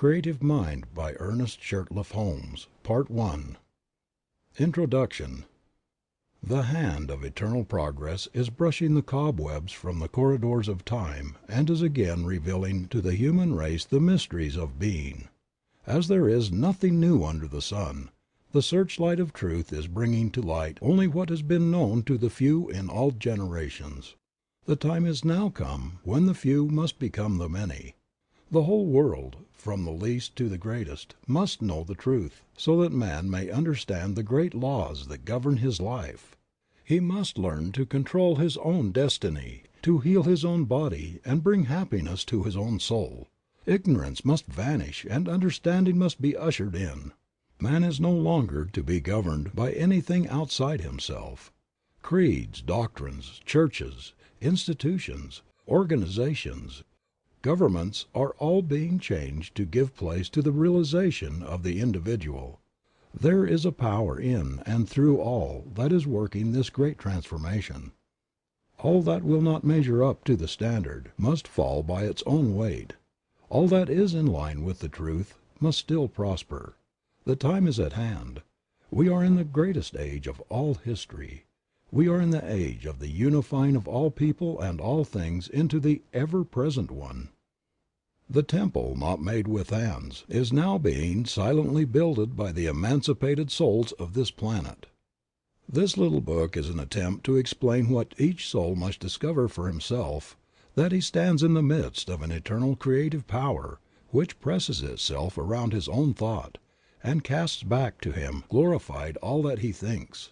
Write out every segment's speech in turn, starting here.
Creative Mind by Ernest Holmes Part 1 Introduction The hand of eternal progress is brushing the cobwebs from the corridors of time and is again revealing to the human race the mysteries of being. As there is nothing new under the sun, the searchlight of truth is bringing to light only what has been known to the few in all generations. The time is now come when the few must become the many. The whole world, from the least to the greatest, must know the truth, so that man may understand the great laws that govern his life. He must learn to control his own destiny, to heal his own body and bring happiness to his own soul. Ignorance must vanish and understanding must be ushered in. Man is no longer to be governed by anything outside himself. Creeds, doctrines, churches, institutions, organizations, governments are all being changed to give place to the realization of the individual. There is a power in and through all that is working this great transformation. All that will not measure up to the standard must fall by its own weight. All that is in line with the truth must still prosper. The time is at hand. We are in the greatest age of all history. We are in the age of the unifying of all people and all things into the ever-present one. The temple not made with hands is now being silently builded by the emancipated souls of this planet. This little book is an attempt to explain what each soul must discover for himself, that he stands in the midst of an eternal creative power which presses itself around his own thought, and casts back to him glorified all that he thinks.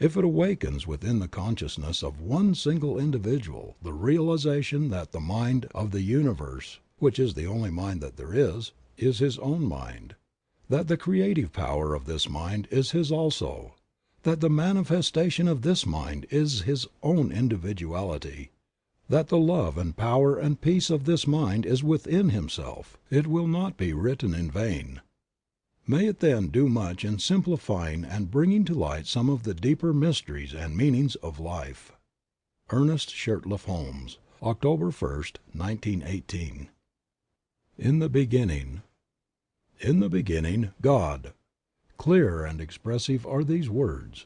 If it awakens within the consciousness of one single individual the realization that the mind of the universe, which is the only mind that there is his own mind, that the creative power of this mind is his also, that the manifestation of this mind is his own individuality, that the love and power and peace of this mind is within himself, it will not be written in vain. May it then do much in simplifying and bringing to light some of the deeper mysteries and meanings of life. Ernest Holmes, October 1st, 1918. In the beginning. In the beginning, God. Clear and expressive are these words.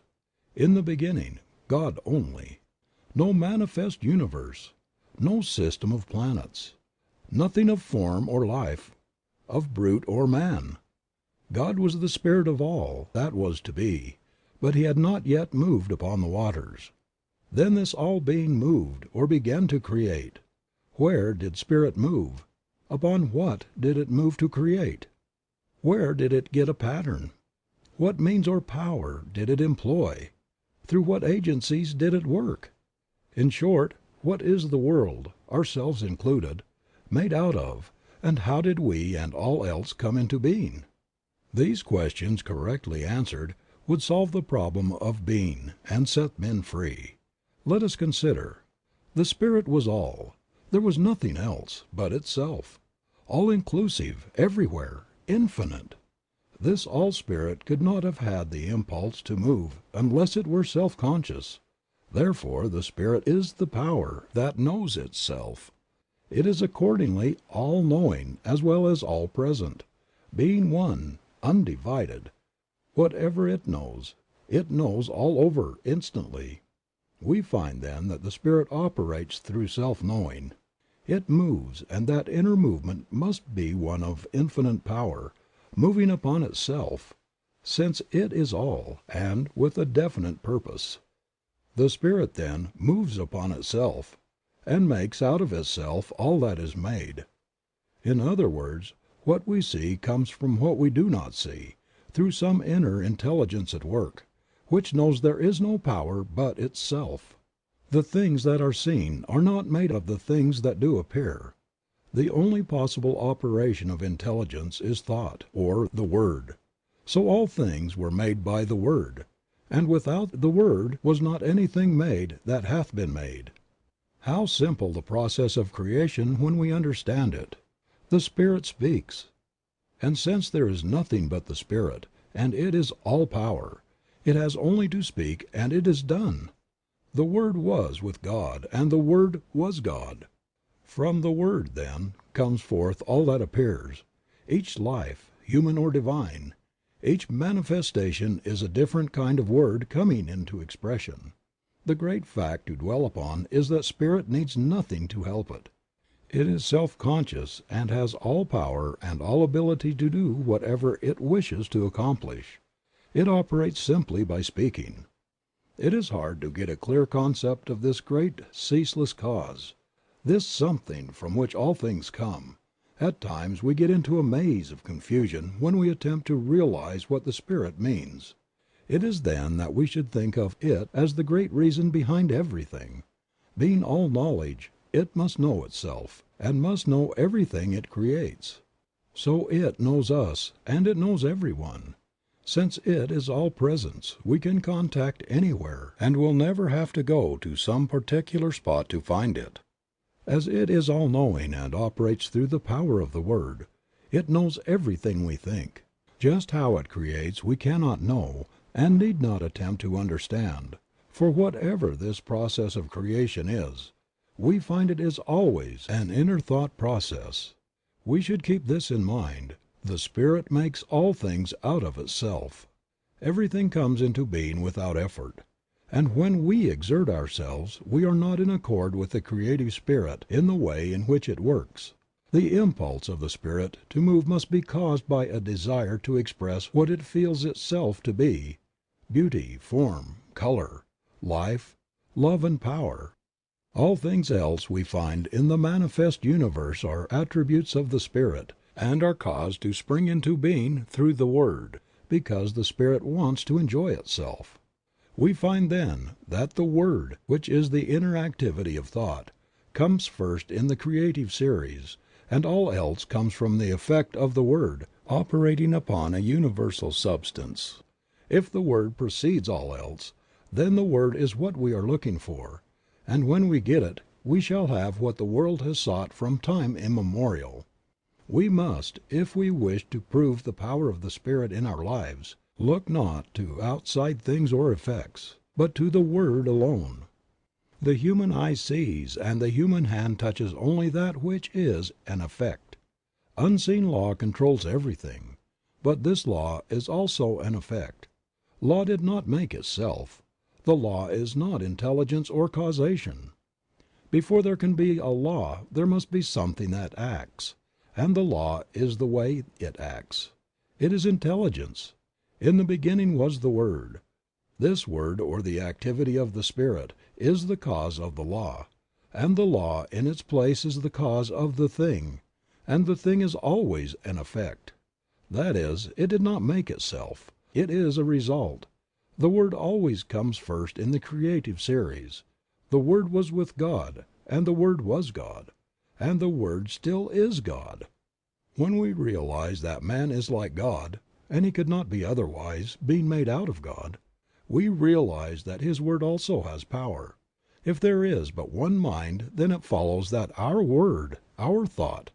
In the beginning, God only. No manifest universe, no system of planets, nothing of form or life, of brute or man. God was the spirit of all that was to be, but he had not yet moved upon the waters. Then this all being moved or began to create. Where did spirit move? Upon what did it move to create? Where did it get a pattern? What means or power did it employ? Through what agencies did it work? In short, what is the world, ourselves included, made out of, and how did we and all else come into being? These questions correctly answered would solve the problem of being and set men free. Let us consider. The Spirit was all. There was nothing else but itself. All-inclusive, everywhere, infinite. This all-spirit could not have had the impulse to move unless it were self-conscious. Therefore the Spirit is the power that knows itself. It is accordingly all-knowing as well as all-present, being one, undivided. Whatever it knows all over instantly. We find then that the Spirit operates through self-knowing. It moves, and that inner movement must be one of infinite power, moving upon itself, since it is all, and with a definite purpose. The Spirit then moves upon itself, and makes out of itself all that is made. In other words, what we see comes from what we do not see, through some inner intelligence at work, which knows there is no power but itself. The things that are seen are not made of the things that do appear. The only possible operation of intelligence is thought, or the Word. So all things were made by the Word, and without the Word was not anything made that hath been made. How simple the process of creation when we understand it. The Spirit speaks. And since there is nothing but the Spirit, and it is all power, it has only to speak and it is done. The Word was with God, and the Word was God. From the Word, then, comes forth all that appears. Each life, human or divine, each manifestation is a different kind of word coming into expression. The great fact to dwell upon is that Spirit needs nothing to help it. It is self-conscious and has all power and all ability to do whatever it wishes to accomplish. It operates simply by speaking. It is hard to get a clear concept of this great ceaseless cause, this something from which all things come. At times we get into a maze of confusion when we attempt to realize what the Spirit means. It is then that we should think of it as the great reason behind everything. Being all knowledge, it must know itself, and must know everything it creates. So it knows us, and it knows everyone. Since it is all presence, we can contact anywhere, and will never have to go to some particular spot to find it. As it is all-knowing and operates through the power of the Word, it knows everything we think. Just how it creates we cannot know, and need not attempt to understand, for whatever this process of creation is, we find it is always an inner thought process. We should keep this in mind. The Spirit makes all things out of itself. Everything comes into being without effort. And when we exert ourselves we are not in accord with the Creative Spirit in the way in which it works. The impulse of the Spirit to move must be caused by a desire to express what it feels itself to be: beauty, form, color, life, love and power. All things else we find in the manifest universe are attributes of the Spirit, and are caused to spring into being through the Word, because the Spirit wants to enjoy itself. We find then that the Word, which is the inner activity of thought, comes first in the creative series, and all else comes from the effect of the Word operating upon a universal substance. If the Word precedes all else, then the Word is what we are looking for, and when we get it we shall have what the world has sought from time immemorial. We must, if we wish to prove the power of the Spirit in our lives, look not to outside things or effects, but to the Word alone. The human eye sees and the human hand touches only that which is an effect. Unseen law controls everything, but this law is also an effect. Law did not make itself. The law is not intelligence or causation. Before there can be a law there must be something that acts, and the law is the way it acts. It is intelligence. In the beginning was the Word. This Word, or the activity of the Spirit, is the cause of the law, and the law in its place is the cause of the thing, and the thing is always an effect. That is, it did not make itself. It is a result. The Word always comes first in the creative series. The Word was with God, and the Word was God, and the Word still is God. When we realize that man is like God, and he could not be otherwise, being made out of God, we realize that His Word also has power. If there is but one mind, then it follows that our word, our thought,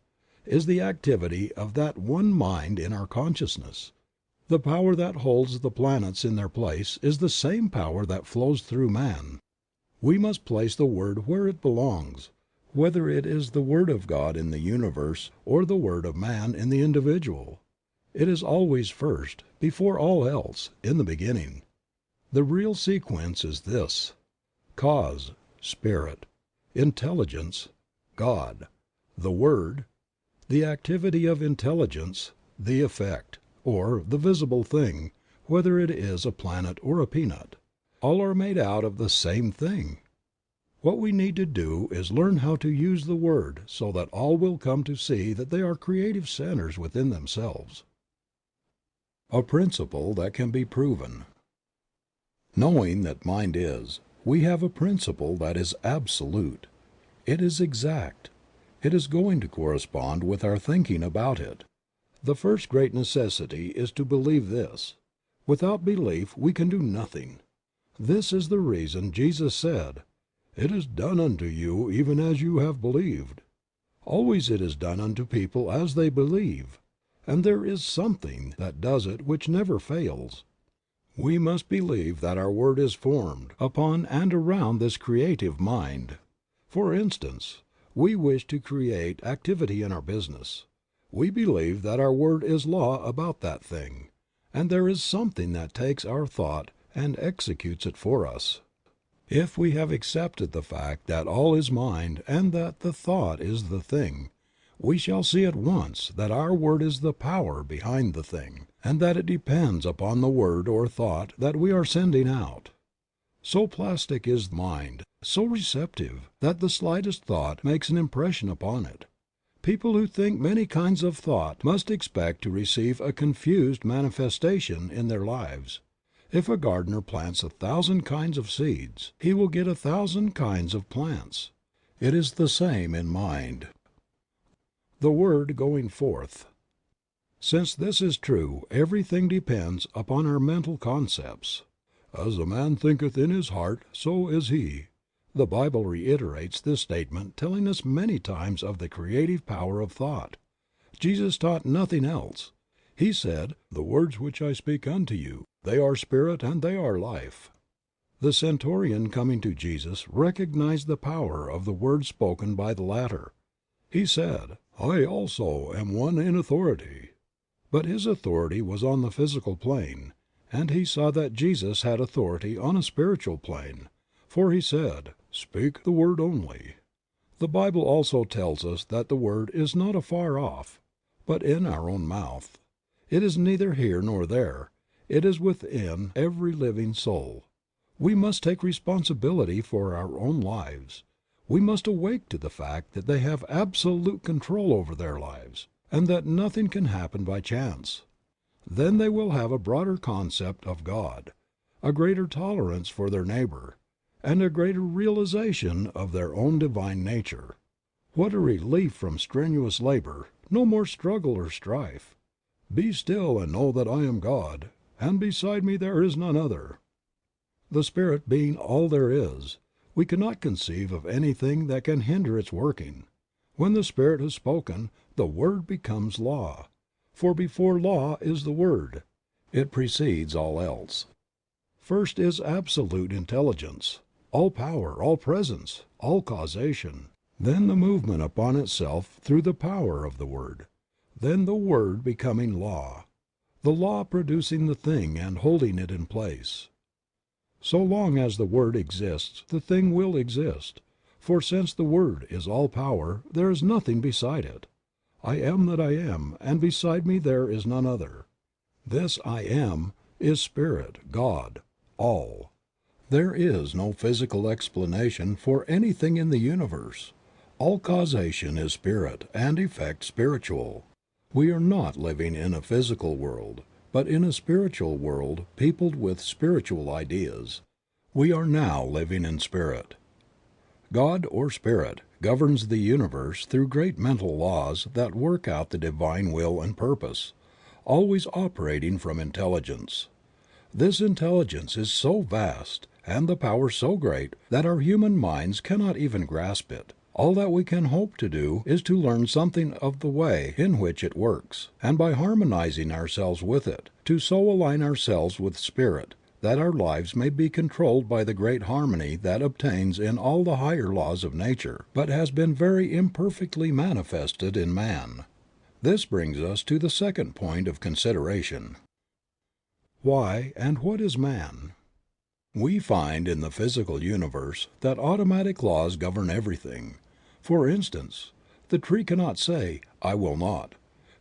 is the activity of that one mind in our consciousness. The power that holds the planets in their place is the same power that flows through man. We must place the Word where it belongs, whether it is the Word of God in the universe or the Word of man in the individual. It is always first, before all else, in the beginning. The real sequence is this: Cause, Spirit; Intelligence, God; the Word; the activity of intelligence; the effect, or the visible thing, whether it is a planet or a peanut. All are made out of the same thing. What we need to do is learn how to use the Word so that all will come to see that they are creative centers within themselves. A principle that can be proven. Knowing that mind is, we have a principle that is absolute. It is exact. It is going to correspond with our thinking about it. The first great necessity is to believe this. Without belief we can do nothing. This is the reason Jesus said, "It is done unto you even as you have believed." Always it is done unto people as they believe, and there is something that does it which never fails. We must believe that our word is formed upon and around this creative mind. For instance, we wish to create activity in our business. We believe that our word is law about that thing, and there is something that takes our thought and executes it for us. If we have accepted the fact that all is mind and that the thought is the thing, we shall see at once that our word is the power behind the thing, and that it depends upon the word or thought that we are sending out. So plastic is mind, so receptive, that the slightest thought makes an impression upon it. People who think many kinds of thought must expect to receive a confused manifestation in their lives. If a gardener plants 1,000 kinds of seeds, he will get 1,000 kinds of plants. It is the same in mind. The word going forth. Since this is true, everything depends upon our mental concepts. As a man thinketh in his heart, so is he. The Bible reiterates this statement, telling us many times of the creative power of thought. Jesus taught nothing else. He said, "The words which I speak unto you, they are spirit and they are life." The centurion coming to Jesus recognized the power of the words spoken by the latter. He said, "I also am one in authority." But his authority was on the physical plane, and he saw that Jesus had authority on a spiritual plane, for he said, "Speak the word only." The Bible also tells us that the word is not afar off, but in our own mouth. It is neither here nor there. It is within every living soul. We must take responsibility for our own lives. We must awake to the fact that they have absolute control over their lives, and that nothing can happen by chance. Then they will have a broader concept of God, a greater tolerance for their neighbor, and a greater realization of their own divine nature. What a relief from strenuous labor, no more struggle or strife. "Be still and know that I am God, and beside me there is none other." The Spirit being all there is, we cannot conceive of anything that can hinder its working. When the Spirit has spoken, the Word becomes law. For before law is the Word. It precedes all else. First is absolute intelligence, all power, all presence, all causation. Then the movement upon itself through the power of the Word. Then the Word becoming law. The law producing the thing and holding it in place. So long as the Word exists, the thing will exist, for since the Word is all power, there is nothing beside it. I am that I am, and beside me there is none other. This I am is Spirit, God, all. There is no physical explanation for anything in the universe. All causation is spirit and effect spiritual. We are not living in a physical world, but in a spiritual world peopled with spiritual ideas. We are now living in spirit. God, or Spirit, governs the universe through great mental laws that work out the divine will and purpose, always operating from intelligence. This intelligence is so vast, and the power so great, that our human minds cannot even grasp it. All that we can hope to do is to learn something of the way in which it works, and by harmonizing ourselves with it, to so align ourselves with Spirit that our lives may be controlled by the great harmony that obtains in all the higher laws of nature, but has been very imperfectly manifested in man. This brings us to the second point of consideration. Why and what is man? We find in the physical universe that automatic laws govern everything. For instance, the tree cannot say, "I will not,"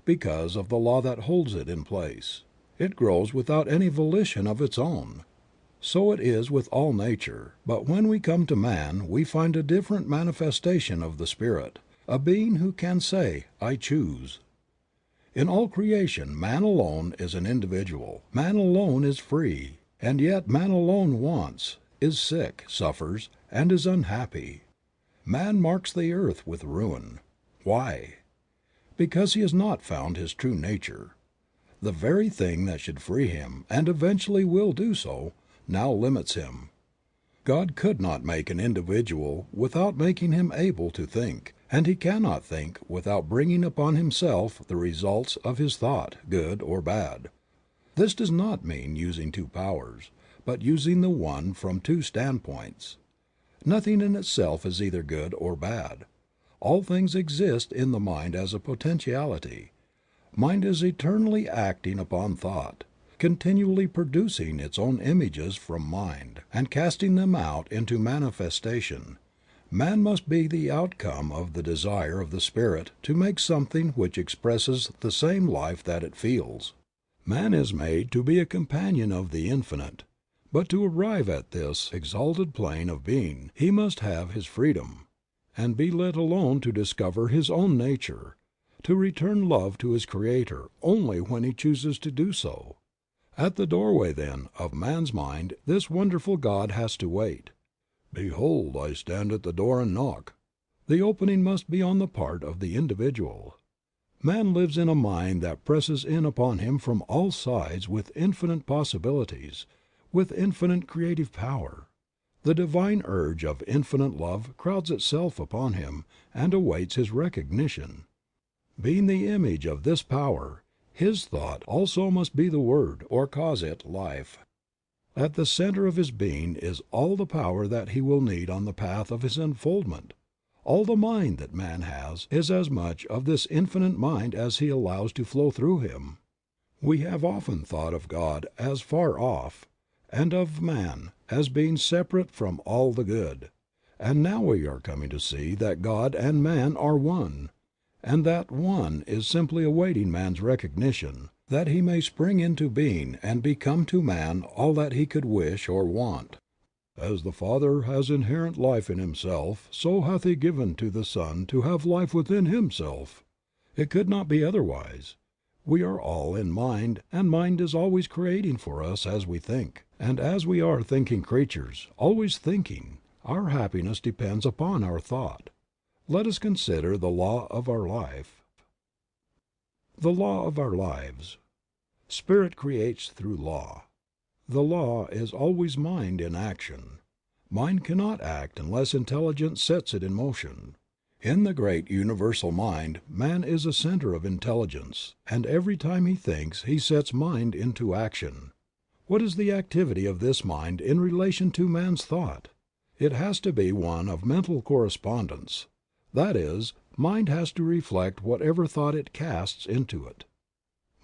because of the law that holds it in place. It grows without any volition of its own. So it is with all nature, but when we come to man we find a different manifestation of the Spirit, a being who can say, "I choose." In all creation man alone is an individual, man alone is free, and yet man alone wants, is sick, suffers, and is unhappy. Man marks the earth with ruin. Why? Because he has not found his true nature. The very thing that should free him, and eventually will do so, now limits him. God could not make an individual without making him able to think, and he cannot think without bringing upon himself the results of his thought, good or bad. This does not mean using two powers, but using the one from two standpoints. Nothing in itself is either good or bad. All things exist in the mind as a potentiality, Mind is eternally acting upon thought, continually producing its own images from mind, and casting them out into manifestation. Man must be the outcome of the desire of the spirit to make something which expresses the same life that it feels. Man is made to be a companion of the Infinite, but to arrive at this exalted plane of being he must have his freedom, and be let alone to discover his own nature, to return love to his Creator only when he chooses to do so. At the doorway, then, of man's mind this wonderful God has to wait. "Behold, I stand at the door and knock." The opening must be on the part of the individual. Man lives in a mind that presses in upon him from all sides with infinite possibilities, with infinite creative power. The divine urge of infinite love crowds itself upon him and awaits his recognition. Being the image of this power, his thought also must be the word, or cause it life. At the center of his being is all the power that he will need on the path of his unfoldment. All the mind that man has is as much of this infinite mind as he allows to flow through him. We have often thought of God as far off, and of man as being separate from all the good, and now we are coming to see that God and man are one, and that one is simply awaiting man's recognition, that he may spring into being and become to man all that he could wish or want. "As the Father has inherent life in himself, so hath he given to the Son to have life within himself." It could not be otherwise. We are all in mind, and mind is always creating for us as we think, and as we are thinking creatures, always thinking, our happiness depends upon our thought. Let us consider the law of our life. The law of our lives. Spirit creates through law. The law is always mind in action. Mind cannot act unless intelligence sets it in motion. In the great universal mind, man is a center of intelligence, and every time he thinks he sets mind into action. What is the activity of this mind in relation to man's thought? It has to be one of mental correspondence. That is, mind has to reflect whatever thought it casts into it.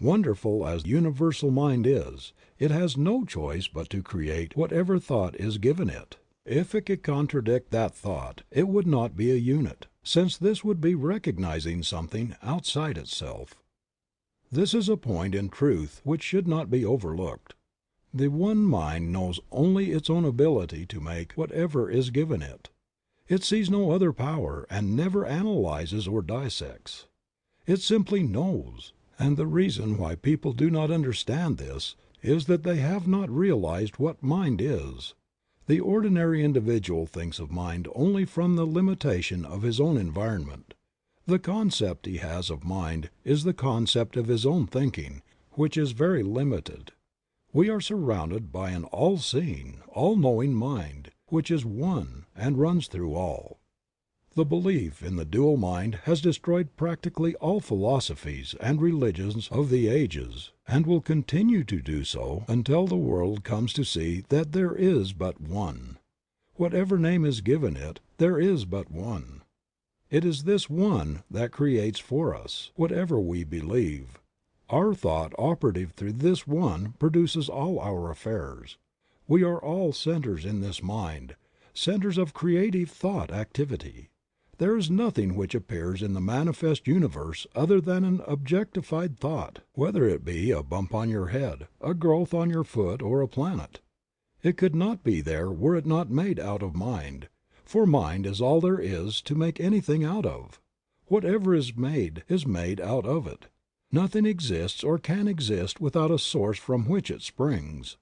Wonderful as universal mind is, it has no choice but to create whatever thought is given it. If it could contradict that thought, it would not be a unit, since this would be recognizing something outside itself. This is a point in truth which should not be overlooked. The one mind knows only its own ability to make whatever is given it. It sees no other power and never analyzes or dissects. It simply knows. And the reason why people do not understand this is that they have not realized what mind is. The ordinary individual thinks of mind only from the limitation of his own environment. The concept he has of mind is the concept of his own thinking, which is very limited. We are surrounded by an all-seeing, all-knowing mind, which is one and runs through all. The belief in the dual mind has destroyed practically all philosophies and religions of the ages, and will continue to do so until the world comes to see that there is but one. Whatever name is given it, there is but one. It is this one that creates for us, whatever we believe. Our thought operative through this one produces all our affairs. We are all centers in this mind, centers of creative thought activity. There is nothing which appears in the manifest universe other than an objectified thought, whether it be a bump on your head, a growth on your foot, or a planet. It could not be there were it not made out of mind, for mind is all there is to make anything out of. Whatever is made out of it. Nothing exists or can exist without a source from which it springs.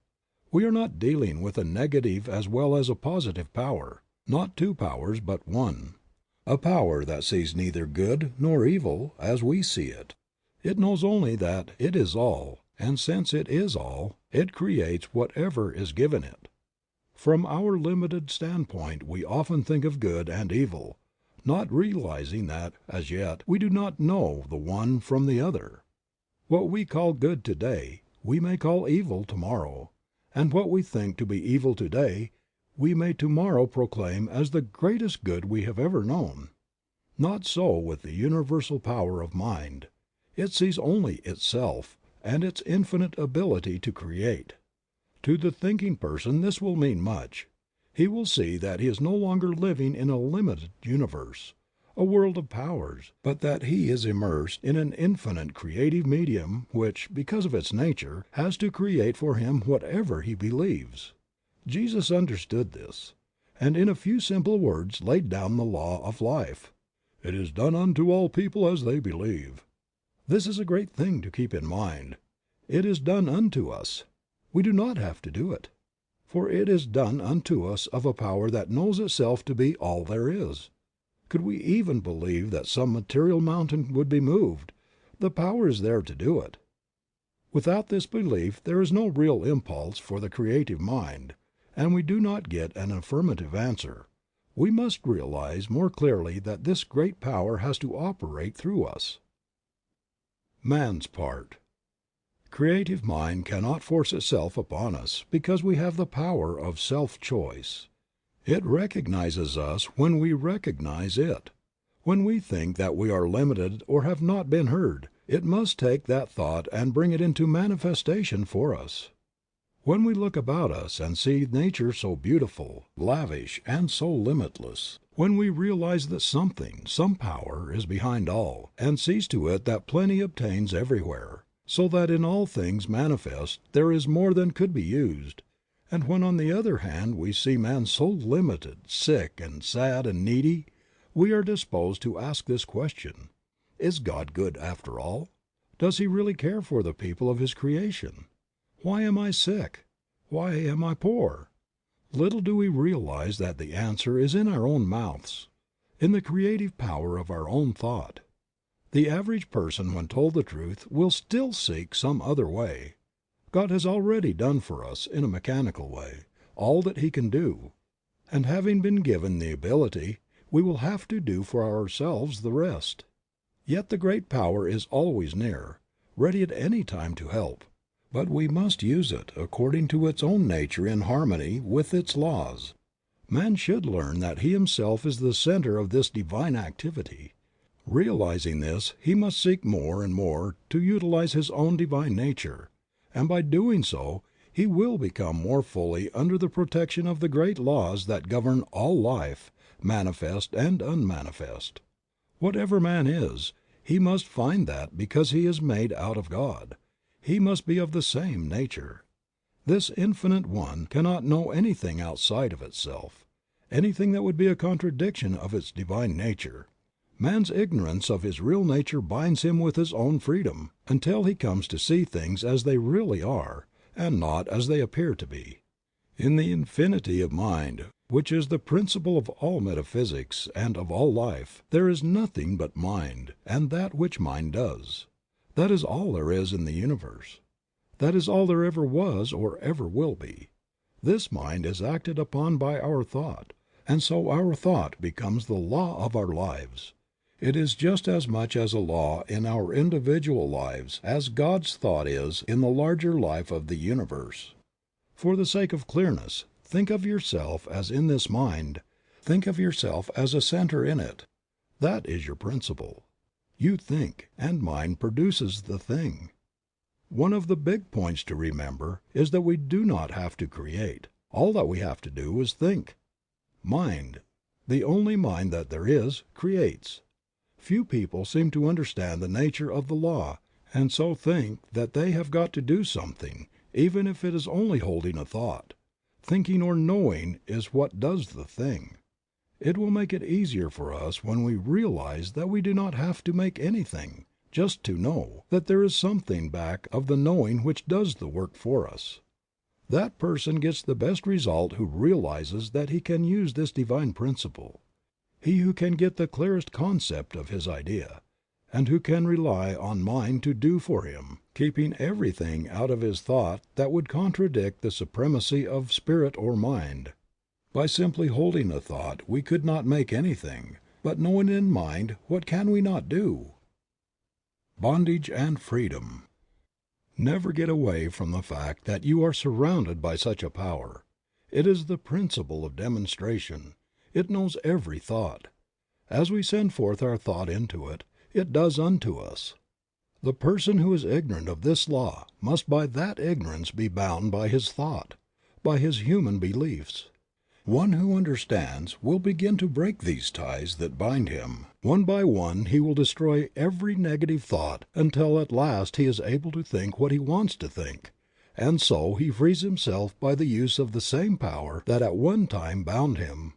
We are not dealing with a negative as well as a positive power, not two powers but one. A power that sees neither good nor evil as we see it. It knows only that it is all, and since it is all, it creates whatever is given it. From our limited standpoint we often think of good and evil, not realizing that, as yet, we do not know the one from the other. What we call good today, we may call evil tomorrow, and what we think to be evil today, we may tomorrow proclaim as the greatest good we have ever known. Not so with the universal power of mind. It sees only itself and its infinite ability to create. To the thinking person this will mean much. He will see that he is no longer living in a limited universe, a world of powers, but that he is immersed in an infinite creative medium which, because of its nature, has to create for him whatever he believes. Jesus understood this, and in a few simple words laid down the law of life. "It is done unto all people as they believe." This is a great thing to keep in mind. It is done unto us. We do not have to do it. For it is done unto us of a power that knows itself to be all there is. Could we even believe that some material mountain would be moved, the power is there to do it. Without this belief there is no real impulse for the creative mind, and we do not get an affirmative answer. We must realize more clearly that this great power has to operate through us. Man's part. Creative mind cannot force itself upon us because we have the power of self-choice. It recognizes us when we recognize it. When we think that we are limited or have not been heard, it must take that thought and bring it into manifestation for us. When we look about us and see nature so beautiful, lavish, and so limitless, when we realize that something, some power, is behind all, and sees to it that plenty obtains everywhere, so that in all things manifest there is more than could be used, and when on the other hand we see man so limited, sick and sad and needy, we are disposed to ask this question: Is God good after all? Does He really care for the people of His creation? Why am I sick? Why am I poor? Little do we realize that the answer is in our own mouths, in the creative power of our own thought. The average person, when told the truth, will still seek some other way. God has already done for us, in a mechanical way, all that He can do, and having been given the ability, we will have to do for ourselves the rest. Yet the great power is always near, ready at any time to help, but we must use it according to its own nature in harmony with its laws. Man should learn that he himself is the center of this divine activity. Realizing this, he must seek more and more to utilize his own divine nature, and by doing so he will become more fully under the protection of the great laws that govern all life, manifest and unmanifest. Whatever man is, he must find that because he is made out of God, he must be of the same nature. This Infinite One cannot know anything outside of itself, anything that would be a contradiction of its divine nature. Man's ignorance of his real nature binds him with his own freedom, until he comes to see things as they really are, and not as they appear to be. In the infinity of mind, which is the principle of all metaphysics and of all life, there is nothing but mind, and that which mind does. That is all there is in the universe. That is all there ever was or ever will be. This mind is acted upon by our thought, and so our thought becomes the law of our lives. It is just as much as a law in our individual lives as God's thought is in the larger life of the universe. For the sake of clearness, think of yourself as in this mind, think of yourself as a center in it. That is your principle. You think, and mind produces the thing. One of the big points to remember is that we do not have to create. All that we have to do is think. Mind, the only mind that there is, creates. Few people seem to understand the nature of the law, and so think that they have got to do something, even if it is only holding a thought. Thinking or knowing is what does the thing. It will make it easier for us when we realize that we do not have to make anything, just to know that there is something back of the knowing which does the work for us. That person gets the best result who realizes that he can use this divine principle. He who can get the clearest concept of his idea, and who can rely on mind to do for him, keeping everything out of his thought that would contradict the supremacy of spirit or mind. By simply holding a thought we could not make anything, but knowing in mind, what can we not do? Bondage and freedom. Never get away from the fact that you are surrounded by such a power. It is the principle of demonstration. It knows every thought. As we send forth our thought into it, it does unto us. The person who is ignorant of this law must by that ignorance be bound by his thought, by his human beliefs. One who understands will begin to break these ties that bind him. One by one he will destroy every negative thought until at last he is able to think what he wants to think, and so he frees himself by the use of the same power that at one time bound him.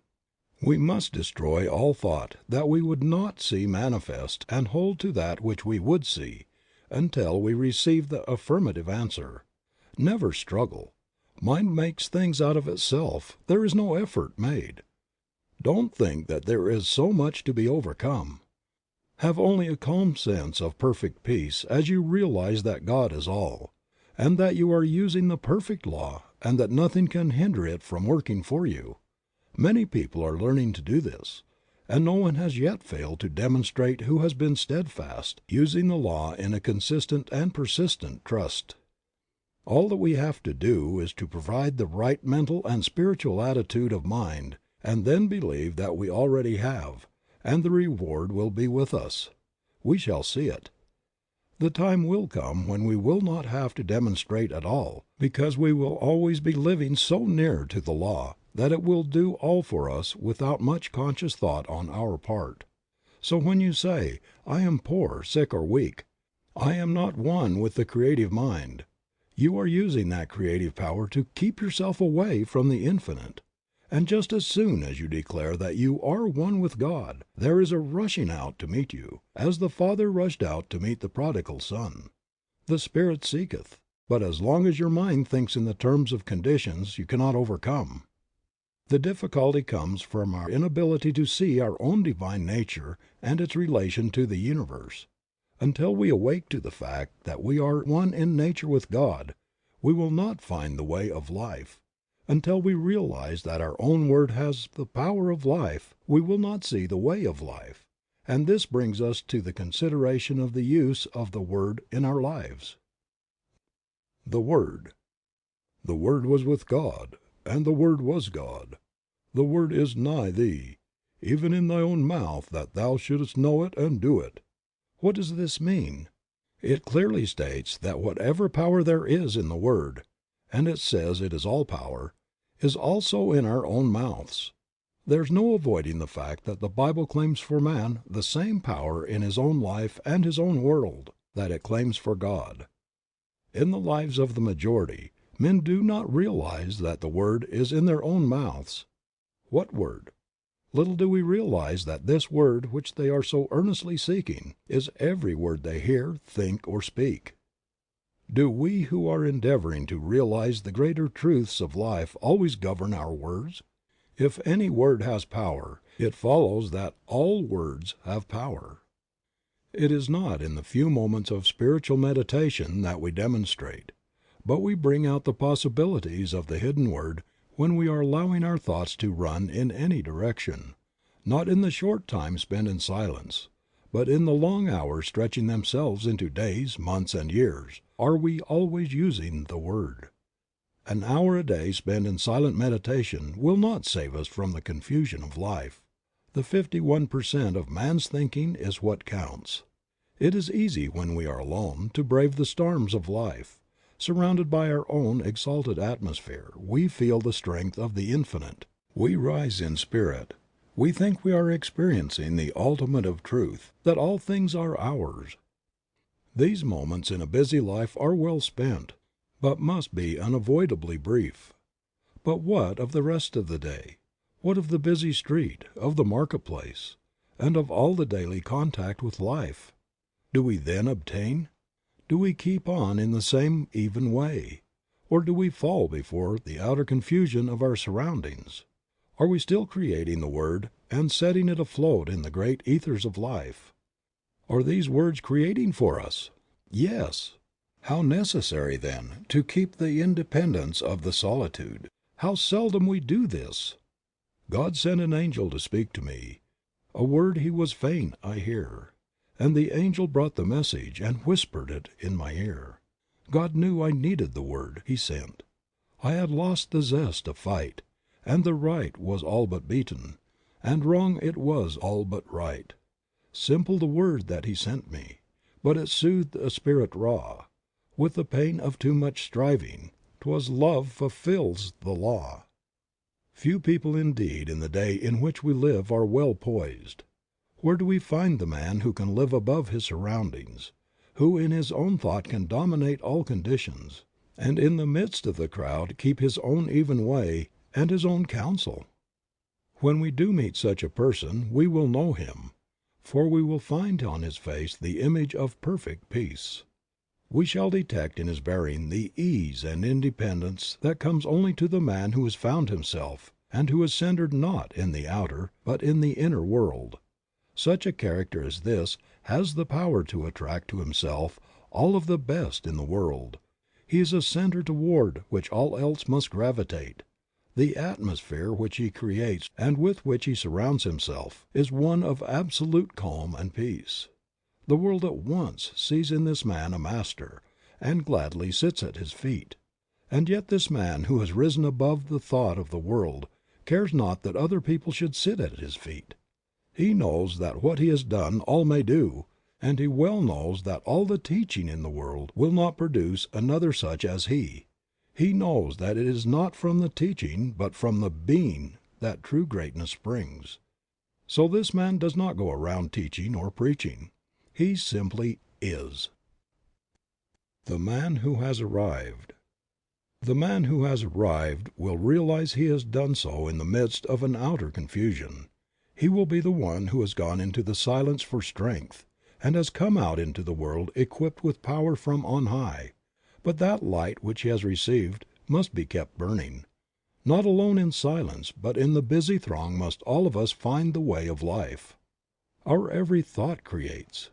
We must destroy all thought that we would not see manifest and hold to that which we would see, until we receive the affirmative answer. Never struggle. Mind makes things out of itself. There is no effort made. Don't think that there is so much to be overcome. Have only a calm sense of perfect peace as you realize that God is all, and that you are using the perfect law, and that nothing can hinder it from working for you. Many people are learning to do this, and no one has yet failed to demonstrate who has been steadfast, using the law in a consistent and persistent trust. All that we have to do is to provide the right mental and spiritual attitude of mind, and then believe that we already have, and the reward will be with us. We shall see it. The time will come when we will not have to demonstrate at all, because we will always be living so near to the law that it will do all for us without much conscious thought on our part. So when you say, "I am poor, sick, or weak," I am not one with the creative mind. You are using that creative power to keep yourself away from the Infinite. And just as soon as you declare that you are one with God, there is a rushing out to meet you, as the Father rushed out to meet the prodigal son. The Spirit seeketh, but as long as your mind thinks in the terms of conditions you cannot overcome. The difficulty comes from our inability to see our own divine nature and its relation to the universe. Until we awake to the fact that we are one in nature with God, we will not find the way of life. Until we realize that our own word has the power of life, we will not see the way of life. And this brings us to the consideration of the use of the word in our lives. The Word. The Word was with God, and the Word was God. The Word is nigh thee, even in thy own mouth, that thou shouldest know it and do it. What does this mean? It clearly states that whatever power there is in the Word, and it says it is all power, is also in our own mouths. There's no avoiding the fact that the Bible claims for man the same power in his own life and his own world that it claims for God. In the lives of the majority, men do not realize that the Word is in their own mouths. What Word? Little do we realize that this Word which they are so earnestly seeking is every word they hear, think, or speak. Do we who are endeavoring to realize the greater truths of life always govern our words? If any word has power, it follows that all words have power. It is not in the few moments of spiritual meditation that we demonstrate, but we bring out the possibilities of the hidden word when we are allowing our thoughts to run in any direction, not in the short time spent in silence, but in the long hours stretching themselves into days, months, and years. Are we always using the Word? An hour a day spent in silent meditation will not save us from the confusion of life. The 51% of man's thinking is what counts. It is easy when we are alone to brave the storms of life. Surrounded by our own exalted atmosphere, we feel the strength of the Infinite. We rise in spirit. We think we are experiencing the ultimate of truth, that all things are ours. These moments in a busy life are well spent, but must be unavoidably brief. But what of the rest of the day? What of the busy street, of the marketplace, and of all the daily contact with life? Do we then obtain? Do we keep on in the same even way? Or do we fall before the outer confusion of our surroundings? Are we still creating the Word and setting it afloat in the great ethers of life? Are these words creating for us? Yes. How necessary, then, to keep the independence of the solitude. How seldom we do this! God sent an angel to speak to me. A word he was fain I hear. And the angel brought the message and whispered it in my ear. God knew I needed the word he sent. I had lost the zest of fight, and the right was all but beaten, and wrong it was all but right. Simple the word that he sent me, but it soothed a spirit raw with the pain of too much striving. 'Twas love fulfills the law. Few people indeed in the day in which we live are well poised. Where do we find the man who can live above his surroundings, who in his own thought can dominate all conditions, and in the midst of the crowd keep his own even way and his own counsel? When we do meet such a person we will know him, for we will find on his face the image of perfect peace. We shall detect in his bearing the ease and independence that comes only to the man who has found himself, and who is centered not in the outer but in the inner world. Such a character as this has the power to attract to himself all of the best in the world. He is a center toward which all else must gravitate. The atmosphere which he creates and with which he surrounds himself is one of absolute calm and peace. The world at once sees in this man a master, and gladly sits at his feet. And yet this man who has risen above the thought of the world cares not that other people should sit at his feet. He knows that what he has done all may do, and he well knows that all the teaching in the world will not produce another such as he. He knows that it is not from the teaching but from the being that true greatness springs. So this man does not go around teaching or preaching. He simply is. The man who has arrived. The man who has arrived will realize he has done so in the midst of an outer confusion. He will be the one who has gone into the silence for strength, and has come out into the world equipped with power from on high. But that light which he has received must be kept burning. Not alone in silence, but in the busy throng must all of us find the way of life. Our every thought creates.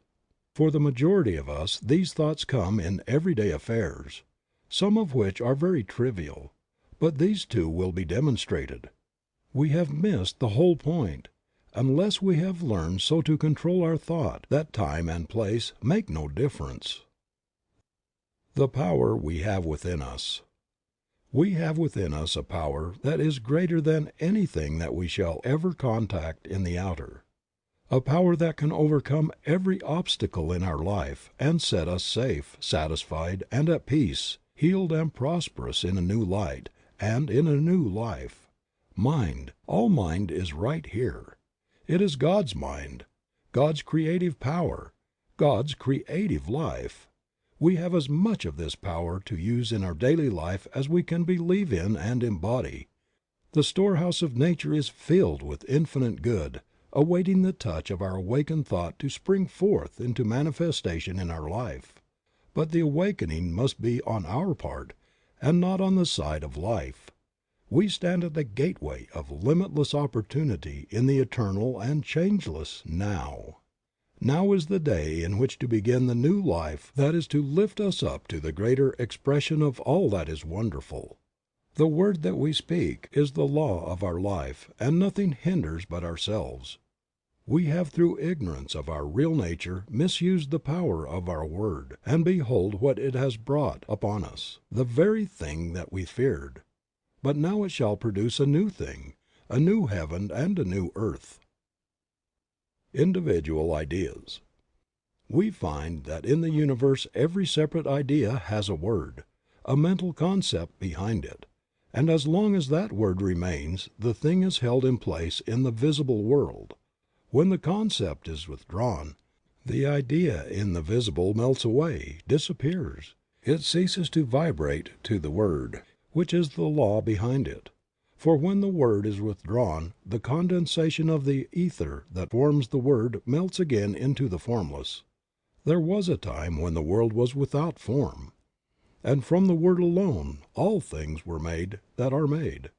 For the majority of us these thoughts come in everyday affairs, some of which are very trivial, but these too will be demonstrated. We have missed the whole point, unless we have learned so to control our thought that time and place make no difference. The power we have within us. We have within us a power that is greater than anything that we shall ever contact in the outer. A power that can overcome every obstacle in our life and set us safe, satisfied, and at peace, healed and prosperous in a new light and in a new life. Mind, all mind is right here. It is God's mind, God's creative power, God's creative life. We have as much of this power to use in our daily life as we can believe in and embody. The storehouse of nature is filled with infinite good, awaiting the touch of our awakened thought to spring forth into manifestation in our life. But the awakening must be on our part, and not on the side of life. We stand at the gateway of limitless opportunity in the eternal and changeless Now. Now is the day in which to begin the new life that is to lift us up to the greater expression of all that is wonderful. The word that we speak is the law of our life, and nothing hinders but ourselves. We have through ignorance of our real nature misused the power of our word, and behold what it has brought upon us, the very thing that we feared. But now it shall produce a new thing, a new heaven and a new earth. Individual ideas. We find that in the universe every separate idea has a word, a mental concept behind it, and as long as that word remains the thing is held in place in the visible world. When the concept is withdrawn, the idea in the visible melts away, disappears. It ceases to vibrate to the word, which is the law behind it. For when the word is withdrawn, the condensation of the ether that forms the word melts again into the formless. There was a time when the world was without form, and from the word alone all things were made that are made.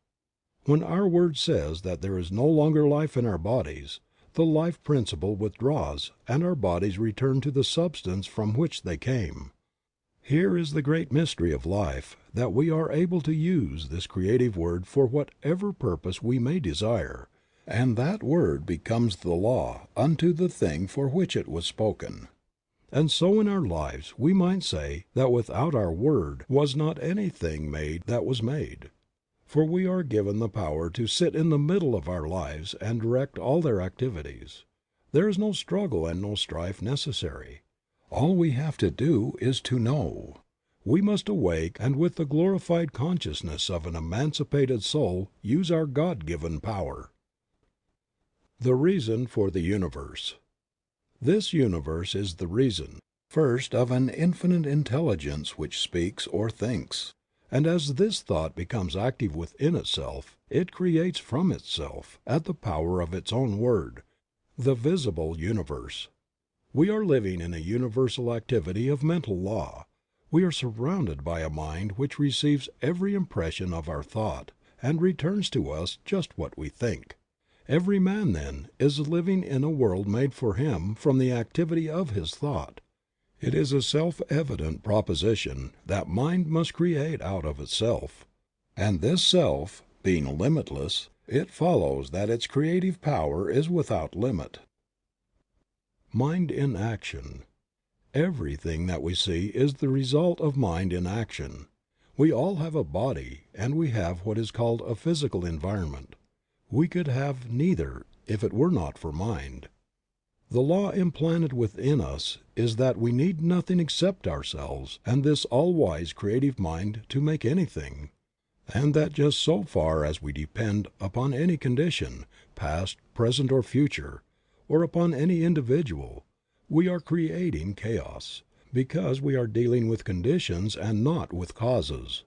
When our word says that there is no longer life in our bodies, the life principle withdraws and our bodies return to the substance from which they came. Here is the great mystery of life, that we are able to use this creative word for whatever purpose we may desire, and that word becomes the law unto the thing for which it was spoken. And so in our lives we might say that without our word was not anything made that was made. For we are given the power to sit in the middle of our lives and direct all their activities. There is no struggle and no strife necessary. All we have to do is to know. We must awake and with the glorified consciousness of an emancipated soul use our God-given power. The reason for the universe. This universe is the reason, first, of an infinite intelligence which speaks or thinks, and as this thought becomes active within itself, it creates from itself, at the power of its own word, the visible universe. We are living in a universal activity of mental law. We are surrounded by a mind which receives every impression of our thought and returns to us just what we think. Every man, then, is living in a world made for him from the activity of his thought. It is a self-evident proposition that mind must create out of itself, and this self, being limitless, it follows that its creative power is without limit. Mind in action. Everything that we see is the result of mind in action. We all have a body, and we have what is called a physical environment. We could have neither if it were not for mind. The law implanted within us is that we need nothing except ourselves and this all-wise creative mind to make anything, and that just so far as we depend upon any condition, past, present, or future, or upon any individual, we are creating chaos, because we are dealing with conditions and not with causes.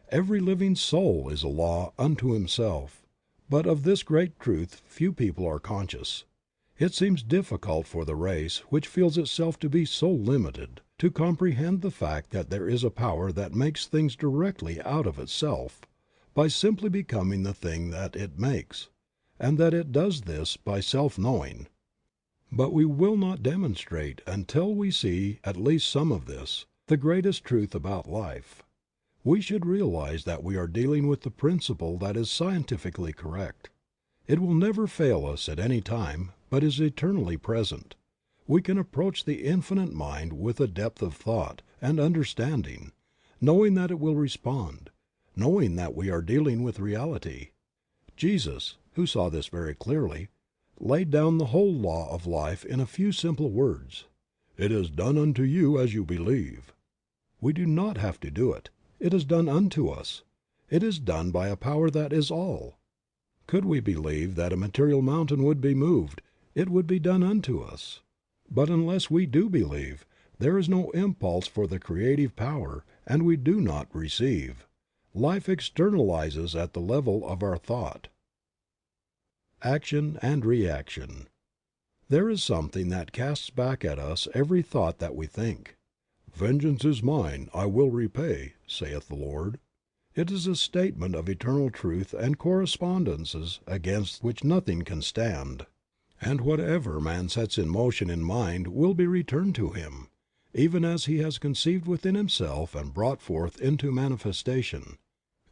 Every living soul is a law unto himself. But of this great truth few people are conscious. It seems difficult for the race, which feels itself to be so limited, to comprehend the fact that there is a power that makes things directly out of itself, by simply becoming the thing that it makes, and that it does this by self-knowing. But we will not demonstrate until we see at least some of this, the greatest truth about life. We should realize that we are dealing with the principle that is scientifically correct. It will never fail us at any time, but is eternally present. We can approach the infinite mind with a depth of thought and understanding, knowing that it will respond, knowing that we are dealing with reality. Jesus, who saw this very clearly, laid down the whole law of life in a few simple words. "It is done unto you as you believe." We do not have to do it. It is done unto us. It is done by a power that is all. Could we believe that a material mountain would be moved, it would be done unto us. But unless we do believe, there is no impulse for the creative power, and we do not receive. Life externalizes at the level of our thought. Action and reaction. There is something that casts back at us every thought that we think. "Vengeance is mine, I will repay, saith the Lord." It is a statement of eternal truth and correspondences against which nothing can stand. And whatever man sets in motion in mind will be returned to him, even as he has conceived within himself and brought forth into manifestation.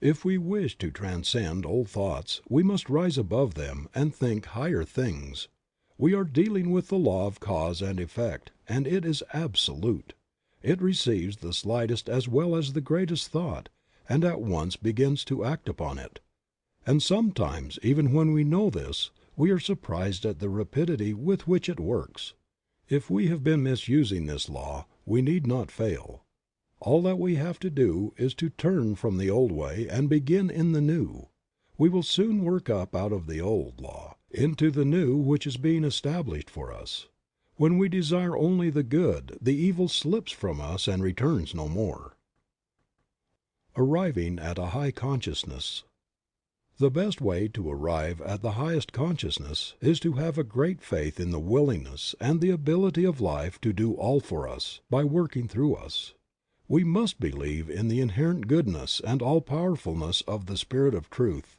If we wish to transcend old thoughts, we must rise above them and think higher things. We are dealing with the law of cause and effect, and it is absolute. It receives the slightest as well as the greatest thought, and at once begins to act upon it. And sometimes, even when we know this, we are surprised at the rapidity with which it works. If we have been misusing this law, we need not fail. All that we have to do is to turn from the old way and begin in the new. We will soon work up out of the old law into the new which is being established for us. When we desire only the good, the evil slips from us and returns no more. Arriving at a high consciousness. The best way to arrive at the highest consciousness is to have a great faith in the willingness and the ability of life to do all for us, by working through us. We must believe in the inherent goodness and all-powerfulness of the Spirit of Truth.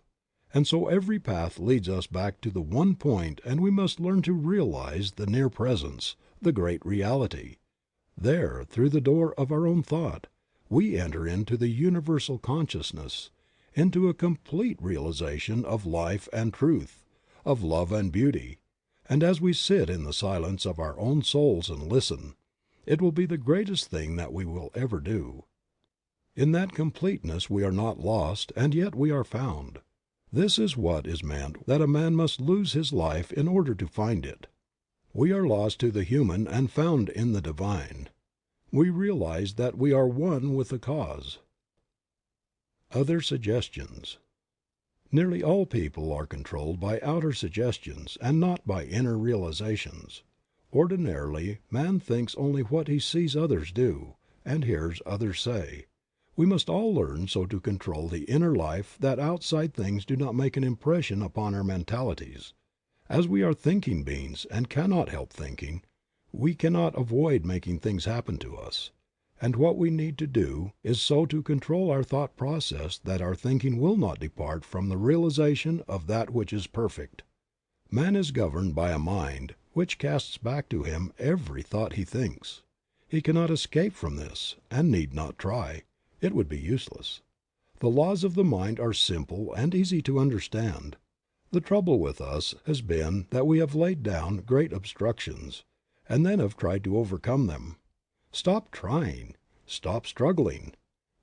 And so every path leads us back to the one point, and we must learn to realize the near presence, the great reality. There, through the door of our own thought, we enter into the universal consciousness, into a complete realization of life and truth, of love and beauty, and as we sit in the silence of our own souls and listen, it will be the greatest thing that we will ever do. In that completeness we are not lost, and yet we are found. This is what is meant that a man must lose his life in order to find it. We are lost to the human and found in the divine. We realize that we are one with the cause. Other suggestions. Nearly all people are controlled by outer suggestions and not by inner realizations. Ordinarily, man thinks only what he sees others do, and hears others say. We must all learn so to control the inner life that outside things do not make an impression upon our mentalities. As we are thinking beings and cannot help thinking, we cannot avoid making things happen to us. And what we need to do is so to control our thought process that our thinking will not depart from the realization of that which is perfect. Man is governed by a mind which casts back to him every thought he thinks. He cannot escape from this, and need not try. It would be useless. The laws of the mind are simple and easy to understand. The trouble with us has been that we have laid down great obstructions, and then have tried to overcome them. Stop trying. Stop struggling.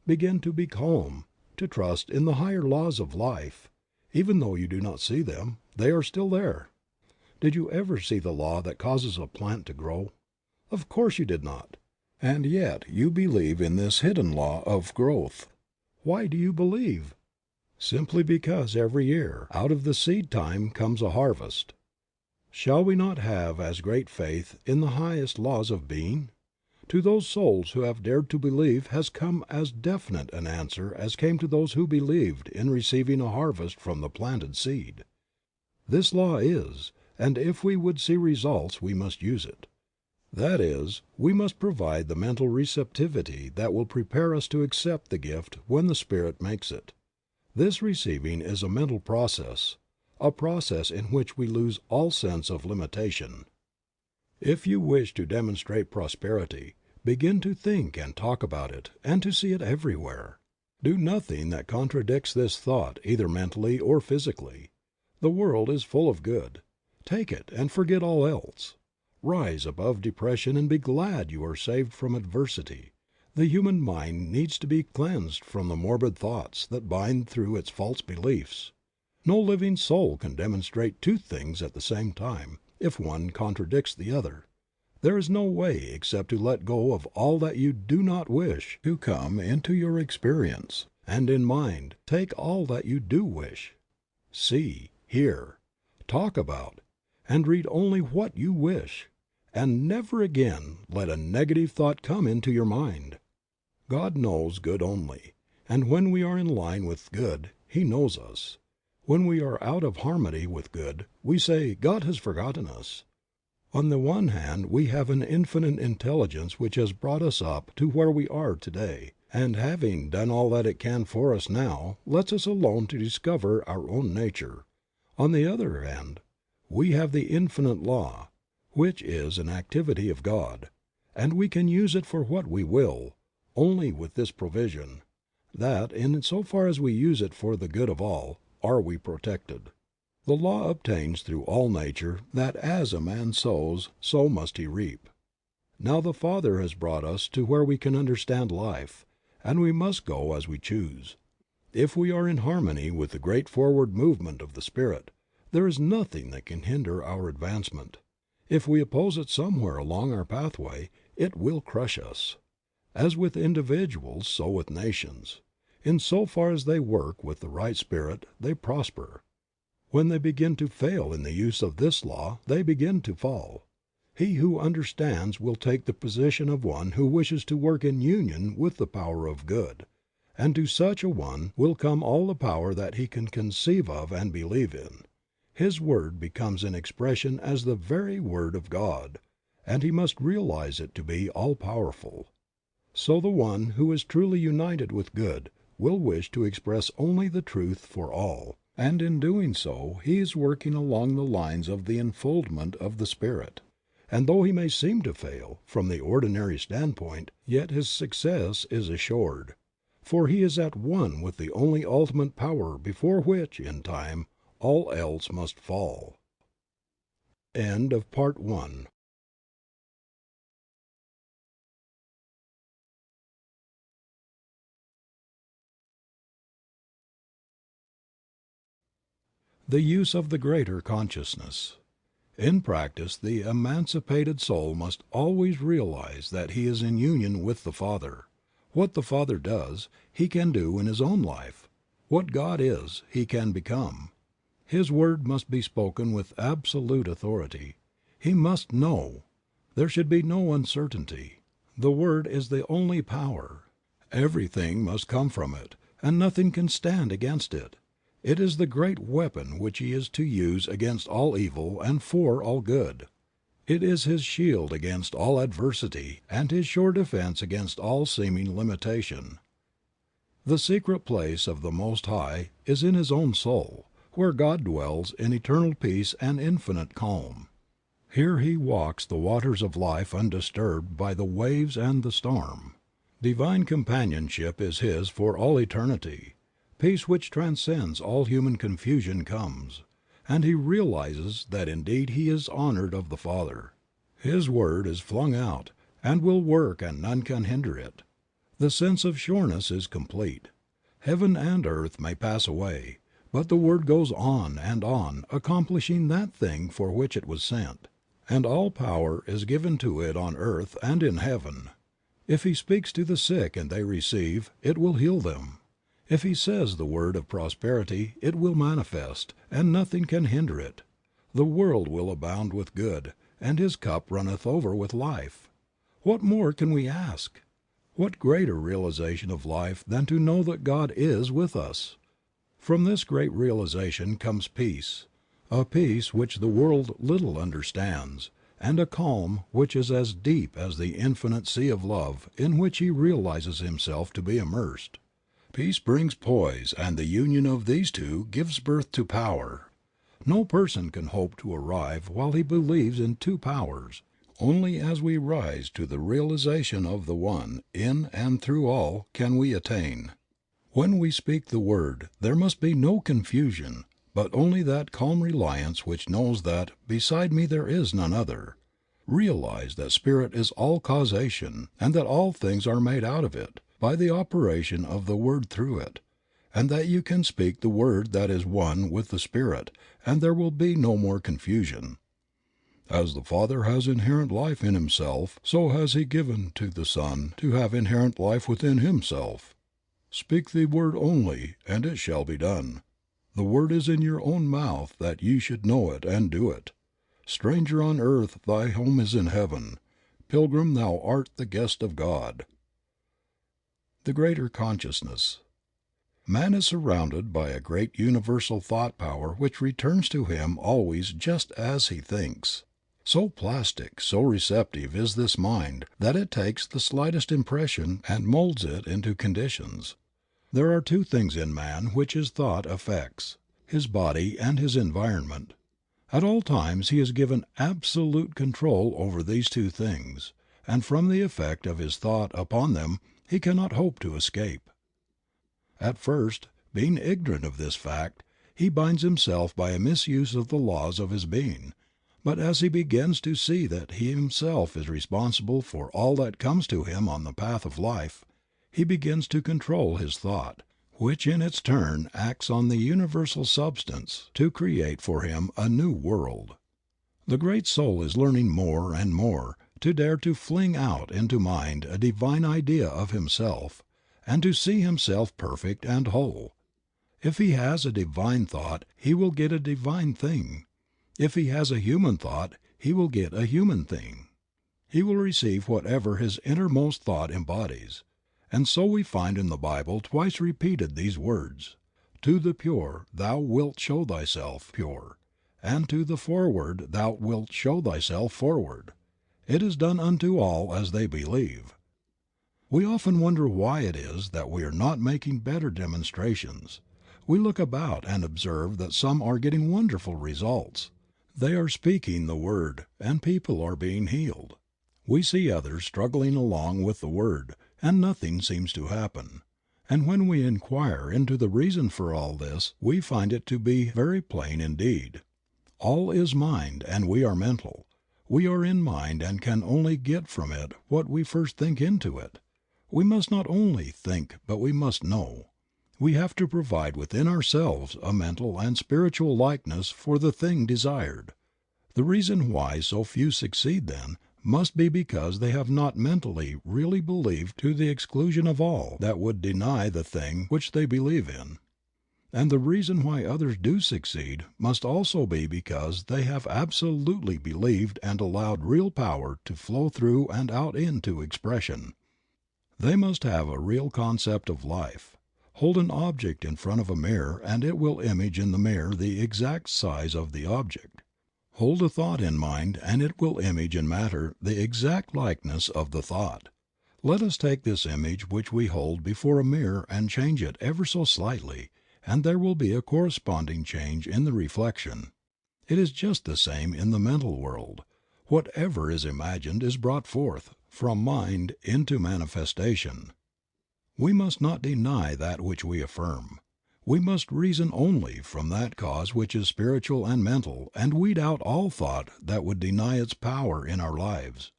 Begin to be calm, to trust in the higher laws of life. Even though you do not see them, they are still there. Did you ever see the law that causes a plant to grow? Of course you did not. And yet you believe in this hidden law of growth. Why do you believe? Simply because every year out of the seed time comes a harvest. Shall we not have as great faith in the highest laws of being? To those souls who have dared to believe has come as definite an answer as came to those who believed in receiving a harvest from the planted seed. This law is, and if we would see results we must use it. That is, we must provide the mental receptivity that will prepare us to accept the gift when the Spirit makes it. This receiving is a mental process, a process in which we lose all sense of limitation. If you wish to demonstrate prosperity, begin to think and talk about it, and to see it everywhere. Do nothing that contradicts this thought either mentally or physically. The world is full of good. Take it and forget all else. Rise above depression and be glad you are saved from adversity. The human mind needs to be cleansed from the morbid thoughts that bind through its false beliefs. No living soul can demonstrate two things at the same time, if one contradicts the other. There is no way except to let go of all that you do not wish to come into your experience, and in mind take all that you do wish. See, hear, talk about, and read only what you wish, and never again let a negative thought come into your mind. God knows good only, and when we are in line with good, He knows us. When we are out of harmony with good, we say, God has forgotten us. On the one hand, we have an infinite intelligence which has brought us up to where we are today, and having done all that it can for us now, lets us alone to discover our own nature. On the other hand, we have the infinite law, which is an activity of God, and we can use it for what we will, only with this provision, that, in so far as we use it for the good of all, are we protected. The law obtains through all nature that as a man sows, so must he reap. Now the Father has brought us to where we can understand life, and we must go as we choose. If we are in harmony with the great forward movement of the Spirit, there is nothing that can hinder our advancement. If we oppose it somewhere along our pathway, it will crush us. As with individuals, so with nations. In so far as they work with the right spirit, they prosper. When they begin to fail in the use of this law, they begin to fall. He who understands will take the position of one who wishes to work in union with the power of good, and to such a one will come all the power that he can conceive of and believe in. His word becomes an expression as the very word of God, and he must realize it to be all-powerful. So the one who is truly united with good will wish to express only the truth for all, and in doing so he is working along the lines of the enfoldment of the Spirit. And though he may seem to fail, from the ordinary standpoint, yet his success is assured, for he is at one with the only ultimate power before which, in time, all else must fall. End of Part 1. The use of the greater consciousness. In practice the emancipated soul must always realize that he is in union with the Father. What the Father does, he can do in his own life. What God is, he can become. His word must be spoken with absolute authority. He must know. There should be no uncertainty. The word is the only power. Everything must come from it, and nothing can stand against it. It is the great weapon which he is to use against all evil and for all good. It is his shield against all adversity and his sure defense against all seeming limitation. The secret place of the Most High is in his own soul, where God dwells in eternal peace and infinite calm. Here he walks the waters of life undisturbed by the waves and the storm. Divine companionship is his for all eternity. Peace which transcends all human confusion comes, and he realizes that indeed he is honored of the Father. His word is flung out, and will work and none can hinder it. The sense of sureness is complete. Heaven and earth may pass away, but the word goes on, accomplishing that thing for which it was sent, and all power is given to it on earth and in heaven. If he speaks to the sick and they receive, it will heal them. If he says the word of prosperity, it will manifest, and nothing can hinder it. The world will abound with good, and his cup runneth over with life. What more can we ask? What greater realization of life than to know that God is with us? From this great realization comes peace, a peace which the world little understands, and a calm which is as deep as the infinite sea of love in which he realizes himself to be immersed. Peace brings poise, and the union of these two gives birth to power. No person can hope to arrive while he believes in two powers. Only as we rise to the realization of the one, in and through all, can we attain. When we speak the word, there must be no confusion, but only that calm reliance which knows that beside me there is none other. Realize that Spirit is all causation, and that all things are made out of it, by the operation of the word through it, and that you can speak the word that is one with the Spirit, and there will be no more confusion. As the Father has inherent life in himself, so has he given to the Son to have inherent life within himself. Speak the word only, and it shall be done. The word is in your own mouth that ye should know it and do it. Stranger on earth, thy home is in heaven. Pilgrim, thou art the guest of God. The greater consciousness. Man is surrounded by a great universal thought power which returns to him always just as he thinks. So plastic, so receptive is this mind that it takes the slightest impression and molds it into conditions. There are two things in man which his thought affects, his body and his environment. At all times he is given absolute control over these two things, and from the effect of his thought upon them he cannot hope to escape. At first, being ignorant of this fact, he binds himself by a misuse of the laws of his being, but as he begins to see that he himself is responsible for all that comes to him on the path of life, he begins to control his thought, which in its turn acts on the universal substance to create for him a new world. The great soul is learning more and more to dare to fling out into mind a divine idea of himself, and to see himself perfect and whole. If he has a divine thought he will get a divine thing. If he has a human thought he will get a human thing. He will receive whatever his innermost thought embodies. And so we find in the Bible twice repeated these words, "To the pure thou wilt show thyself pure, and to the forward thou wilt show thyself forward. It is done unto all as they believe." We often wonder why it is that we are not making better demonstrations. We look about and observe that some are getting wonderful results. They are speaking the word, and people are being healed. We see others struggling along with the word, and nothing seems to happen. And when we inquire into the reason for all this we find it to be very plain indeed. All is mind and we are mental. We are in mind and can only get from it what we first think into it. We must not only think but we must know. We have to provide within ourselves a mental and spiritual likeness for the thing desired. The reason why so few succeed, then, must be because they have not mentally really believed to the exclusion of all that would deny the thing which they believe in. And the reason why others do succeed must also be because they have absolutely believed and allowed real power to flow through and out into expression. They must have a real concept of life. Hold an object in front of a mirror and it will image in the mirror the exact size of the object. Hold a thought in mind and it will image in matter the exact likeness of the thought. Let us take this image which we hold before a mirror and change it ever so slightly, and there will be a corresponding change in the reflection. It is just the same in the mental world. Whatever is imagined is brought forth from mind into manifestation. We must not deny that which we affirm. We must reason only from that cause which is spiritual and mental and weed out all thought that would deny its power in our lives.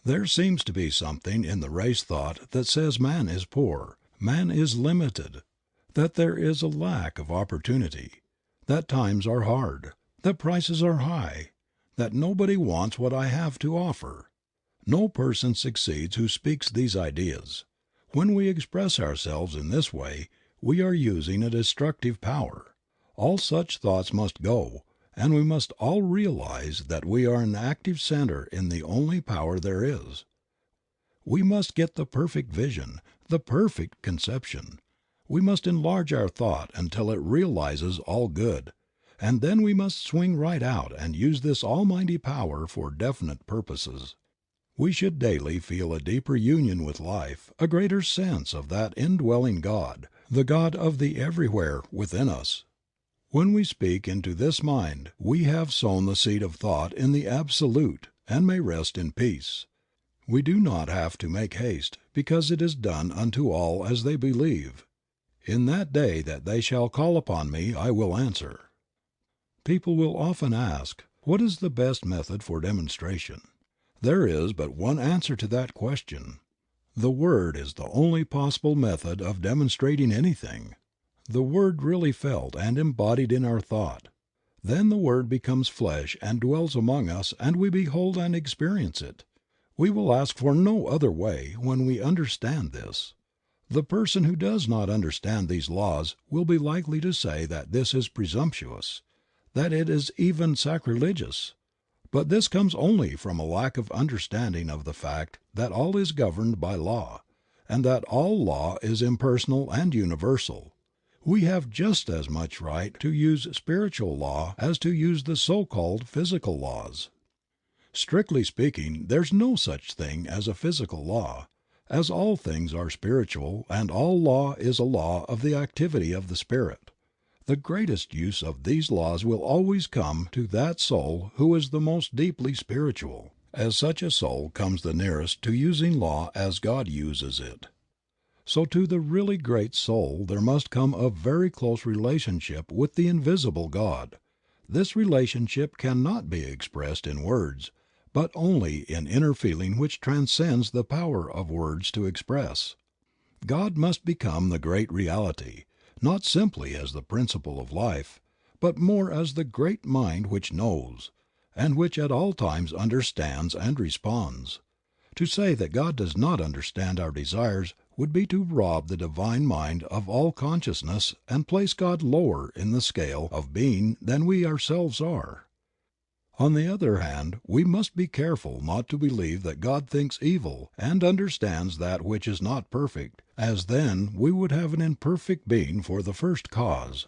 There seems to be something in the race thought that says man is poor, man is limited, that there is a lack of opportunity, that times are hard, that prices are high, that nobody wants what I have to offer. No person succeeds who speaks these ideas. When we express ourselves in this way, we are using a destructive power. All such thoughts must go, and we must all realize that we are an active center in the only power there is. We must get the perfect vision, the perfect conception. We must enlarge our thought until it realizes all good, and then we must swing right out and use this almighty power for definite purposes. We should daily feel a deeper union with life, a greater sense of that indwelling God, the God of the everywhere within us. When we speak into this mind we have sown the seed of thought in the Absolute and may rest in peace. We do not have to make haste, because it is done unto all as they believe. In that day that they shall call upon me I will answer. People will often ask, what is the best method for demonstration? There is but one answer to that question. The Word is the only possible method of demonstrating anything. The Word really felt and embodied in our thought. Then the Word becomes flesh and dwells among us and we behold and experience it. We will ask for no other way when we understand this. The person who does not understand these laws will be likely to say that this is presumptuous, that it is even sacrilegious. But this comes only from a lack of understanding of the fact that all is governed by law, and that all law is impersonal and universal. We have just as much right to use spiritual law as to use the so-called physical laws. Strictly speaking, there's no such thing as a physical law, as all things are spiritual and all law is a law of the activity of the Spirit. The greatest use of these laws will always come to that soul who is the most deeply spiritual, as such a soul comes the nearest to using law as God uses it. So to the really great soul there must come a very close relationship with the invisible God. This relationship cannot be expressed in words, but only in inner feeling which transcends the power of words to express. God must become the great reality, not simply as the principle of life, but more as the great mind which knows, and which at all times understands and responds. To say that God does not understand our desires would be to rob the divine mind of all consciousness and place God lower in the scale of being than we ourselves are. On the other hand, we must be careful not to believe that God thinks evil and understands that which is not perfect, as then we would have an imperfect being for the first cause.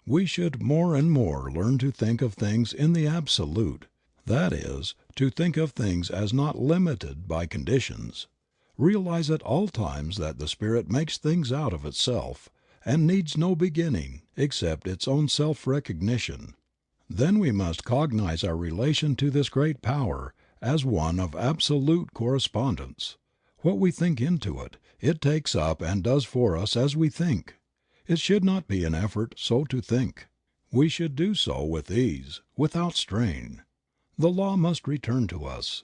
We should more and more learn to think of things in the absolute, that is, to think of things as not limited by conditions. Realize at all times that the Spirit makes things out of itself, and needs no beginning except its own self-recognition. Then we must cognize our relation to this great power as one of absolute correspondence. What we think into it, it takes up and does for us as we think. It should not be an effort so to think. We should do so with ease, without strain. The law must return to us.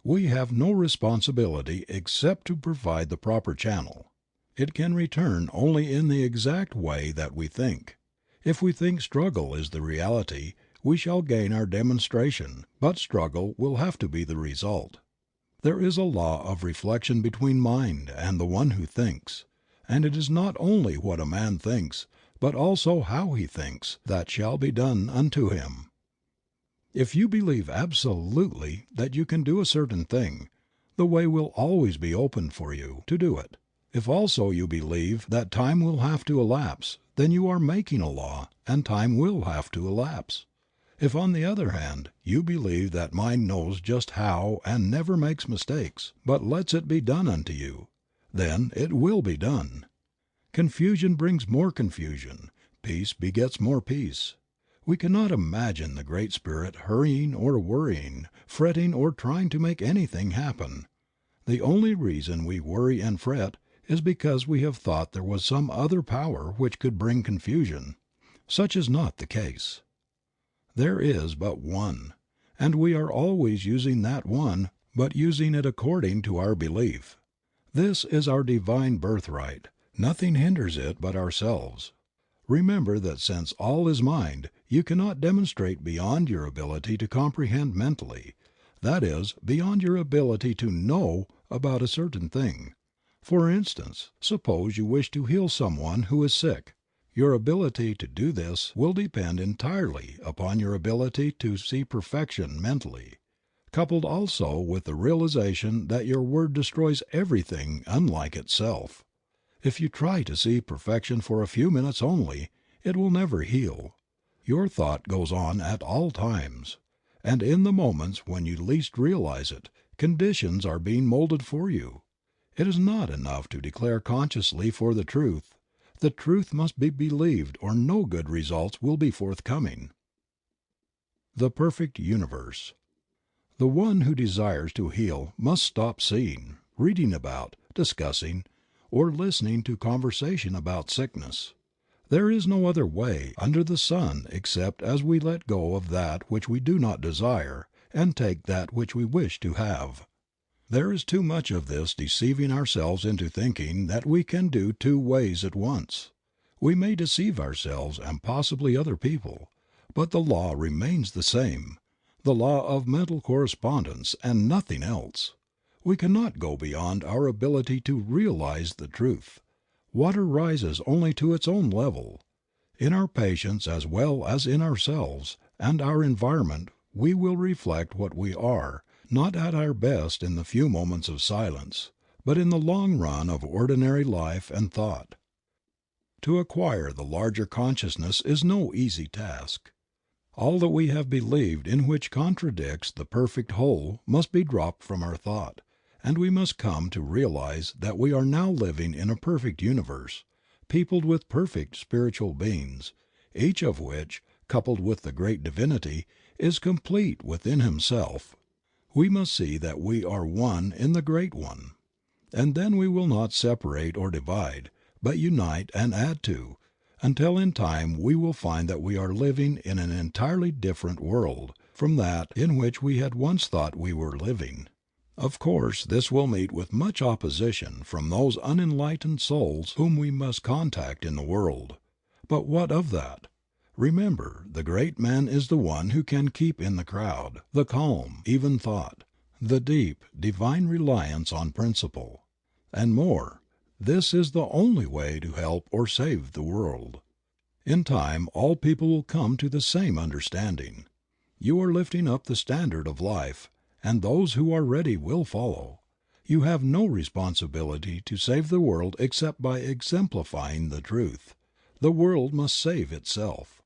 We have no responsibility except to provide the proper channel. It can return only in the exact way that we think. If we think struggle is the reality, we shall gain our demonstration, but struggle will have to be the result. There is a law of reflection between mind and the one who thinks, and it is not only what a man thinks, but also how he thinks, that shall be done unto him. If you believe absolutely that you can do a certain thing, the way will always be opened for you to do it. If also you believe that time will have to elapse, then you are making a law, and time will have to elapse. If, on the other hand, you believe that mind knows just how and never makes mistakes, but lets it be done unto you, then it will be done. Confusion brings more confusion, peace begets more peace. We cannot imagine the Great Spirit hurrying or worrying, fretting or trying to make anything happen. The only reason we worry and fret is because we have thought there was some other power which could bring confusion. Such is not the case. There is but one, and we are always using that one, but using it according to our belief. This is our divine birthright. Nothing hinders it but ourselves. Remember that since all is mind, you cannot demonstrate beyond your ability to comprehend mentally, that is, beyond your ability to know about a certain thing. For instance, suppose you wish to heal someone who is sick. Your ability to do this will depend entirely upon your ability to see perfection mentally, coupled also with the realization that your word destroys everything unlike itself. If you try to see perfection for a few minutes only, it will never heal. Your thought goes on at all times, and in the moments when you least realize it, conditions are being molded for you. It is not enough to declare consciously for the truth. The truth must be believed or no good results will be forthcoming. The perfect universe. The one who desires to heal must stop seeing, reading about, discussing, or listening to conversation about sickness. There is no other way under the sun except as we let go of that which we do not desire and take that which we wish to have. There is too much of this deceiving ourselves into thinking that we can do two ways at once. We may deceive ourselves and possibly other people, but the law remains the same, the law of mental correspondence and nothing else. We cannot go beyond our ability to realize the truth. Water rises only to its own level. In our patients as well as in ourselves and our environment we will reflect what we are, not at our best in the few moments of silence, but in the long run of ordinary life and thought. To acquire the larger consciousness is no easy task. All that we have believed in which contradicts the perfect whole must be dropped from our thought, and we must come to realize that we are now living in a perfect universe, peopled with perfect spiritual beings, each of which, coupled with the great divinity, is complete within himself. We must see that we are one in the Great One, and then we will not separate or divide, but unite and add to, until in time we will find that we are living in an entirely different world from that in which we had once thought we were living. Of course this will meet with much opposition from those unenlightened souls whom we must contact in the world. But what of that? Remember, the great man is the one who can keep in the crowd the calm, even thought, the deep, divine reliance on principle. And more, this is the only way to help or save the world. In time all people will come to the same understanding. You are lifting up the standard of life, and those who are ready will follow. You have no responsibility to save the world except by exemplifying the truth. The world must save itself.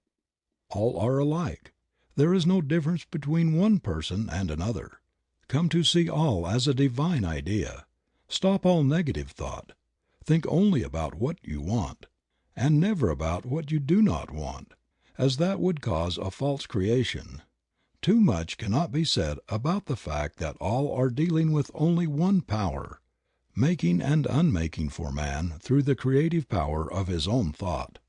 All are alike. There is no difference between one person and another. Come to see all as a divine idea. Stop all negative thought. Think only about what you want, and never about what you do not want, as that would cause a false creation. Too much cannot be said about the fact that all are dealing with only one power, making and unmaking for man through the creative power of his own thought.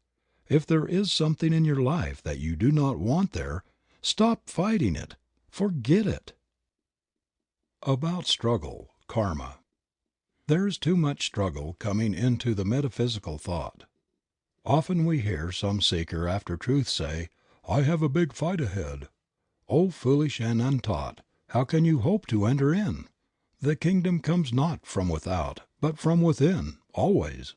If there is something in your life that you do not want there, stop fighting it. Forget it. About struggle, karma. There is too much struggle coming into the metaphysical thought. Often we hear some seeker after truth say, I have a big fight ahead. O foolish and untaught, how can you hope to enter in? The kingdom comes not from without, but from within, always.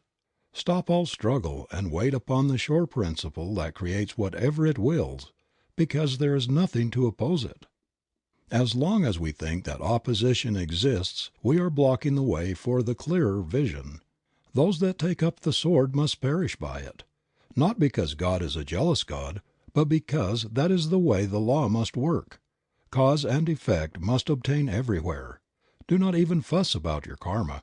Stop all struggle and wait upon the sure principle that creates whatever it wills, because there is nothing to oppose it. As long as we think that opposition exists we are blocking the way for the clearer vision. Those that take up the sword must perish by it, not because God is a jealous God, but because that is the way the law must work. Cause and effect must obtain everywhere. Do not even fuss about your karma.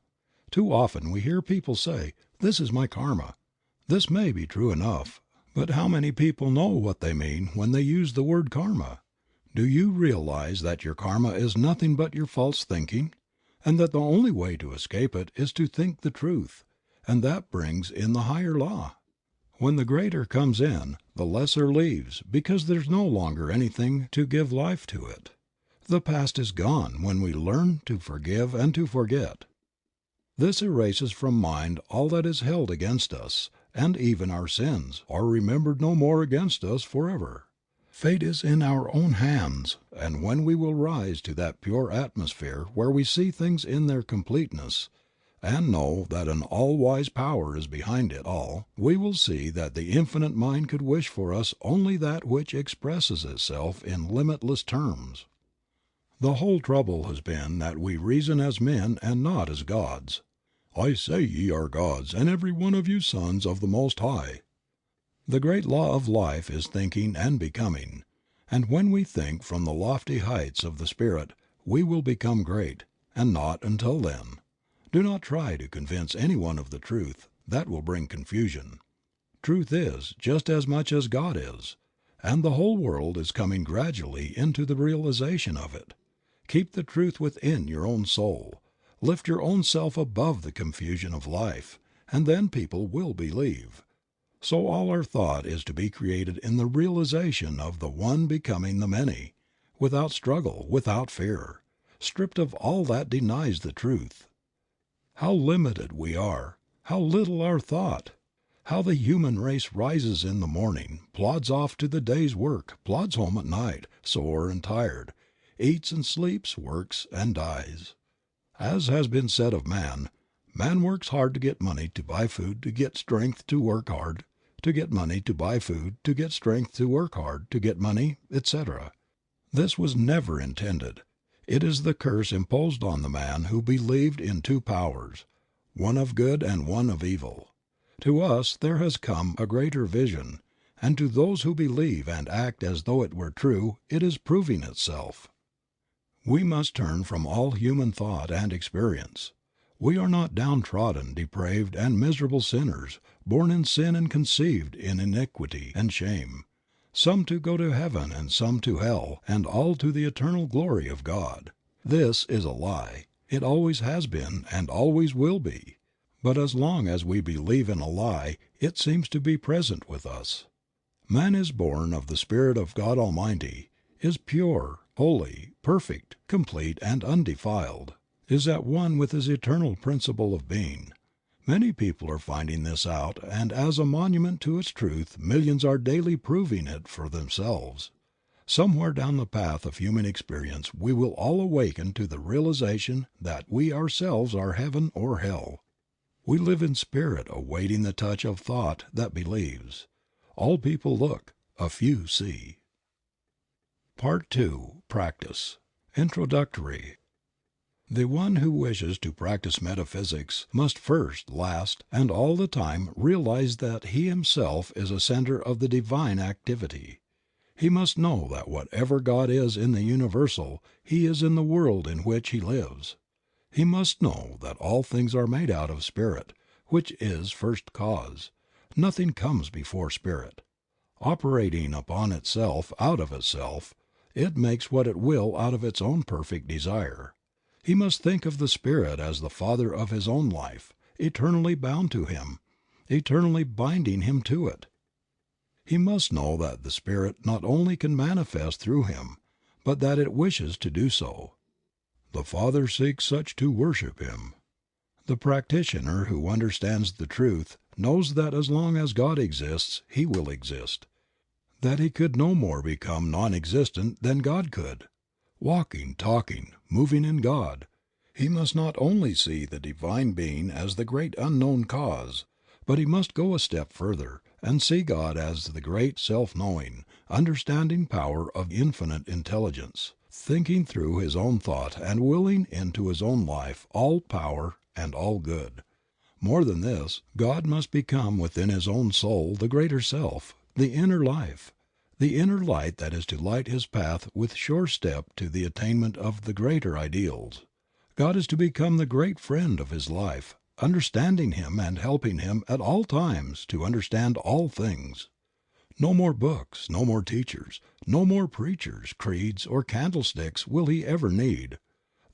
Too often we hear people say, "This is my karma." This may be true enough, but how many people know what they mean when they use the word karma? Do you realize that your karma is nothing but your false thinking, and that the only way to escape it is to think the truth, and that brings in the higher law? When the greater comes in, the lesser leaves because there's no longer anything to give life to it. The past is gone when we learn to forgive and to forget. This erases from mind all that is held against us, and even our sins are remembered no more against us forever. Fate is in our own hands, and when we will rise to that pure atmosphere where we see things in their completeness, and know that an all-wise power is behind it all, we will see that the Infinite Mind could wish for us only that which expresses itself in limitless terms. The whole trouble has been that we reason as men and not as gods. "I say ye are gods, and every one of you sons of the Most High." The great law of life is thinking and becoming, and when we think from the lofty heights of the Spirit we will become great, and not until then. Do not try to convince anyone of the truth, that will bring confusion. Truth is just as much as God is, and the whole world is coming gradually into the realization of it. Keep the truth within your own soul. Lift your own self above the confusion of life, and then people will believe. So all our thought is to be created in the realization of the one becoming the many, without struggle, without fear, stripped of all that denies the truth. How limited we are, how little our thought! How the human race rises in the morning, plods off to the day's work, plods home at night, sore and tired, eats and sleeps, works and dies. As has been said of man, man works hard to get money to buy food to get strength to work hard, to get money to buy food to get strength to work hard to get money, etc. This was never intended. It is the curse imposed on the man who believed in two powers, one of good and one of evil. To us there has come a greater vision, and to those who believe and act as though it were true it is proving itself. We must turn from all human thought and experience. We are not downtrodden, depraved, and miserable sinners, born in sin and conceived in iniquity and shame, some to go to heaven and some to hell, and all to the eternal glory of God. This is a lie. It always has been and always will be. But as long as we believe in a lie, it seems to be present with us. Man is born of the Spirit of God Almighty, is pure, holy, perfect, complete, and undefiled, is at one with his eternal principle of being. Many people are finding this out, and as a monument to its truth millions are daily proving it for themselves. Somewhere down the path of human experience we will all awaken to the realization that we ourselves are heaven or hell. We live in spirit awaiting the touch of thought that believes. All people look, a few see. Part 2. Practice. Introductory. The one who wishes to practice metaphysics must first, last, and all the time realize that he himself is a center of the divine activity. He must know that whatever God is in the universal, He is in the world in which he lives. He must know that all things are made out of Spirit, which is first cause. Nothing comes before Spirit. Operating upon itself, out of itself, it makes what it will out of its own perfect desire. He must think of the Spirit as the Father of his own life, eternally bound to Him, eternally binding him to it. He must know that the Spirit not only can manifest through him, but that it wishes to do so. The Father seeks such to worship Him. The practitioner who understands the truth knows that as long as God exists he will exist. that he could no more become non-existent than God could. Walking, talking, moving in God, he must not only see the Divine Being as the great unknown cause, but he must go a step further and see God as the great self-knowing, understanding power of infinite intelligence, thinking through his own thought and willing into his own life all power and all good. More than this, God must become within his own soul the greater self, the inner life, the inner light that is to light his path with sure step to the attainment of the greater ideals. God is to become the great friend of his life, understanding him and helping him at all times to understand all things. No more books, no more teachers, no more preachers, creeds, or candlesticks will he ever need.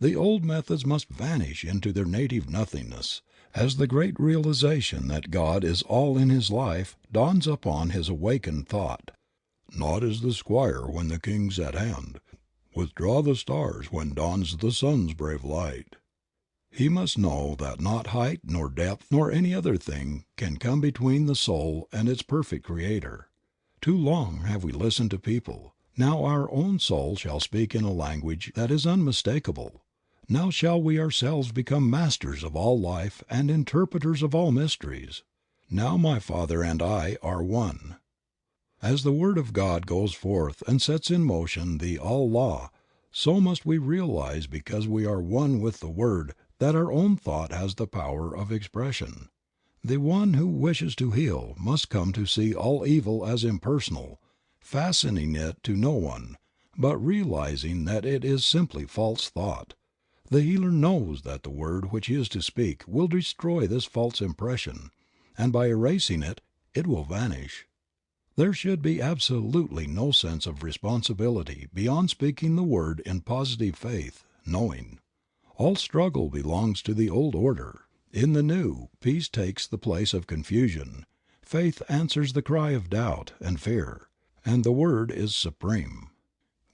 The old methods must vanish into their native nothingness, as the great realization that God is all in his life dawns upon his awakened thought. Naught is the squire when the king's at hand. Withdraw the stars when dawns the sun's brave light. He must know that not height nor depth nor any other thing can come between the soul and its perfect Creator. Too long have we listened to people. Now our own soul shall speak in a language that is unmistakable. Now shall we ourselves become masters of all life and interpreters of all mysteries. Now my Father and I are one. As the Word of God goes forth and sets in motion the all law, so must we realize because we are one with the Word that our own thought has the power of expression. The one who wishes to heal must come to see all evil as impersonal, fastening it to no one, but realizing that it is simply false thought. The healer knows that the word which he is to speak will destroy this false impression, and by erasing it, it will vanish. There should be absolutely no sense of responsibility beyond speaking the word in positive faith, knowing. All struggle belongs to the old order. In the new, peace takes the place of confusion. Faith answers the cry of doubt and fear, and the word is supreme.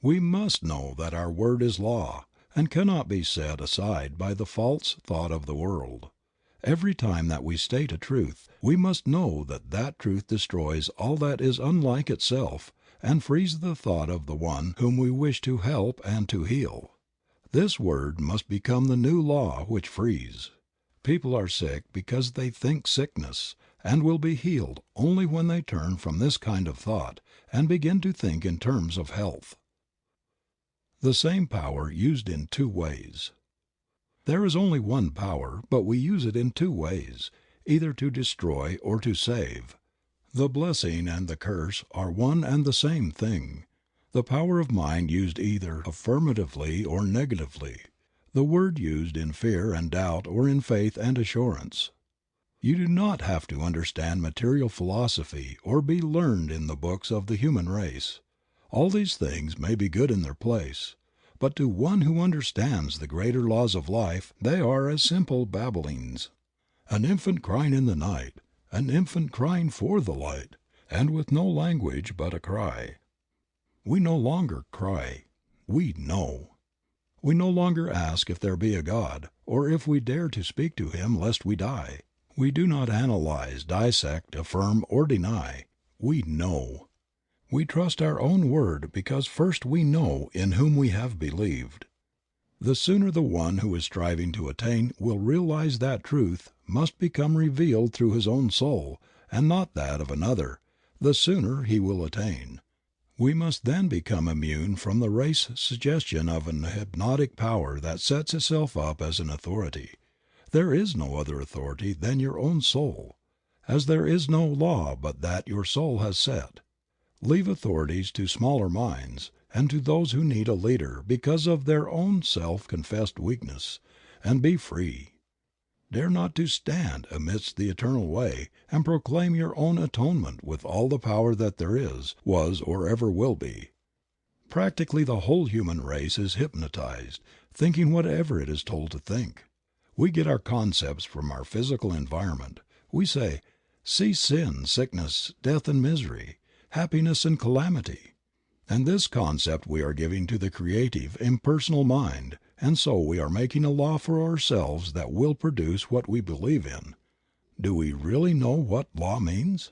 We must know that our word is law, and cannot be set aside by the false thought of the world. Every time that we state a truth, we must know that that truth destroys all that is unlike itself and frees the thought of the one whom we wish to help and to heal. This word must become the new law which frees. People are sick because they think sickness, and will be healed only when they turn from this kind of thought and begin to think in terms of health. The same power used in two ways. There is only one power, but we use it in two ways, either to destroy or to save. The blessing and the curse are one and the same thing. The power of mind used either affirmatively or negatively. The word used in fear and doubt or in faith and assurance. You do not have to understand material philosophy or be learned in the books of the human race. All these things may be good in their place, but to one who understands the greater laws of life they are as simple babblings. An infant crying in the night, an infant crying for the light, and with no language but a cry. We no longer cry, we know. We no longer ask if there be a God, or if we dare to speak to Him lest we die. We do not analyze, dissect, affirm, or deny. We know. We trust our own word because first we know in whom we have believed. The sooner the one who is striving to attain will realize that truth must become revealed through his own soul and not that of another, the sooner he will attain. We must then become immune from the race suggestion of an hypnotic power that sets itself up as an authority. There is no other authority than your own soul, as there is no law but that your soul has set. Leave authorities to smaller minds, and to those who need a leader because of their own self-confessed weakness, and be free. Dare not to stand amidst the eternal way and proclaim your own atonement with all the power that there is, was, or ever will be. Practically the whole human race is hypnotized, thinking whatever it is told to think. We get our concepts from our physical environment. We say, "See sin, sickness, death and misery, happiness and calamity." And this concept we are giving to the creative, impersonal mind, and so we are making a law for ourselves that will produce what we believe in. Do we really know what law means?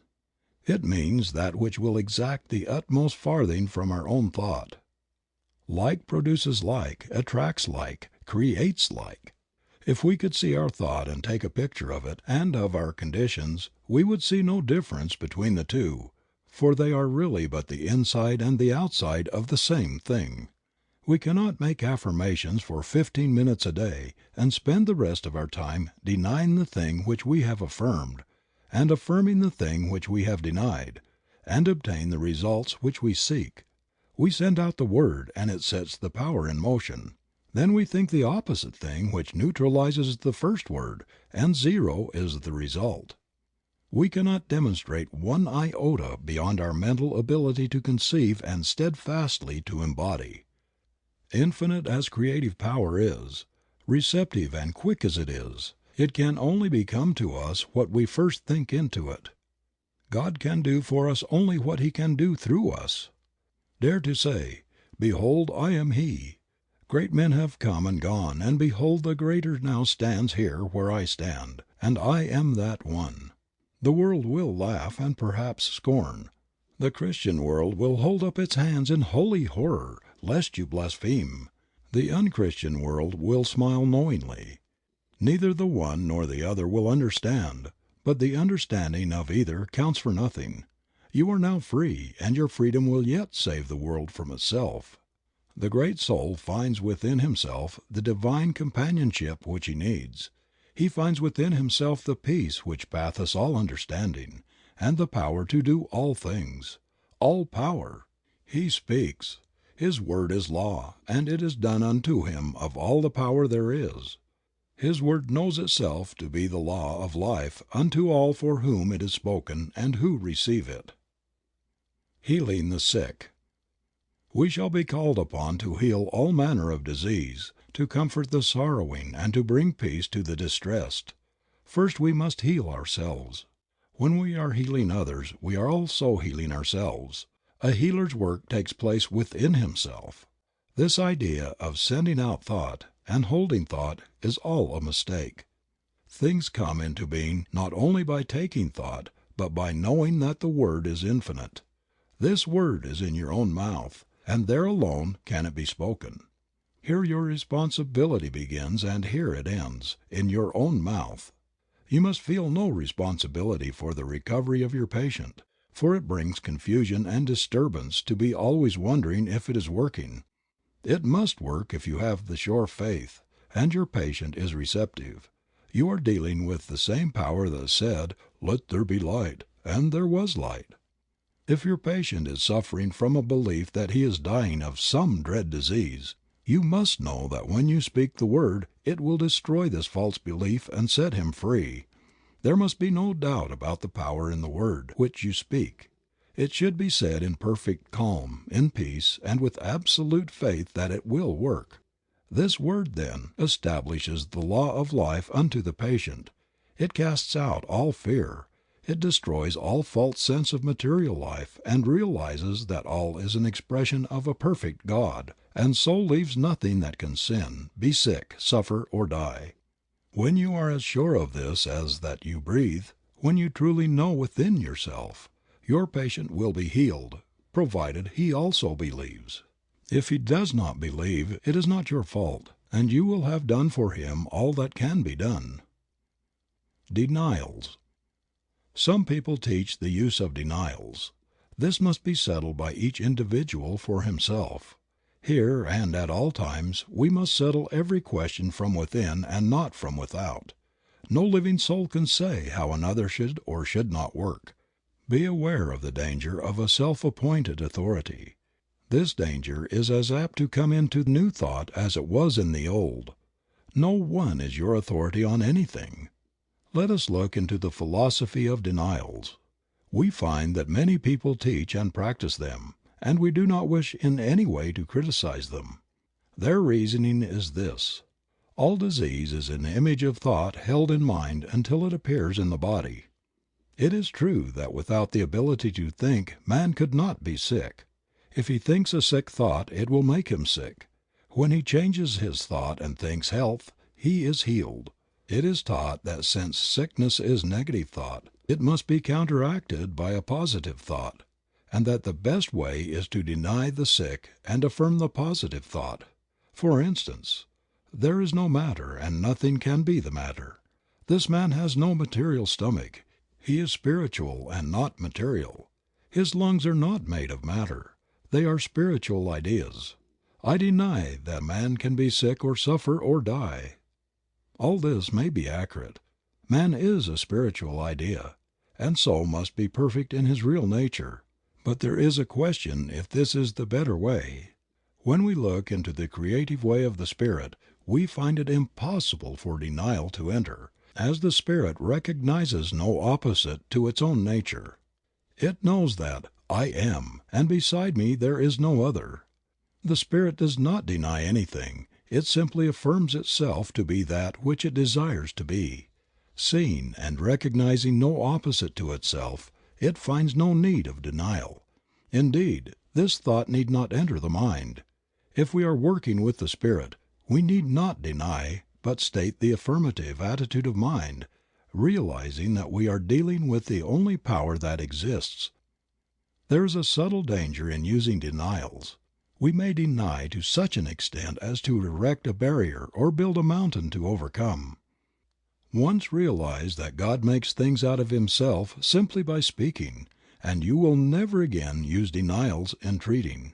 It means that which will exact the utmost farthing from our own thought. Like produces like, attracts like, creates like. If we could see our thought and take a picture of it and of our conditions we would see no difference between the two, for they are really but the inside and the outside of the same thing. We cannot make affirmations for 15 minutes a day and spend the rest of our time denying the thing which we have affirmed, and affirming the thing which we have denied, and obtain the results which we seek. We send out the word and it sets the power in motion. Then we think the opposite thing which neutralizes the first word, and zero is the result. We cannot demonstrate one iota beyond our mental ability to conceive and steadfastly to embody. Infinite as creative power is, receptive and quick as it can only become to us what we first think into it. God can do for us only what He can do through us. Dare to say, "Behold, I am He." Great men have come and gone, and behold the greater now stands here where I stand, and I am that one. The world will laugh and perhaps scorn. The Christian world will hold up its hands in holy horror, lest you blaspheme. The unchristian world will smile knowingly. Neither the one nor the other will understand, but the understanding of either counts for nothing. You are now free, and your freedom will yet save the world from itself. The great soul finds within himself the divine companionship which he needs. He finds within himself the peace which passeth all understanding, and the power to do all things. All power. He speaks. His word is law, and it is done unto him of all the power there is. His word knows itself to be the law of life unto all for whom it is spoken and who receive it. Healing the sick. We shall be called upon to heal all manner of disease, to comfort the sorrowing and to bring peace to the distressed. First we must heal ourselves. When we are healing others we are also healing ourselves. A healer's work takes place within himself. This idea of sending out thought and holding thought is all a mistake. Things come into being not only by taking thought, but by knowing that the Word is infinite. This Word is in your own mouth, and there alone can it be spoken. Here your responsibility begins and here it ends, in your own mouth. You must feel no responsibility for the recovery of your patient, for it brings confusion and disturbance to be always wondering if it is working. It must work if you have the sure faith, and your patient is receptive. You are dealing with the same power that said, "Let there be light," and there was light. If your patient is suffering from a belief that he is dying of some dread disease, you must know that when you speak the word it will destroy this false belief and set him free. There must be no doubt about the power in the word which you speak. It should be said in perfect calm, in peace, and with absolute faith that it will work. This word, then, establishes the law of life unto the patient. It casts out all fear. It destroys all false sense of material life and realizes that all is an expression of a perfect God, and so leaves nothing that can sin, be sick, suffer, or die. When you are as sure of this as that you breathe, when you truly know within yourself, your patient will be healed, provided he also believes. If he does not believe, it is not your fault, and you will have done for him all that can be done. Denials. Some people teach the use of denials. This must be settled by each individual for himself. Here and at all times we must settle every question from within and not from without. No living soul can say how another should or should not work. Be aware of the danger of a self-appointed authority. This danger is as apt to come into new thought as it was in the old. No one is your authority on anything. Let us look into the philosophy of denials. We find that many people teach and practice them, and we do not wish in any way to criticize them. Their reasoning is this: all disease is an image of thought held in mind until it appears in the body. It is true that without the ability to think man could not be sick. If he thinks a sick thought it will make him sick. When he changes his thought and thinks health, he is healed. It is taught that since sickness is negative thought, it must be counteracted by a positive thought, and that the best way is to deny the sick and affirm the positive thought. For instance, there is no matter and nothing can be the matter. This man has no material stomach. He is spiritual and not material. His lungs are not made of matter. They are spiritual ideas. I deny that man can be sick or suffer or die. All this may be accurate. Man is a spiritual idea, and so must be perfect in his real nature. But there is a question if this is the better way. When we look into the creative way of the Spirit, we find it impossible for denial to enter, as the Spirit recognizes no opposite to its own nature. It knows that I am, and beside me there is no other. The Spirit does not deny anything, it simply affirms itself to be that which it desires to be. Seeing and recognizing no opposite to itself, it finds no need of denial. Indeed, this thought need not enter the mind. If we are working with the Spirit, we need not deny, but state the affirmative attitude of mind, realizing that we are dealing with the only power that exists. There is a subtle danger in using denials. We may deny to such an extent as to erect a barrier or build a mountain to overcome. Once realize that God makes things out of Himself simply by speaking, and you will never again use denials in treating.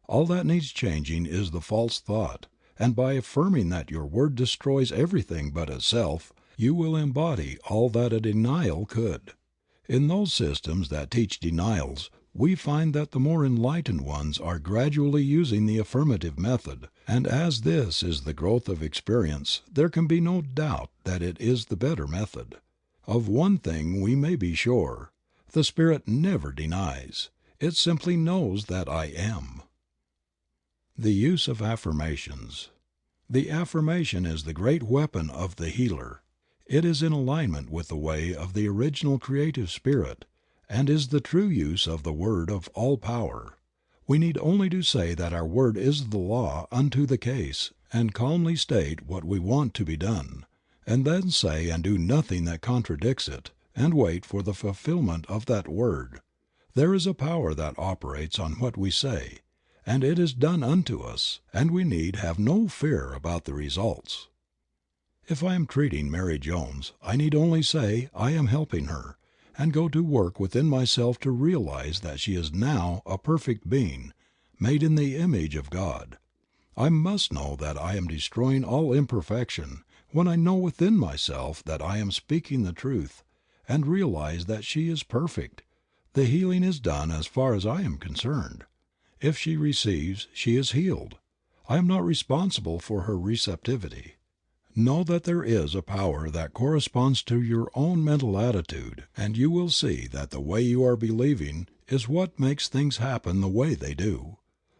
All that needs changing is the false thought, and by affirming that your word destroys everything but itself, you will embody all that a denial could. In those systems that teach denials, we find that the more enlightened ones are gradually using the affirmative method, and as this is the growth of experience there can be no doubt that it is the better method. Of one thing we may be sure, the Spirit never denies. It simply knows that I am. The use of affirmations. The affirmation is the great weapon of the healer. It is in alignment with the way of the original creative spirit, and is the true use of the word of all power. We need only to say that our word is the law unto the case, and calmly state what we want to be done, and then say and do nothing that contradicts it, and wait for the fulfillment of that word. There is a power that operates on what we say, and it is done unto us, and we need have no fear about the results. If I am treating Mary Jones, I need only say I am helping her, and go to work within myself to realize that she is now a perfect being, made in the image of God. I must know that I am destroying all imperfection when I know within myself that I am speaking the truth, and realize that she is perfect. The healing is done as far as I am concerned. If she receives, she is healed. I am not responsible for her receptivity. Know that there is a power that corresponds to your own mental attitude, and you will see that the way you are believing is what makes things happen the way they do.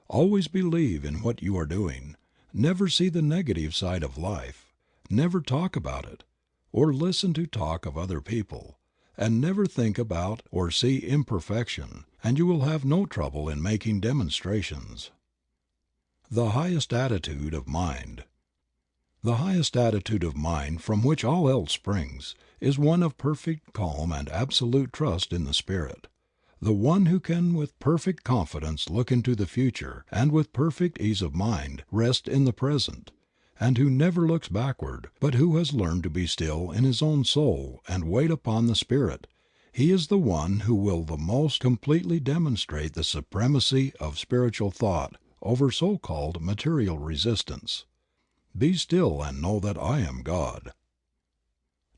Always believe in what you are doing. Never see the negative side of life. Never talk about it, or listen to talk of other people, and never think about or see imperfection, and you will have no trouble in making demonstrations. The highest attitude of mind. The highest attitude of mind, from which all else springs, is one of perfect calm and absolute trust in the Spirit. The one who can with perfect confidence look into the future, and with perfect ease of mind rest in the present, and who never looks backward, but who has learned to be still in his own soul and wait upon the Spirit, he is the one who will the most completely demonstrate the supremacy of spiritual thought over so-called material resistance. Be still and know that I am God.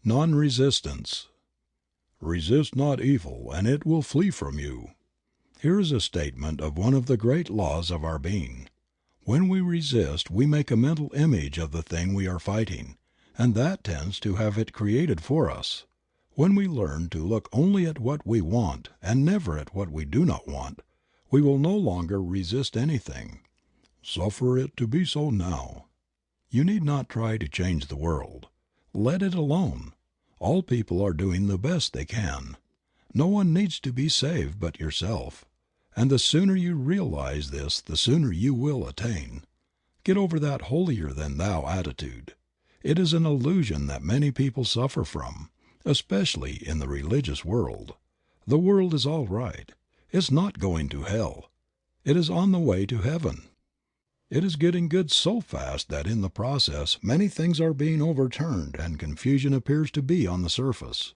Non-resistance. Resist not evil, and it will flee from you. Here is a statement of one of the great laws of our being. When we resist we make a mental image of the thing we are fighting, and that tends to have it created for us. When we learn to look only at what we want and never at what we do not want, we will no longer resist anything. Suffer it to be so now. You need not try to change the world. Let it alone. All people are doing the best they can. No one needs to be saved but yourself. And the sooner you realize this, the sooner you will attain. Get over that holier than thou attitude. It is an illusion that many people suffer from, especially in the religious world. The world is all right. It's not going to hell. It is on the way to heaven. It is getting good so fast that in the process many things are being overturned and confusion appears to be on the surface.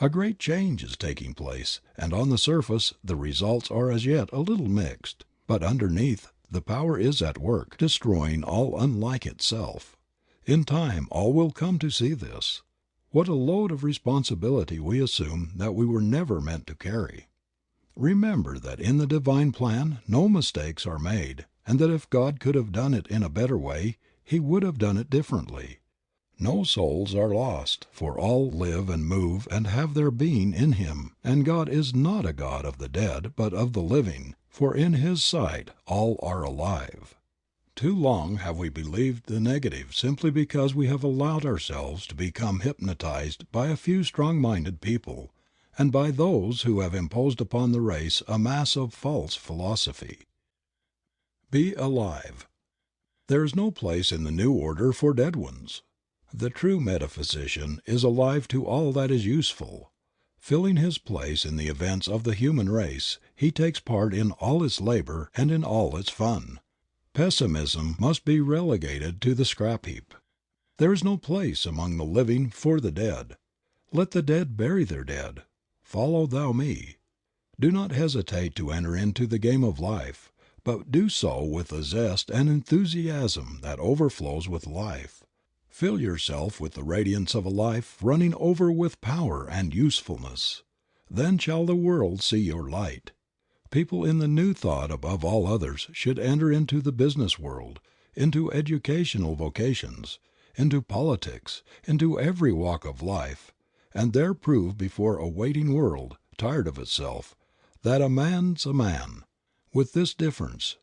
A great change is taking place, and on the surface the results are as yet a little mixed, but underneath the power is at work, destroying all unlike itself. In time all will come to see this. What a load of responsibility we assume that we were never meant to carry. Remember that in the divine plan no mistakes are made, and that if God could have done it in a better way, He would have done it differently. No souls are lost, for all live and move and have their being in Him, and God is not a God of the dead, but of the living, for in His sight all are alive. Too long have we believed the negative simply because we have allowed ourselves to become hypnotized by a few strong-minded people, and by those who have imposed upon the race a mass of false philosophy. Be alive. There is no place in the new order for dead ones. The true metaphysician is alive to all that is useful. Filling his place in the events of the human race, he takes part in all its labor and in all its fun. Pessimism must be relegated to the scrap heap. There is no place among the living for the dead. Let the dead bury their dead. Follow thou me. Do not hesitate to enter into the game of life, but do so with a zest and enthusiasm that overflows with life. Fill yourself with the radiance of a life running over with power and usefulness. Then shall the world see your light. People in the new thought above all others should enter into the business world, into educational vocations, into politics, into every walk of life, and there prove before a waiting world, tired of itself, that a man's a man, with this difference,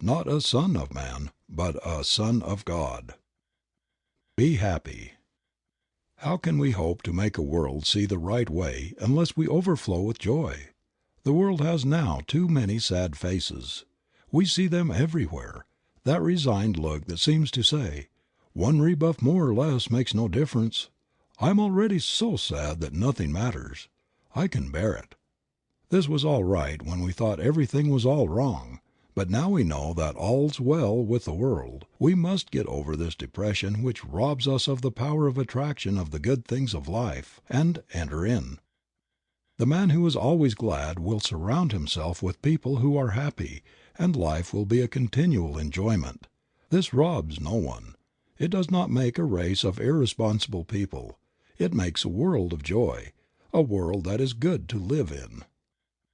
not a son of man, but a son of God. Be happy. How can we hope to make a world see the right way unless we overflow with joy? The world has now too many sad faces. We see them everywhere, that resigned look that seems to say, "One rebuff more or less makes no difference. I am already so sad that nothing matters. I can bear it." This was all right when we thought everything was all wrong, but now we know that all's well with the world. We must get over this depression which robs us of the power of attraction of the good things of life, and enter in. The man who is always glad will surround himself with people who are happy, and life will be a continual enjoyment. This robs no one. It does not make a race of irresponsible people. It makes a world of joy, a world that is good to live in.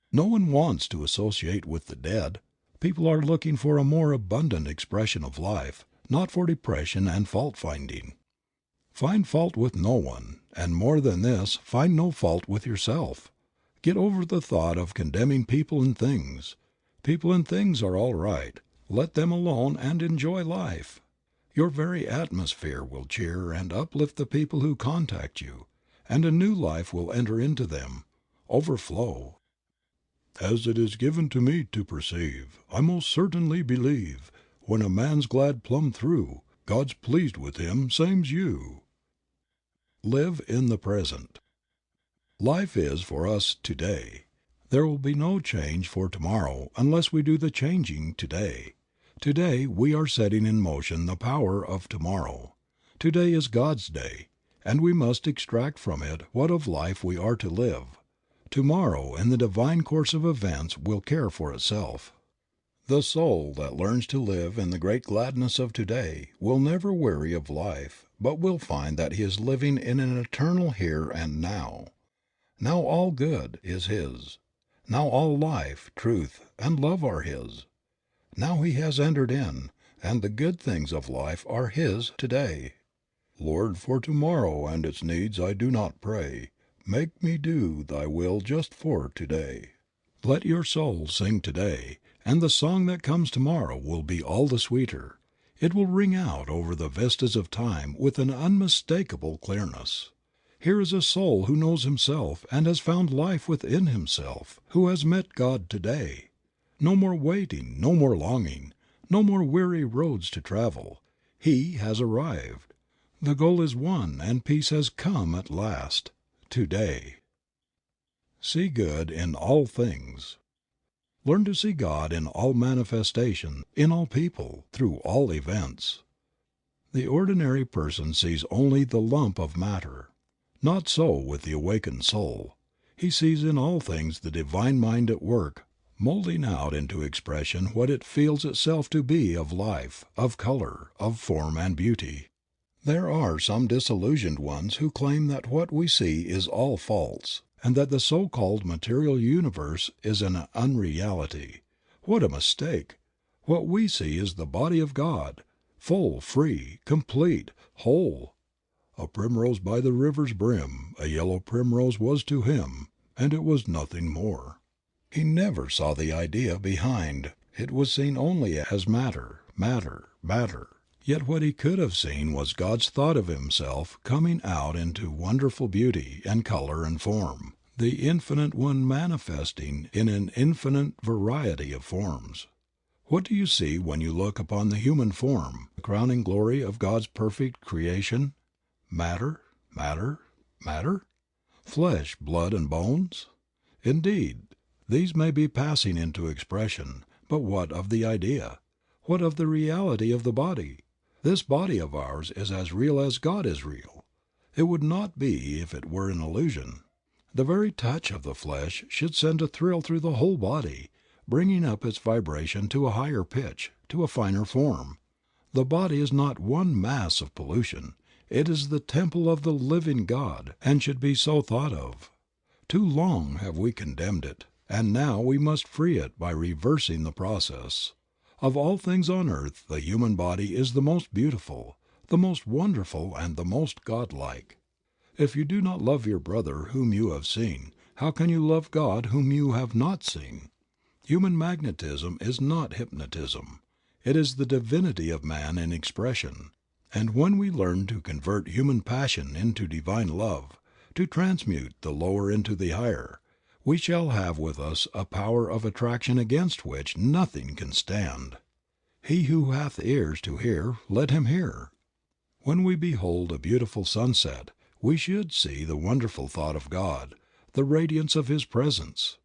No one wants to associate with the dead. People are looking for a more abundant expression of life, not for depression and fault-finding. Find fault with no one, and more than this, find no fault with yourself. Get over the thought of condemning people and things. People and things are all right. Let them alone and enjoy life. Your very atmosphere will cheer and uplift the people who contact you, and a new life will enter into them, overflow. As it is given to me to perceive, I most certainly believe, when a man's glad plumb through, God's pleased with him, same's you. Live in the present. Life is for us today. There will be no change for tomorrow unless we do the changing today. Today we are setting in motion the power of tomorrow. Today is God's day, and we must extract from it what of life we are to live. Tomorrow, in the divine course of events, will care for itself. The soul that learns to live in the great gladness of today will never weary of life, but will find that he is living in an eternal here and now. Now all good is his. Now all life, truth, and love are his. Now he has entered in, and the good things of life are his today. Lord, for tomorrow and its needs I do not pray. Make me do thy will just for today. Let your soul sing today, and the song that comes tomorrow will be all the sweeter. It will ring out over the vistas of time with an unmistakable clearness. Here is a soul who knows himself and has found life within himself, who has met God today. No more waiting, no more longing, no more weary roads to travel. He has arrived. The goal is won and peace has come at last. today. See good in all things. Learn to see God in all manifestation, in all people, through all events. The ordinary person sees only the lump of matter. Not so with the awakened soul. He sees in all things the Divine Mind at work, molding out into expression what it feels itself to be of life, of color, of form and beauty. There are some disillusioned ones who claim that what we see is all false, and that the so-called material universe is an unreality. What a mistake! What we see is the body of God, full, free, complete, whole. A primrose by the river's brim, a yellow primrose was to him, and it was nothing more. He never saw the idea behind. It was seen only as matter, matter, matter. Yet what he could have seen was God's thought of himself coming out into wonderful beauty and color and form, the Infinite One manifesting in an infinite variety of forms. What do you see when you look upon the human form, the crowning glory of God's perfect creation? Matter, matter, matter? Flesh, blood, and bones? Indeed, these may be passing into expression, but what of the idea? What of the reality of the body? This body of ours is as real as God is real. It would not be if it were an illusion. The very touch of the flesh should send a thrill through the whole body, bringing up its vibration to a higher pitch, to a finer form. The body is not one mass of pollution. It is the temple of the living God, and should be so thought of. Too long have we condemned it, and now we must free it by reversing the process. Of all things on earth the human body is the most beautiful, the most wonderful, and the most godlike. If you do not love your brother whom you have seen, how can you love God whom you have not seen? Human magnetism is not hypnotism. It is the divinity of man in expression. And when we learn to convert human passion into divine love, to transmute the lower into the higher, we shall have with us a power of attraction against which nothing can stand. He who hath ears to hear, let him hear. When we behold a beautiful sunset, we should see the wonderful thought of God, the radiance of His presence.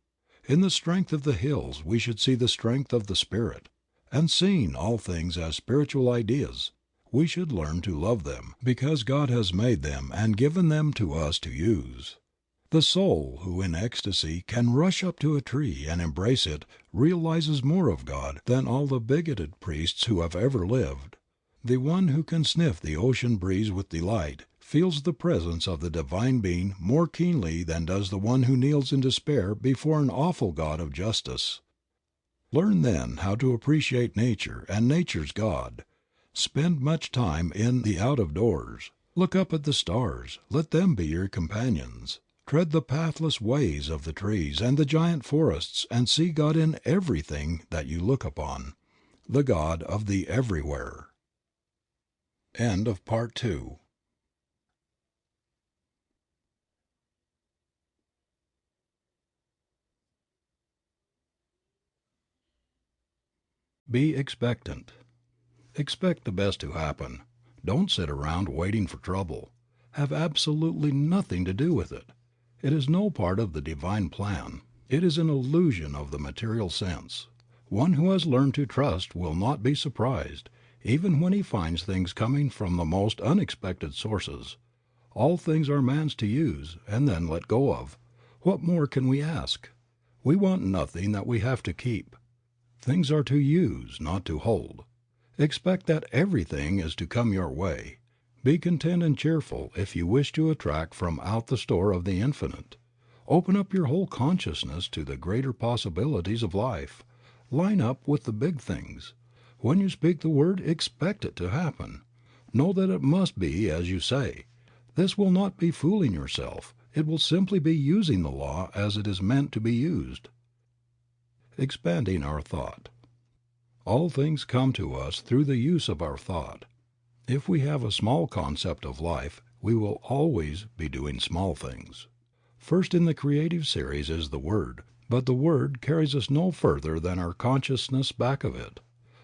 In the strength of the hills we should see the strength of the Spirit, and seeing all things as spiritual ideas, we should learn to love them because God has made them and given them to us to use. The soul who in ecstasy can rush up to a tree and embrace it realizes more of God than all the bigoted priests who have ever lived. The one who can sniff the ocean breeze with delight feels the presence of the Divine Being more keenly than does the one who kneels in despair before an awful God of justice. Learn then how to appreciate nature and nature's God. Spend much time in the out of doors. Look up at the stars. Let them be your companions. Tread the pathless ways of the trees and the giant forests and see God in everything that you look upon, the God of the everywhere. End of Part 2. Be expectant. Expect the best to happen. Don't sit around waiting for trouble. Have absolutely nothing to do with it. It is no part of the divine plan. It is an illusion of the material sense. One who has learned to trust will not be surprised, even when he finds things coming from the most unexpected sources. All things are man's to use, and then let go of. What more can we ask? We want nothing that we have to keep. Things are to use, not to hold. Expect that everything is to come your way. Be content and cheerful if you wish to attract from out the store of the Infinite. Open up your whole consciousness to the greater possibilities of life. Line up with the big things. When you speak the word, expect it to happen. Know that it must be as you say. This will not be fooling yourself. It will simply be using the law as it is meant to be used. Expanding our thought. All things come to us through the use of our thought. If we have a small concept of life, we will always be doing small things. First in the creative series is the Word, but the Word carries us no further than our consciousness back of it.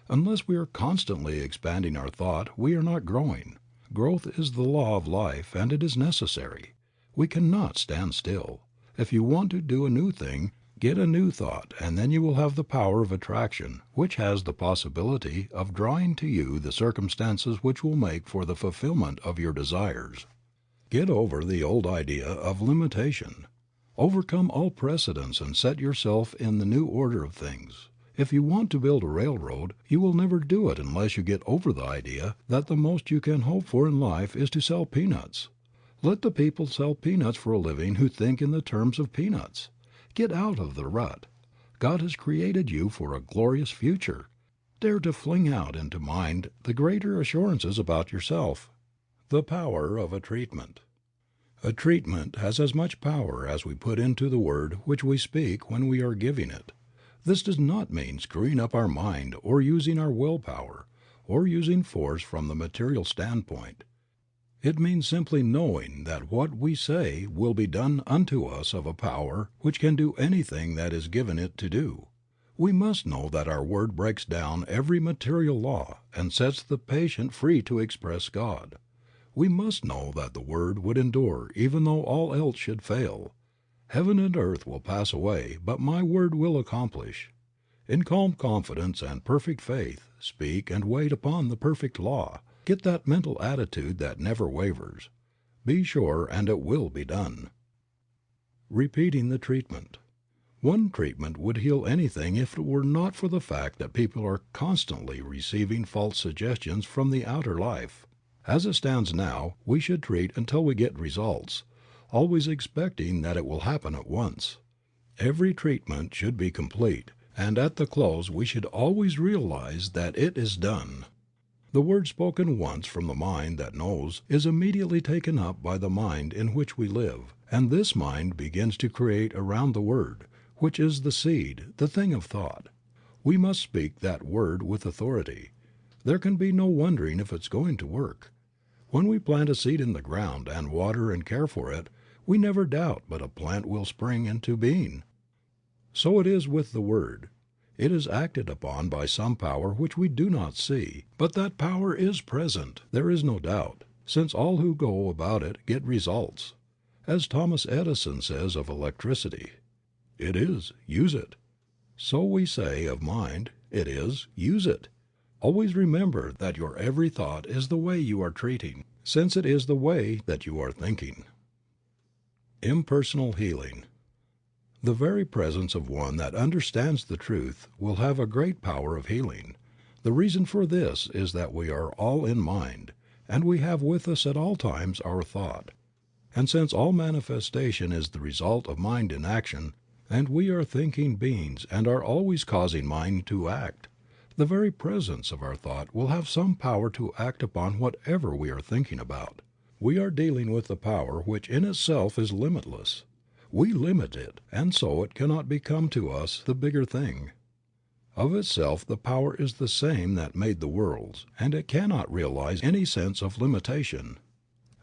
Unless we are constantly expanding our thought, we are not growing. Growth is the law of life, and it is necessary. We cannot stand still. If you want to do a new thing, get a new thought and then you will have the power of attraction, which has the possibility of drawing to you the circumstances which will make for the fulfillment of your desires. Get over the old idea of limitation. Overcome all precedents and set yourself in the new order of things. If you want to build a railroad, you will never do it unless you get over the idea that the most you can hope for in life is to sell peanuts. Let the people sell peanuts for a living who think in the terms of peanuts. Get out of the rut. God has created you for a glorious future. Dare to fling out into mind the greater assurances about yourself. The power of a treatment. A treatment has as much power as we put into the word which we speak when we are giving it. This does not mean screwing up our mind or using our willpower or using force from the material standpoint. It means simply knowing that what we say will be done unto us of a power which can do anything that is given it to do. We must know that our word breaks down every material law and sets the patient free to express God. We must know that the word would endure even though all else should fail. Heaven and earth will pass away, but my word will accomplish. In calm confidence and perfect faith, speak and wait upon the perfect law. Get that mental attitude that never wavers. Be sure and it will be done. Repeating the treatment. One treatment would heal anything if it were not for the fact that people are constantly receiving false suggestions from the outer life. As it stands now, we should treat until we get results, always expecting that it will happen at once. Every treatment should be complete, and at the close we should always realize that it is done. The word spoken once from the mind that knows is immediately taken up by the mind in which we live, and this mind begins to create around the word, which is the seed, the thing of thought. We must speak that word with authority. There can be no wondering if it's going to work. When we plant a seed in the ground and water and care for it, we never doubt but a plant will spring into being. So it is with the word. It is acted upon by some power which we do not see, but that power is present, there is no doubt, since all who go about it get results. As Thomas Edison says of electricity, "It is, use it." So we say of mind, "It is, use it." Always remember that your every thought is the way you are treating, since it is the way that you are thinking. Impersonal healing. The very presence of one that understands the truth will have a great power of healing. The reason for this is that we are all in mind, and we have with us at all times our thought. And since all manifestation is the result of mind in action, and we are thinking beings and are always causing mind to act, the very presence of our thought will have some power to act upon whatever we are thinking about. We are dealing with the power which in itself is limitless. We limit it, and so it cannot become to us the bigger thing. Of itself the power is the same that made the worlds, and it cannot realize any sense of limitation.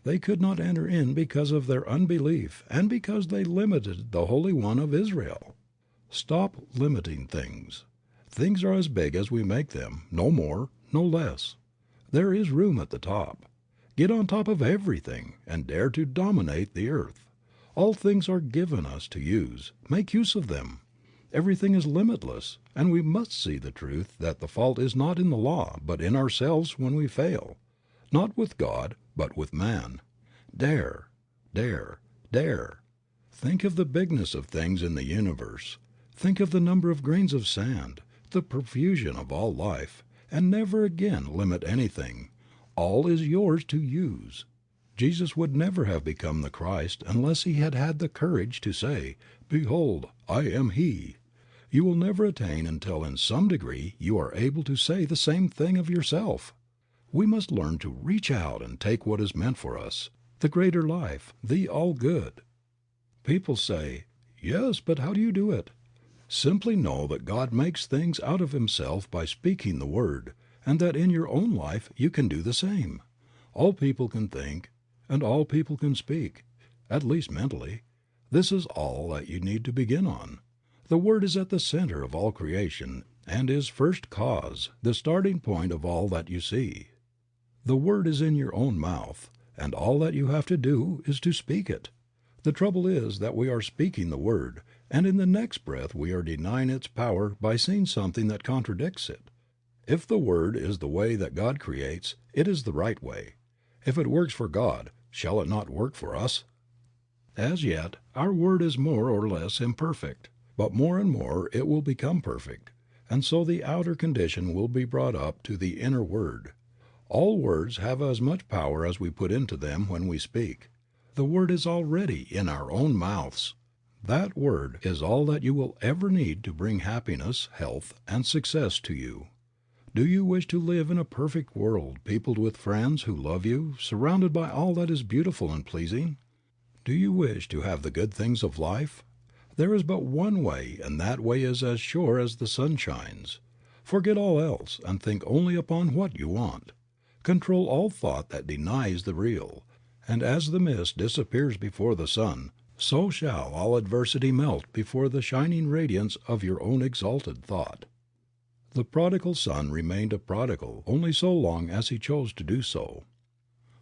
They could not enter in because of their unbelief and because they limited the Holy One of Israel. Stop limiting things. Things are as big as we make them, no more, no less. There is room at the top. Get on top of everything and dare to dominate the earth. All things are given us to use. Make use of them. Everything is limitless, and we must see the truth that the fault is not in the law, but in ourselves when we fail. Not with God, but with man. Dare, dare, dare. Think of the bigness of things in the universe. Think of the number of grains of sand, the profusion of all life, and never again limit anything. All is yours to use. Jesus would never have become the Christ unless he had had the courage to say, "Behold, I am He." You will never attain until in some degree you are able to say the same thing of yourself. We must learn to reach out and take what is meant for us, the greater life, the all good. People say, "Yes, but how do you do it?" Simply know that God makes things out of Himself by speaking the word, and that in your own life you can do the same. All people can think, and all people can speak, at least mentally. This is all that you need to begin on. The Word is at the center of all creation and is first cause, the starting point of all that you see. The Word is in your own mouth, and all that you have to do is to speak it. The trouble is that we are speaking the word, and in the next breath we are denying its power by seeing something that contradicts it. If the word is the way that God creates, it is the right way. If it works for God, shall it not work for us? As yet, our word is more or less imperfect, but more and more it will become perfect, and so the outer condition will be brought up to the inner word. All words have as much power as we put into them when we speak. The word is already in our own mouths. That word is all that you will ever need to bring happiness, health, and success to you. Do you wish to live in a perfect world, peopled with friends who love you, surrounded by all that is beautiful and pleasing? Do you wish to have the good things of life? There is but one way, and that way is as sure as the sun shines. Forget all else, and think only upon what you want. Control all thought that denies the real, and as the mist disappears before the sun, so shall all adversity melt before the shining radiance of your own exalted thought. The prodigal son remained a prodigal only so long as he chose to do so.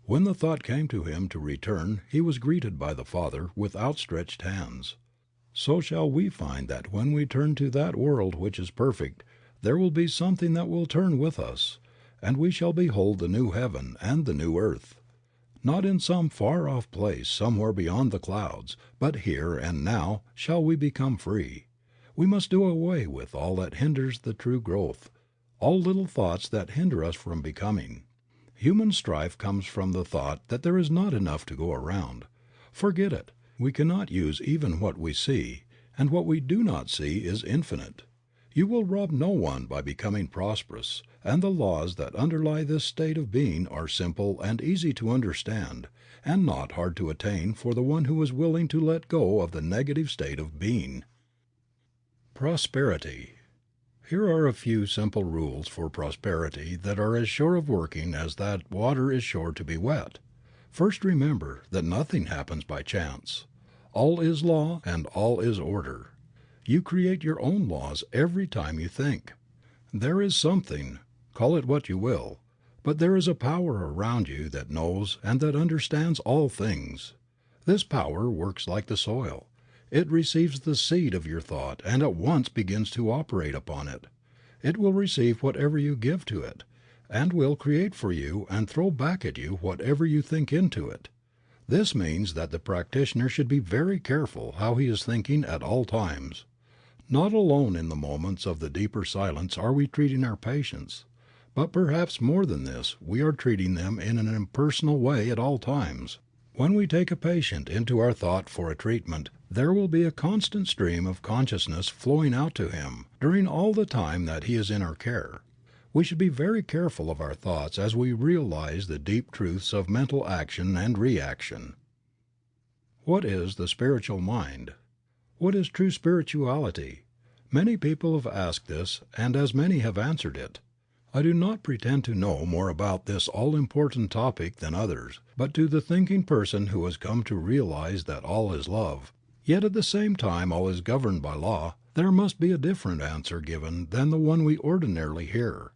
When the thought came to him to return, he was greeted by the Father with outstretched hands. So shall we find that when we turn to that world which is perfect, there will be something that will turn with us, and we shall behold the new heaven and the new earth. Not in some far-off place somewhere beyond the clouds, but here and now shall we become free. We must do away with all that hinders the true growth, all little thoughts that hinder us from becoming. Human strife comes from the thought that there is not enough to go around. Forget it. We cannot use even what we see, and what we do not see is infinite. You will rob no one by becoming prosperous, and the laws that underlie this state of being are simple and easy to understand, and not hard to attain for the one who is willing to let go of the negative state of being. Prosperity. Here are a few simple rules for prosperity that are as sure of working as that water is sure to be wet. First, remember that nothing happens by chance. All is law and all is order. You create your own laws every time you think. There is something, call it what you will, but there is a power around you that knows and that understands all things. This power works like the soil. It receives the seed of your thought and at once begins to operate upon it. It will receive whatever you give to it, and will create for you and throw back at you whatever you think into it. This means that the practitioner should be very careful how he is thinking at all times. Not alone in the moments of the deeper silence are we treating our patients, but perhaps more than this, we are treating them in an impersonal way at all times. When we take a patient into our thought for a treatment, there will be a constant stream of consciousness flowing out to him during all the time that he is in our care. We should be very careful of our thoughts as we realize the deep truths of mental action and reaction. What is the spiritual mind? What is true spirituality? Many people have asked this, and as many have answered it. I do not pretend to know more about this all-important topic than others, but to the thinking person who has come to realize that all is love, yet at the same time all is governed by law, there must be a different answer given than the one we ordinarily hear.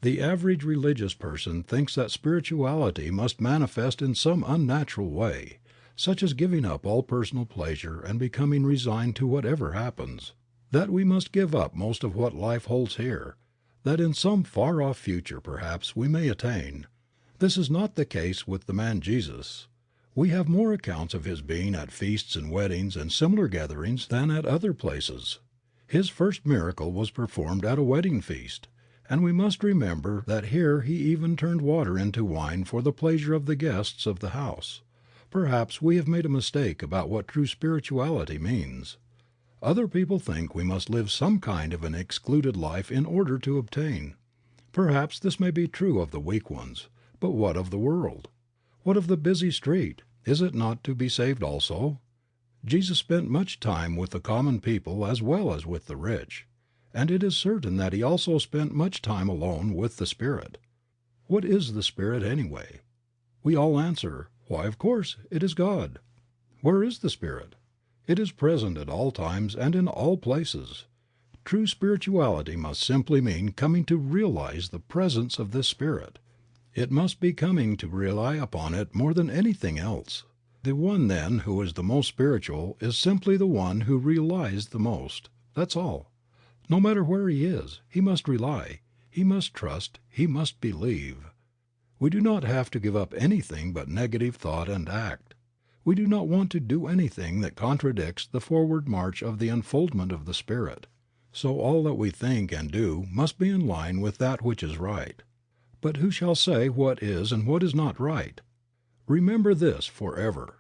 The average religious person thinks that spirituality must manifest in some unnatural way, such as giving up all personal pleasure and becoming resigned to whatever happens, that we must give up most of what life holds here, that in some far-off future perhaps we may attain. This is not the case with the man Jesus. We have more accounts of his being at feasts and weddings and similar gatherings than at other places. His first miracle was performed at a wedding feast, and we must remember that here he even turned water into wine for the pleasure of the guests of the house. Perhaps we have made a mistake about what true spirituality means. Other people think we must live some kind of an excluded life in order to obtain. Perhaps this may be true of the weak ones, but what of the world? What of the busy street? Is it not to be saved also? Jesus spent much time with the common people as well as with the rich, and it is certain that he also spent much time alone with the Spirit. What is the Spirit anyway? We all answer, why, of course, it is God. Where is the Spirit? It is present at all times and in all places. True spirituality must simply mean coming to realize the presence of this Spirit. It must be coming to rely upon it more than anything else. The one then who is the most spiritual is simply the one who relies the most. That's all. No matter where he is, he must rely, he must trust, he must believe. We do not have to give up anything but negative thought and act. We do not want to do anything that contradicts the forward march of the unfoldment of the Spirit. So all that we think and do must be in line with that which is right. But who shall say what is and what is not right? Remember this forever.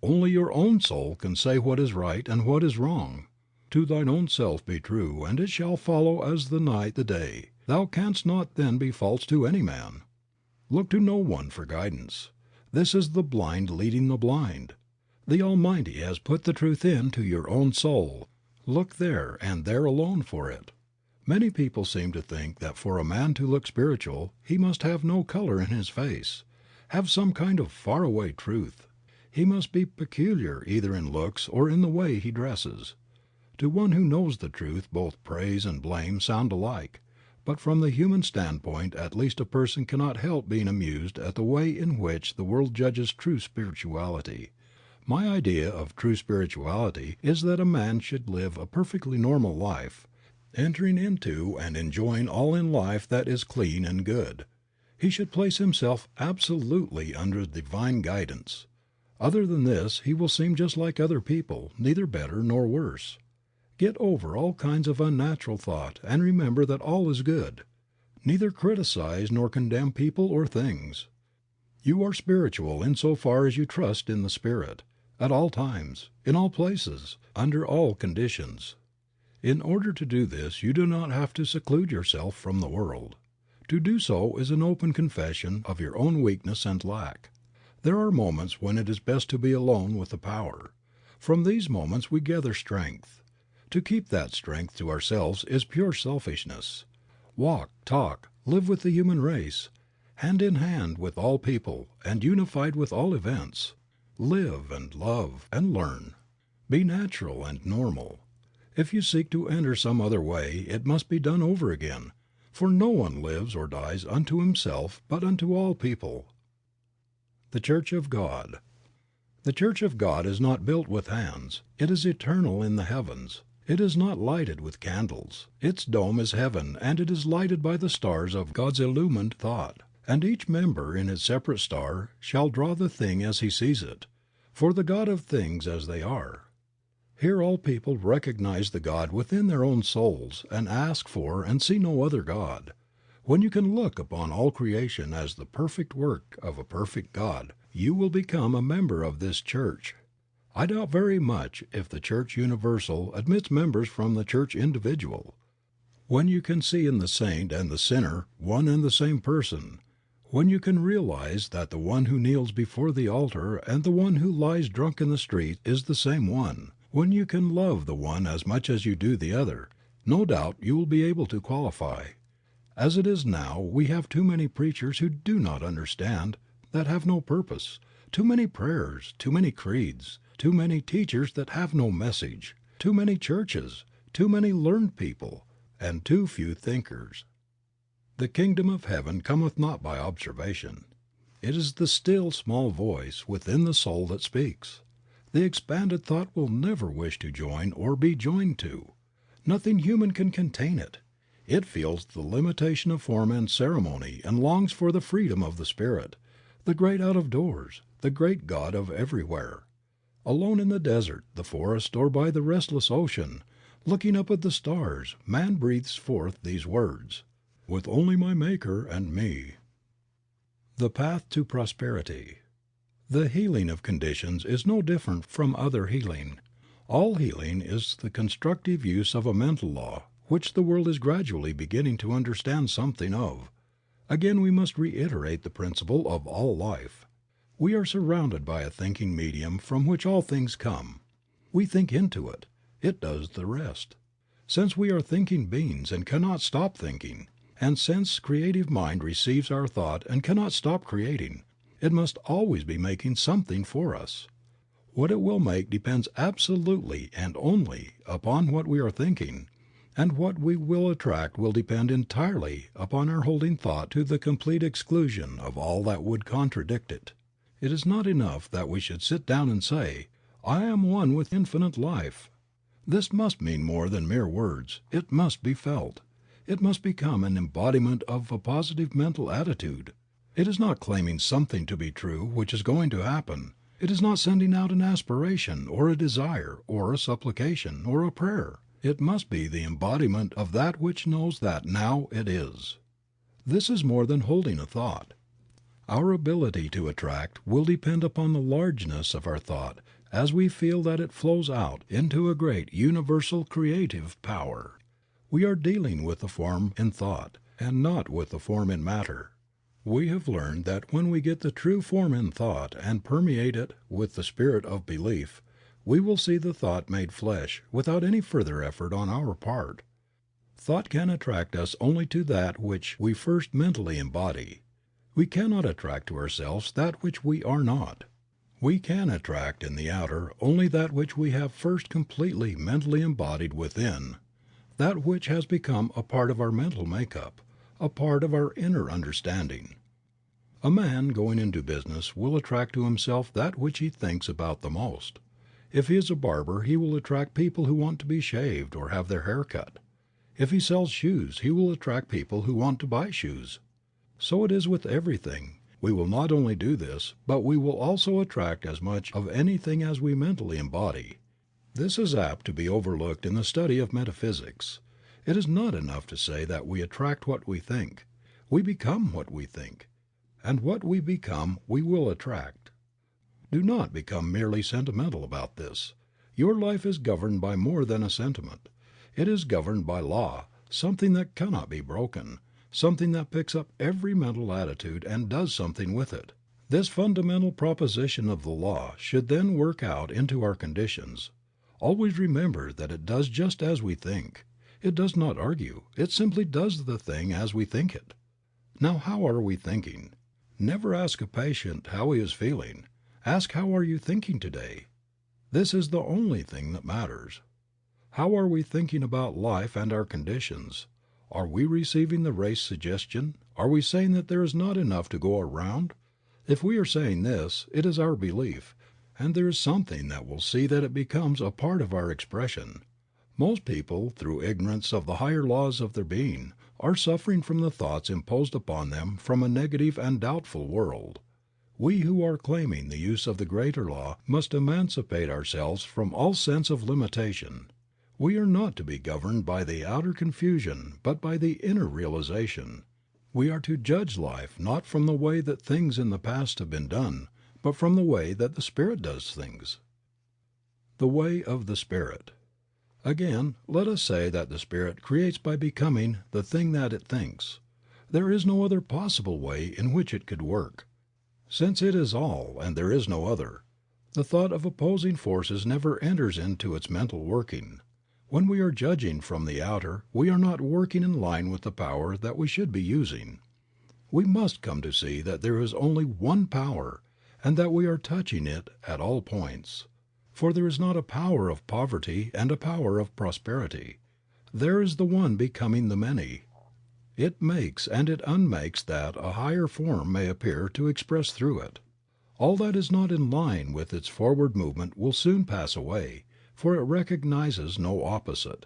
Only your own soul can say what is right and what is wrong. To thine own self be true, and it shall follow as the night the day. Thou canst not then be false to any man. Look to no one for guidance. This is the blind leading the blind. The Almighty has put the truth into your own soul. Look there and there alone for it. Many people seem to think that for a man to look spiritual he must have no color in his face, have some kind of faraway truth. He must be peculiar either in looks or in the way he dresses. To one who knows the truth both praise and blame sound alike, but from the human standpoint at least a person cannot help being amused at the way in which the world judges true spirituality. My idea of true spirituality is that a man should live a perfectly normal life, entering into and enjoying all in life that is clean and good. He should place himself absolutely under divine guidance. Other than this he will seem just like other people, neither better nor worse. Get over all kinds of unnatural thought and remember that all is good. Neither criticize nor condemn people or things. You are spiritual in so far as you trust in the Spirit, at all times, in all places, under all conditions. In order to do this you do not have to seclude yourself from the world. To do so is an open confession of your own weakness and lack. There are moments when it is best to be alone with the Power. From these moments we gather strength. To keep that strength to ourselves is pure selfishness. Walk, talk, live with the human race, hand in hand with all people and unified with all events. Live and love and learn. Be natural and normal. If you seek to enter some other way it must be done over again, for no one lives or dies unto himself but unto all people. The Church of God. The Church of God is not built with hands. It is eternal in the heavens. It is not lighted with candles. Its dome is heaven and it is lighted by the stars of God's illumined thought. And each member in his separate star shall draw the thing as he sees it, for the God of things as they are. Here all people recognize the God within their own souls and ask for and see no other God. When you can look upon all creation as the perfect work of a perfect God, you will become a member of this church. I doubt very much if the Church Universal admits members from the Church Individual. When you can see in the saint and the sinner one and the same person, when you can realize that the one who kneels before the altar and the one who lies drunk in the street is the same one, when you can love the one as much as you do the other, no doubt you will be able to qualify. As it is now, we have too many preachers who do not understand, that have no purpose, too many prayers, too many creeds, too many teachers that have no message, too many churches, too many learned people, and too few thinkers. The kingdom of heaven cometh not by observation. It is the still small voice within the soul that speaks. The expanded thought will never wish to join or be joined to. Nothing human can contain it. It feels the limitation of form and ceremony and longs for the freedom of the Spirit, the great out of doors, the great God of everywhere. Alone in the desert, the forest, or by the restless ocean, looking up at the stars, man breathes forth these words, "With only my Maker and me." The path to prosperity. The healing of conditions is no different from other healing. All healing is the constructive use of a mental law, which the world is gradually beginning to understand something of. Again we must reiterate the principle of all life. We are surrounded by a thinking medium from which all things come. We think into it. It does the rest. Since we are thinking beings and cannot stop thinking, and since creative mind receives our thought and cannot stop creating, it must always be making something for us. What it will make depends absolutely and only upon what we are thinking, and what we will attract will depend entirely upon our holding thought to the complete exclusion of all that would contradict it. It is not enough that we should sit down and say, "I am one with Infinite Life." This must mean more than mere words. It must be felt. It must become an embodiment of a positive mental attitude. It is not claiming something to be true which is going to happen. It is not sending out an aspiration, or a desire, or a supplication, or a prayer. It must be the embodiment of that which knows that now it is. This is more than holding a thought. Our ability to attract will depend upon the largeness of our thought as we feel that it flows out into a great universal creative power. We are dealing with the form in thought, and not with the form in matter. We have learned that when we get the true form in thought and permeate it with the spirit of belief, we will see the thought made flesh without any further effort on our part. Thought can attract us only to that which we first mentally embody. We cannot attract to ourselves that which we are not. We can attract in the outer only that which we have first completely mentally embodied within, that which has become a part of our mental makeup, a part of our inner understanding. A man going into business will attract to himself that which he thinks about the most. If he is a barber he will attract people who want to be shaved or have their hair cut. If he sells shoes he will attract people who want to buy shoes. So it is with everything. We will not only do this, but we will also attract as much of anything as we mentally embody. This is apt to be overlooked in the study of metaphysics. It is not enough to say that we attract what we think. We become what we think. And what we become we will attract. Do not become merely sentimental about this. Your life is governed by more than a sentiment. It is governed by law, something that cannot be broken, something that picks up every mental attitude and does something with it. This fundamental proposition of the law should then work out into our conditions. Always remember that it does just as we think. It does not argue. It simply does the thing as we think it. Now, how are we thinking? Never ask a patient how he is feeling. Ask, how are you thinking today? This is the only thing that matters. How are we thinking about life and our conditions? Are we receiving the race suggestion? Are we saying that there is not enough to go around? If we are saying this, it is our belief, and there is something that will see that it becomes a part of our expression. Most people, through ignorance of the higher laws of their being, are suffering from the thoughts imposed upon them from a negative and doubtful world. We who are claiming the use of the greater law must emancipate ourselves from all sense of limitation. We are not to be governed by the outer confusion but by the inner realization. We are to judge life not from the way that things in the past have been done, but from the way that the Spirit does things. The way of the Spirit. Again, let us say that the Spirit creates by becoming the thing that it thinks. There is no other possible way in which it could work. Since it is all and there is no other, the thought of opposing forces never enters into its mental working. When we are judging from the outer, we are not working in line with the power that we should be using. We must come to see that there is only one power, and that we are touching it at all points. For there is not a power of poverty and a power of prosperity. There is the one becoming the many. It makes and it unmakes that a higher form may appear to express through it. All that is not in line with its forward movement will soon pass away, for it recognizes no opposite.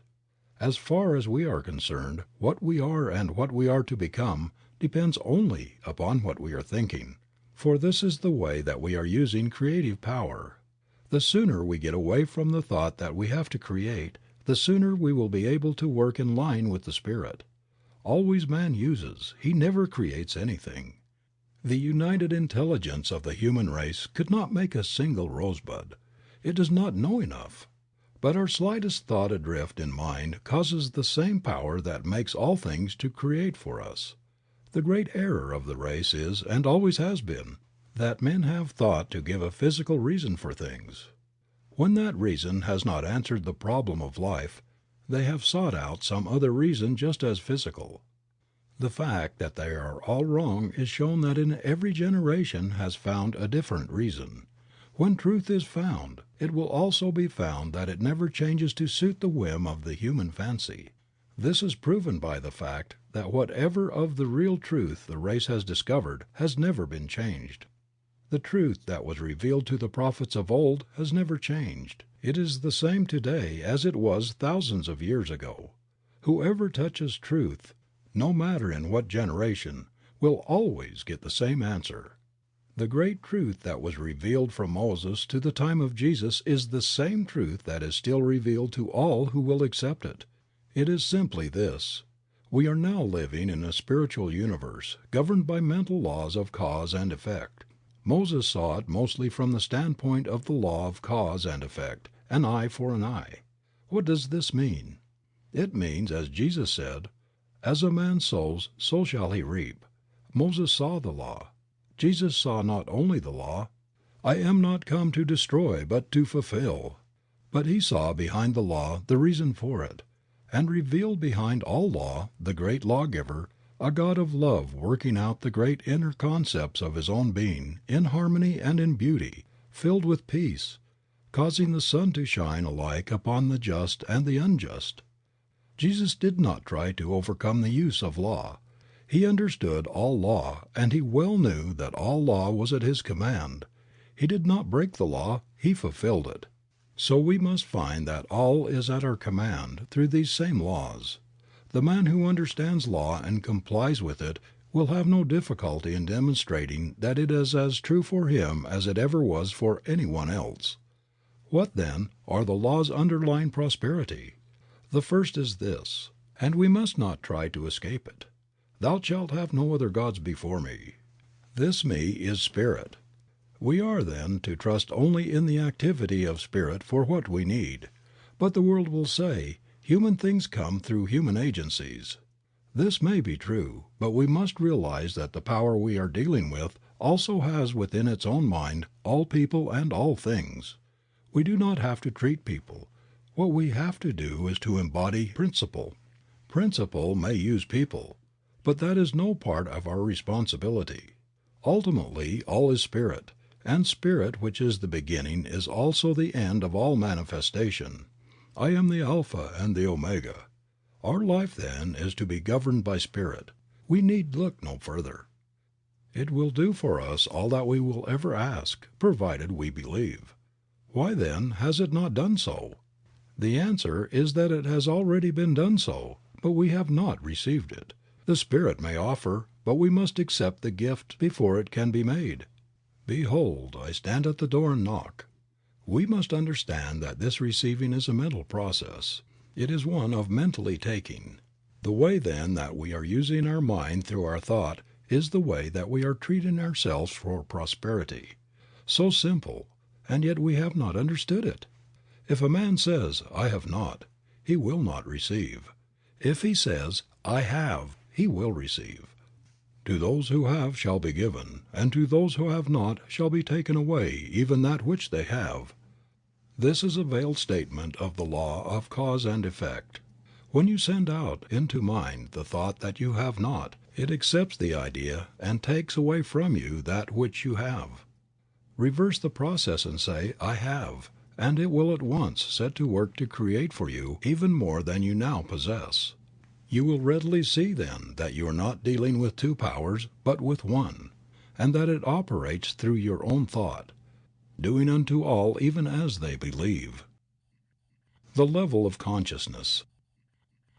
As far as we are concerned, what we are and what we are to become depends only upon what we are thinking, for this is the way that we are using creative power. The sooner we get away from the thought that we have to create, the sooner we will be able to work in line with the Spirit. Always man uses, he never creates anything. The united intelligence of the human race could not make a single rosebud. It does not know enough. But our slightest thought adrift in mind causes the same power that makes all things to create for us. The great error of the race is, and always has been, that men have thought to give a physical reason for things. When that reason has not answered the problem of life, they have sought out some other reason just as physical. The fact that they are all wrong is shown that in every generation has found a different reason. When truth is found, it will also be found that it never changes to suit the whim of the human fancy. This is proven by the fact that whatever of the real truth the race has discovered has never been changed. The truth that was revealed to the prophets of old has never changed. It is the same today as it was thousands of years ago. Whoever touches truth, no matter in what generation, will always get the same answer. The great truth that was revealed from Moses to the time of Jesus is the same truth that is still revealed to all who will accept it. It is simply this: we are now living in a spiritual universe, governed by mental laws of cause and effect. Moses saw it mostly from the standpoint of the law of cause and effect, an eye for an eye. What does this mean? It means, as Jesus said, "As a man sows, so shall he reap." Moses saw the law. Jesus saw not only the law, "I am not come to destroy but to fulfill," but he saw behind the law the reason for it, and revealed behind all law the great lawgiver, a God of love working out the great inner concepts of His own being in harmony and in beauty, filled with peace, causing the sun to shine alike upon the just and the unjust. Jesus did not try to overcome the use of law. He understood all law, and He well knew that all law was at His command. He did not break the law, He fulfilled it. So we must find that all is at our command through these same laws. The man who understands law and complies with it will have no difficulty in demonstrating that it is as true for him as it ever was for anyone else. What, then, are the laws underlying prosperity? The first is this, and we must not try to escape it: "Thou shalt have no other gods before me." This me is spirit. We are, then, to trust only in the activity of spirit for what we need. But the world will say, human things come through human agencies. This may be true, but we must realize that the power we are dealing with also has within its own mind all people and all things. We do not have to treat people. What we have to do is to embody principle. Principle may use people, but that is no part of our responsibility. Ultimately, all is spirit, and spirit, which is the beginning, is also the end of all manifestation. I am the Alpha and the Omega. Our life, then, is to be governed by spirit. We need look no further. It will do for us all that we will ever ask, provided we believe. Why, then, has it not done so? The answer is that it has already been done so, but we have not received it. The Spirit may offer, but we must accept the gift before it can be made. "Behold, I stand at the door and knock." We must understand that this receiving is a mental process. It is one of mentally taking. The way, then, that we are using our mind through our thought is the way that we are treating ourselves for prosperity. So simple, and yet we have not understood it. If a man says, "I have not," he will not receive. If he says, "I have," he will receive. "To those who have shall be given, and to those who have not shall be taken away even that which they have." This is a veiled statement of the law of cause and effect. When you send out into mind the thought that you have not, it accepts the idea and takes away from you that which you have. Reverse the process and say, "I have," and it will at once set to work to create for you even more than you now possess. You will readily see then that you are not dealing with two powers but with one, and that it operates through your own thought, doing unto all even as they believe. The level of consciousness.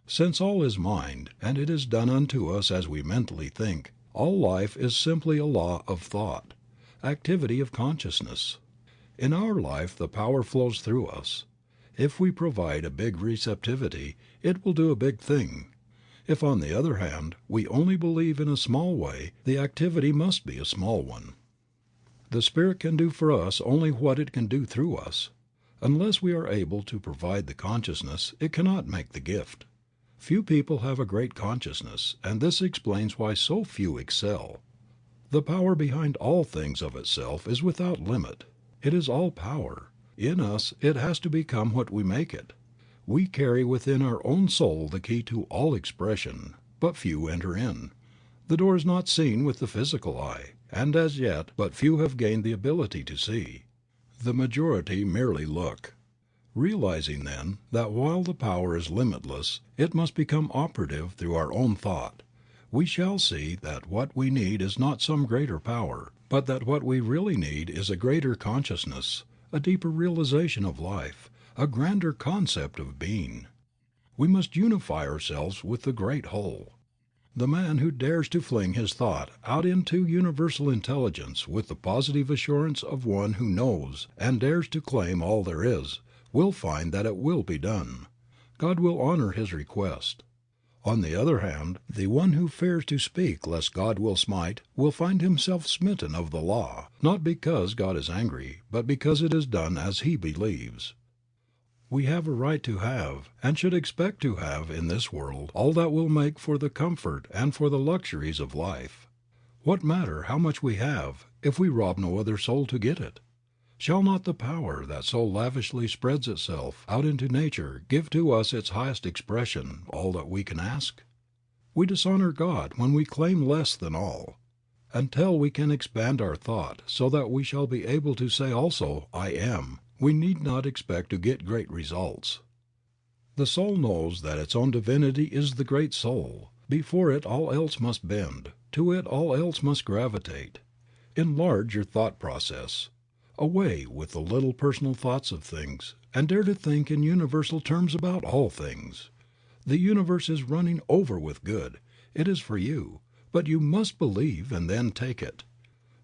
Since all is mind, and it is done unto us as we mentally think, all life is simply a law of thought, activity of consciousness. In our life the power flows through us. If we provide a big receptivity, it will do a big thing. If, on the other hand, we only believe in a small way, the activity must be a small one. The Spirit can do for us only what it can do through us. Unless we are able to provide the consciousness, it cannot make the gift. Few people have a great consciousness, and this explains why so few excel. The power behind all things of itself is without limit. It is all power. In us it has to become what we make it. We carry within our own soul the key to all expression, but few enter in. The door is not seen with the physical eye, and as yet but few have gained the ability to see. The majority merely look. Realizing, then, that while the power is limitless, it must become operative through our own thought, we shall see that what we need is not some greater power, but that what we really need is a greater consciousness, a deeper realization of life, a grander concept of being. We must unify ourselves with the great whole. The man who dares to fling his thought out into universal intelligence with the positive assurance of one who knows and dares to claim all there is, will find that it will be done. God will honor his request. On the other hand, the one who fears to speak lest God will smite will find himself smitten of the law, not because God is angry, but because it is done as he believes. We have a right to have, and should expect to have in this world, all that will make for the comfort and for the luxuries of life. What matter how much we have, if we rob no other soul to get it? Shall not the power that so lavishly spreads itself out into nature give to us its highest expression, all that we can ask? We dishonor God when we claim less than all. Until we can expand our thought so that we shall be able to say also, I am, we need not expect to get great results. The soul knows that its own divinity is the great soul. Before it all else must bend, to it all else must gravitate. Enlarge your thought process. Away with the little personal thoughts of things, and dare to think in universal terms about all things. The universe is running over with good. It is for you, but you must believe and then take it.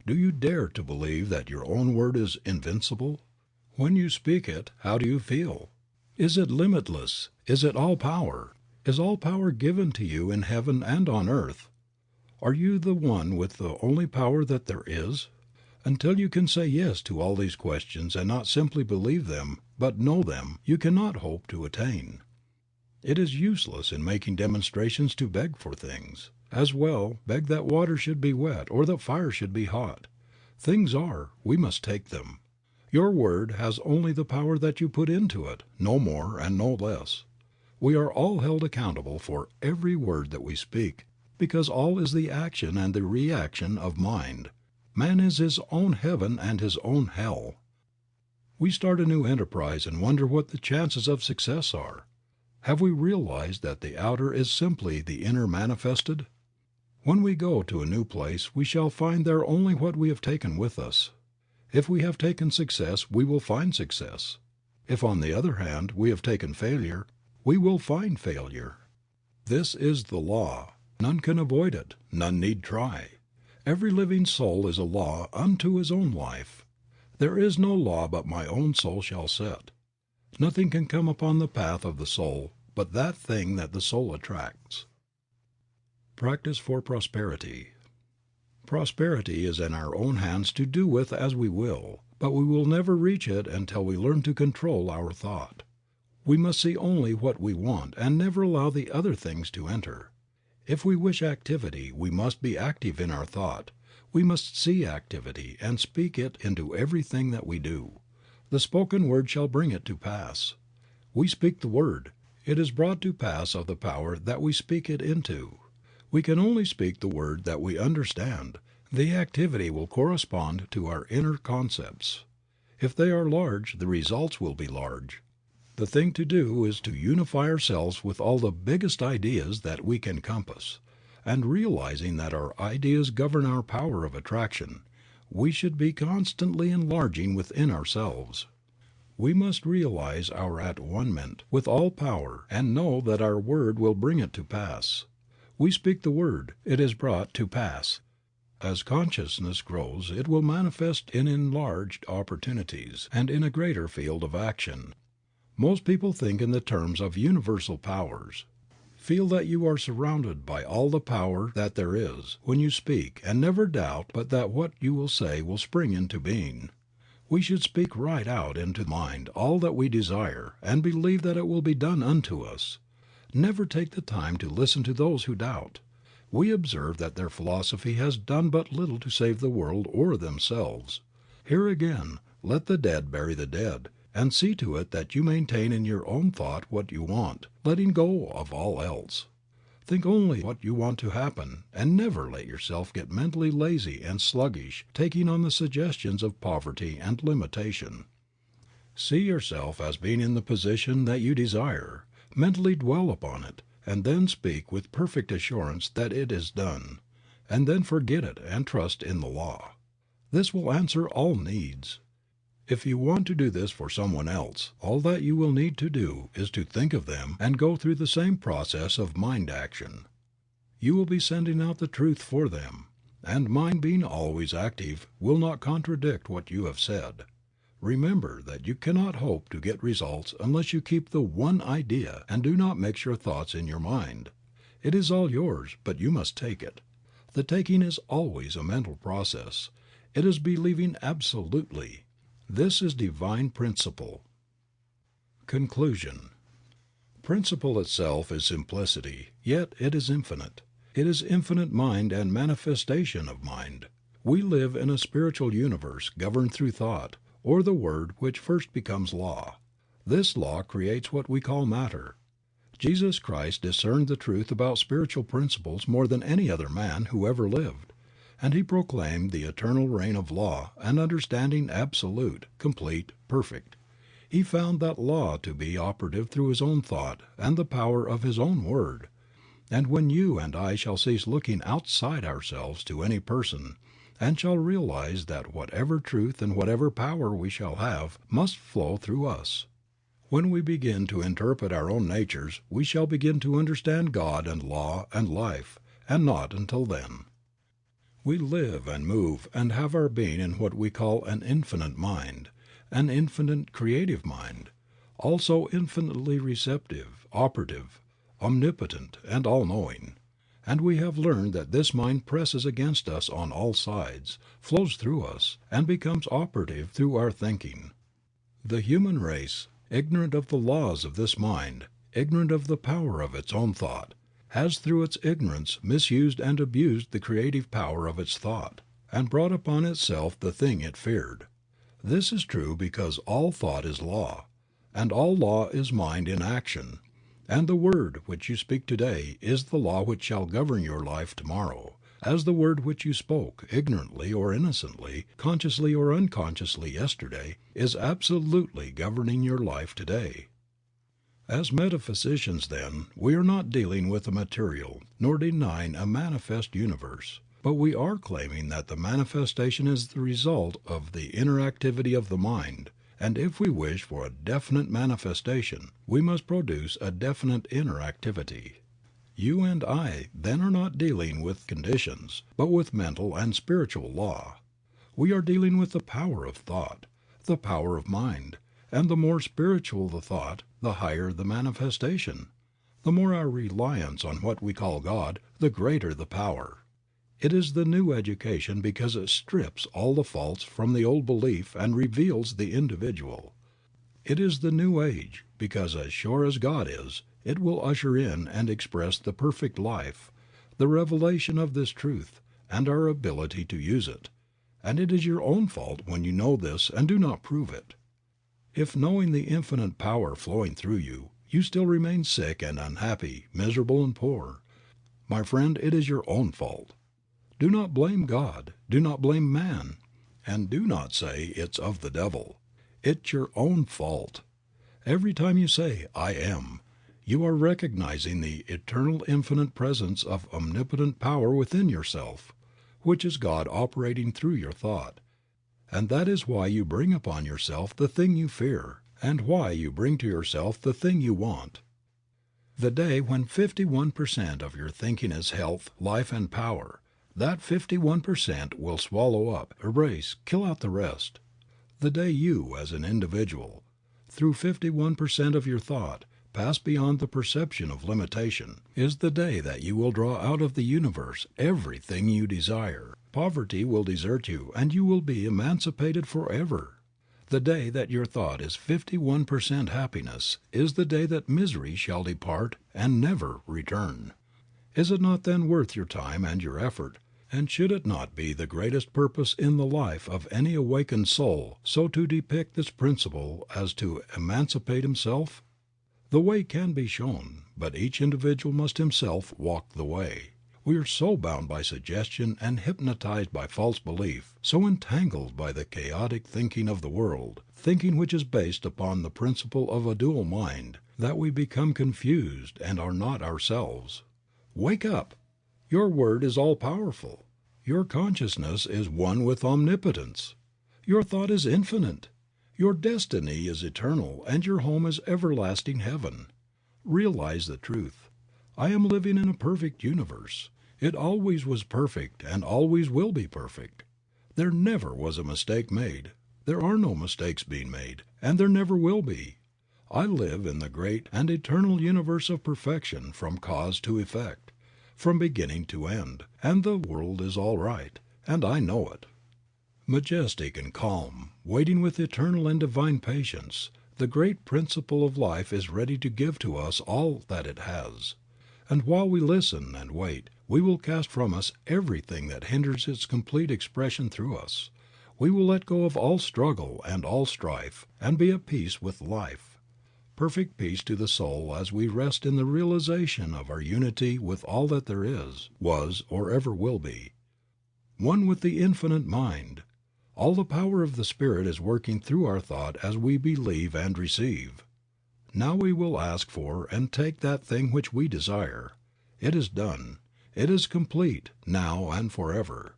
Do you dare to believe that your own word is invincible? When you speak it, how do you feel? Is it limitless? Is it all power? Is all power given to you in heaven and on earth? Are you the one with the only power that there is? Until you can say yes to all these questions and not simply believe them, but know them, you cannot hope to attain. It is useless in making demonstrations to beg for things. As well beg that water should be wet or that fire should be hot. Things are, we must take them. Your word has only the power that you put into it, no more and no less. We are all held accountable for every word that we speak, because all is the action and the reaction of mind. Man is his own heaven and his own hell. We start a new enterprise and wonder what the chances of success are. Have we realized that the outer is simply the inner manifested? When we go to a new place we shall find there only what we have taken with us. If we have taken success we will find success. If on the other hand we have taken failure, we will find failure. This is the law. None can avoid it. None need try. Every living soul is a law unto his own life. There is no law but my own soul shall set. Nothing can come upon the path of the soul but that thing that the soul attracts. Practice for prosperity. Prosperity is in our own hands to do with as we will, but we will never reach it until we learn to control our thought. We must see only what we want and never allow the other things to enter. If we wish activity, we must be active in our thought. We must see activity and speak it into everything that we do. The spoken word shall bring it to pass. We speak the word. It is brought to pass of the power that we speak it into. We can only speak the word that we understand. The activity will correspond to our inner concepts. If they are large, the results will be large. The thing to do is to unify ourselves with all the biggest ideas that we can compass, and realizing that our ideas govern our power of attraction, we should be constantly enlarging within ourselves. We must realize our at-one-ment with all power and know that our word will bring it to pass. We speak the word, it is brought to pass. As consciousness grows it will manifest in enlarged opportunities and in a greater field of action. Most people think in the terms of universal powers. Feel that you are surrounded by all the power that there is when you speak, and never doubt but that what you will say will spring into being. We should speak right out into mind all that we desire, and believe that it will be done unto us. Never take the time to listen to those who doubt. We observe that their philosophy has done but little to save the world or themselves. Here again, let the dead bury the dead, and see to it that you maintain in your own thought what you want, letting go of all else. Think only what you want to happen, and never let yourself get mentally lazy and sluggish, taking on the suggestions of poverty and limitation. See yourself as being in the position that you desire, mentally dwell upon it, and then speak with perfect assurance that it is done, and then forget it and trust in the law. This will answer all needs. If you want to do this for someone else, all that you will need to do is to think of them and go through the same process of mind action. You will be sending out the truth for them, and mind being always active will not contradict what you have said. Remember that you cannot hope to get results unless you keep the one idea and do not mix your thoughts in your mind. It is all yours, but you must take it. The taking is always a mental process. It is believing absolutely. This is divine principle. Conclusion. Principle itself is simplicity, yet it is infinite. It is infinite mind and manifestation of mind. We live in a spiritual universe governed through thought, or the word which first becomes law. This law creates what we call matter. Jesus Christ discerned the truth about spiritual principles more than any other man who ever lived, and he proclaimed the eternal reign of law and understanding absolute, complete, perfect. He found that law to be operative through his own thought and the power of his own word. And when you and I shall cease looking outside ourselves to any person, and shall realize that whatever truth and whatever power we shall have must flow through us. When we begin to interpret our own natures we shall begin to understand God and law and life, and not until then. We live and move and have our being in what we call an infinite mind, an infinite creative mind, also infinitely receptive, operative, omnipotent, and all-knowing. And we have learned that this mind presses against us on all sides, flows through us, and becomes operative through our thinking. The human race, ignorant of the laws of this mind, ignorant of the power of its own thought, has through its ignorance misused and abused the creative power of its thought, and brought upon itself the thing it feared. This is true because all thought is law, and all law is mind in action. And the word which you speak today is the law which shall govern your life tomorrow, as the word which you spoke, ignorantly or innocently, consciously or unconsciously yesterday, is absolutely governing your life today. As metaphysicians, then, we are not dealing with a material, nor denying a manifest universe, but we are claiming that the manifestation is the result of the inner activity of the mind. And if we wish for a definite manifestation, we must produce a definite inner activity. You and I then are not dealing with conditions, but with mental and spiritual law. We are dealing with the power of thought, the power of mind, and the more spiritual the thought, the higher the manifestation. The more our reliance on what we call God, the greater the power. It is the new education because it strips all the faults from the old belief and reveals the individual. It is the new age because as sure as God is, it will usher in and express the perfect life, the revelation of this truth, and our ability to use it. And it is your own fault when you know this and do not prove it. If knowing the infinite power flowing through you, you still remain sick and unhappy, miserable and poor, my friend, it is your own fault. Do not blame God, do not blame man, and do not say it's of the devil. It's your own fault. Every time you say, I am, you are recognizing the eternal infinite presence of omnipotent power within yourself, which is God operating through your thought. And that is why you bring upon yourself the thing you fear, and why you bring to yourself the thing you want. The day when 51% of your thinking is health, life, and power, that 51% will swallow up, erase, kill out the rest. The day you, as an individual, through 51% of your thought, pass beyond the perception of limitation, is the day that you will draw out of the universe everything you desire. Poverty will desert you and you will be emancipated forever. The day that your thought is 51% happiness is the day that misery shall depart and never return. Is it not then worth your time and your effort? And should it not be the greatest purpose in the life of any awakened soul so to depict this principle as to emancipate himself? The way can be shown, but each individual must himself walk the way. We are so bound by suggestion and hypnotized by false belief, so entangled by the chaotic thinking of the world, thinking which is based upon the principle of a dual mind, that we become confused and are not ourselves. Wake up! Your word is all powerful. Your consciousness is one with omnipotence. Your thought is infinite. Your destiny is eternal and your home is everlasting heaven. Realize the truth. I am living in a perfect universe. It always was perfect and always will be perfect. There never was a mistake made. There are no mistakes being made, and there never will be. I live in the great and eternal universe of perfection from cause to effect, from beginning to end, and the world is all right, and I know it. Majestic and calm, waiting with eternal and divine patience, the great principle of life is ready to give to us all that it has. And while we listen and wait, we will cast from us everything that hinders its complete expression through us. We will let go of all struggle and all strife, and be at peace with life. Perfect peace to the soul as we rest in the realization of our unity with all that there is, was, or ever will be. One with the Infinite Mind. All the power of the Spirit is working through our thought as we believe and receive. Now we will ask for and take that thing which we desire. It is done. It is complete, now and forever.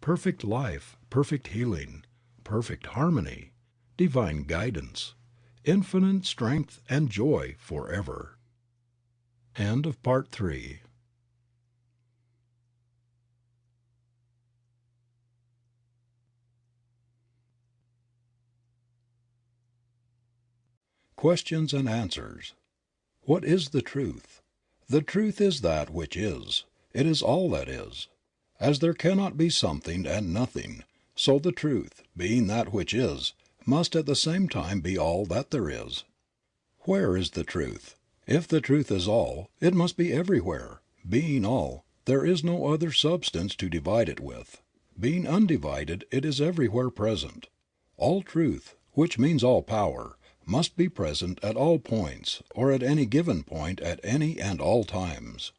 Perfect life, perfect healing, perfect harmony, divine guidance, infinite strength and joy forever. End of Part 3. Questions and answers. What is the truth? The truth is that which is. It is all that is. As there cannot be something and nothing, so the truth, being that which is, must at the same time be all that there is. Where is the truth? If the truth is all, it must be everywhere. Being all, there is no other substance to divide it with. Being undivided, it is everywhere present. All truth, which means all power, must be present at all points, or at any given point at any and all times.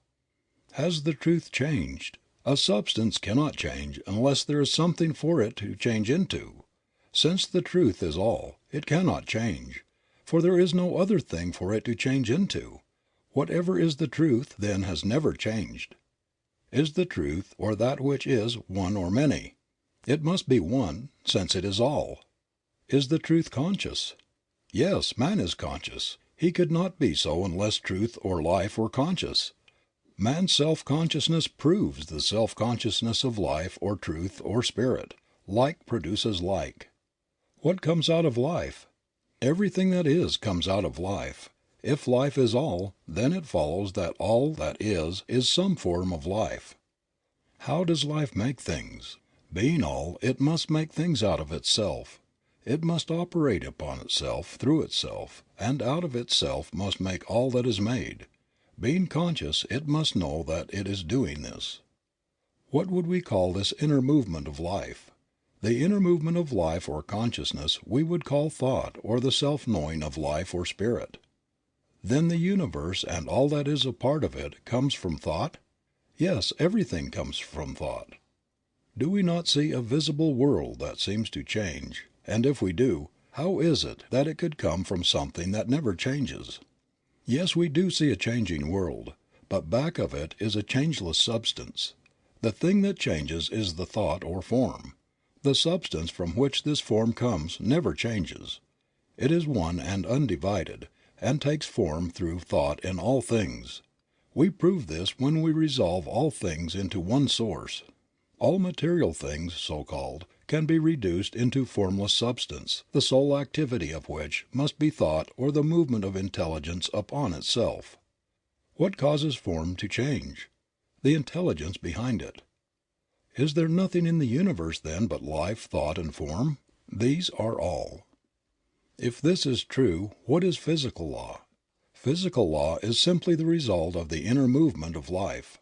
Has the truth changed? A substance cannot change unless there is something for it to change into. Since the truth is all, it cannot change, for there is no other thing for it to change into. Whatever is the truth then has never changed. Is the truth, or that which is, one or many? It must be one, since it is all. Is the truth conscious? Yes, man is conscious. He could not be so unless truth or life were conscious. Man's self-consciousness proves the self-consciousness of life or truth or spirit. Like produces like. What comes out of life? Everything that is comes out of life. If life is all, then it follows that all that is some form of life. How does life make things? Being all, it must make things out of itself. It must operate upon itself, through itself, and out of itself must make all that is made. Being conscious, it must know that it is doing this. What would we call this inner movement of life? The inner movement of life or consciousness we would call thought, or the self-knowing of life or spirit. Then the universe and all that is a part of it comes from thought? Yes, everything comes from thought. Do we not see a visible world that seems to change? And if we do, how is it that it could come from something that never changes? Yes, we do see a changing world, but back of it is a changeless substance. The thing that changes is the thought or form. The substance from which this form comes never changes. It is one and undivided, and takes form through thought in all things. We prove this when we resolve all things into one source. All material things, so called, can be reduced into formless substance, the sole activity of which must be thought or the movement of intelligence upon itself. What causes form to change? The intelligence behind it. Is there nothing in the universe then but life, thought, and form? These are all. If this is true, what is physical law? Physical law is simply the result of the inner movement of life.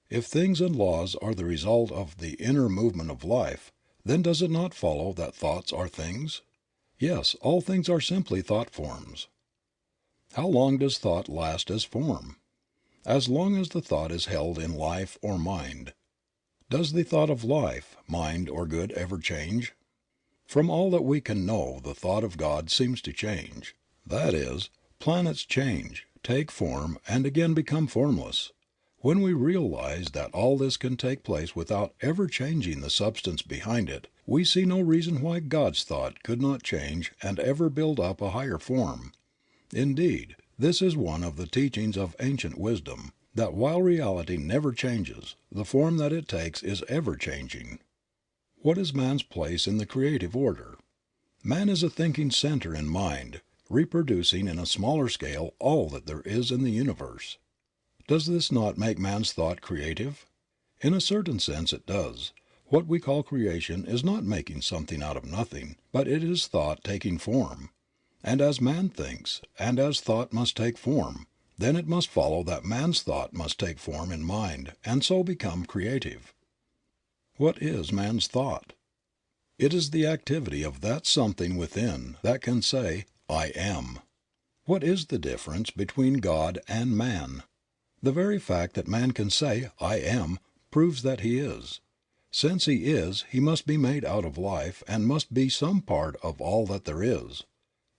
If things and laws are the result of the inner movement of life, then does it not follow that thoughts are things? Yes, all things are simply thought forms. How long does thought last as form? As long as the thought is held in life or mind. Does the thought of life, mind, or good ever change? From all that we can know, the thought of God seems to change. That is, planets change, take form, and again become formless. When we realize that all this can take place without ever changing the substance behind it, we see no reason why God's thought could not change and ever build up a higher form. Indeed, this is one of the teachings of ancient wisdom, that while reality never changes, the form that it takes is ever changing. What is man's place in the creative order? Man is a thinking center in mind, reproducing in a smaller scale all that there is in the universe. Does this not make man's thought creative? In a certain sense it does. What we call creation is not making something out of nothing, but it is thought taking form. And as man thinks, and as thought must take form, then it must follow that man's thought must take form in mind and so become creative. What is man's thought? It is the activity of that something within that can say, I am. What is the difference between God and man? The very fact that man can say, I am, proves that he is. Since he is, he must be made out of life and must be some part of all that there is.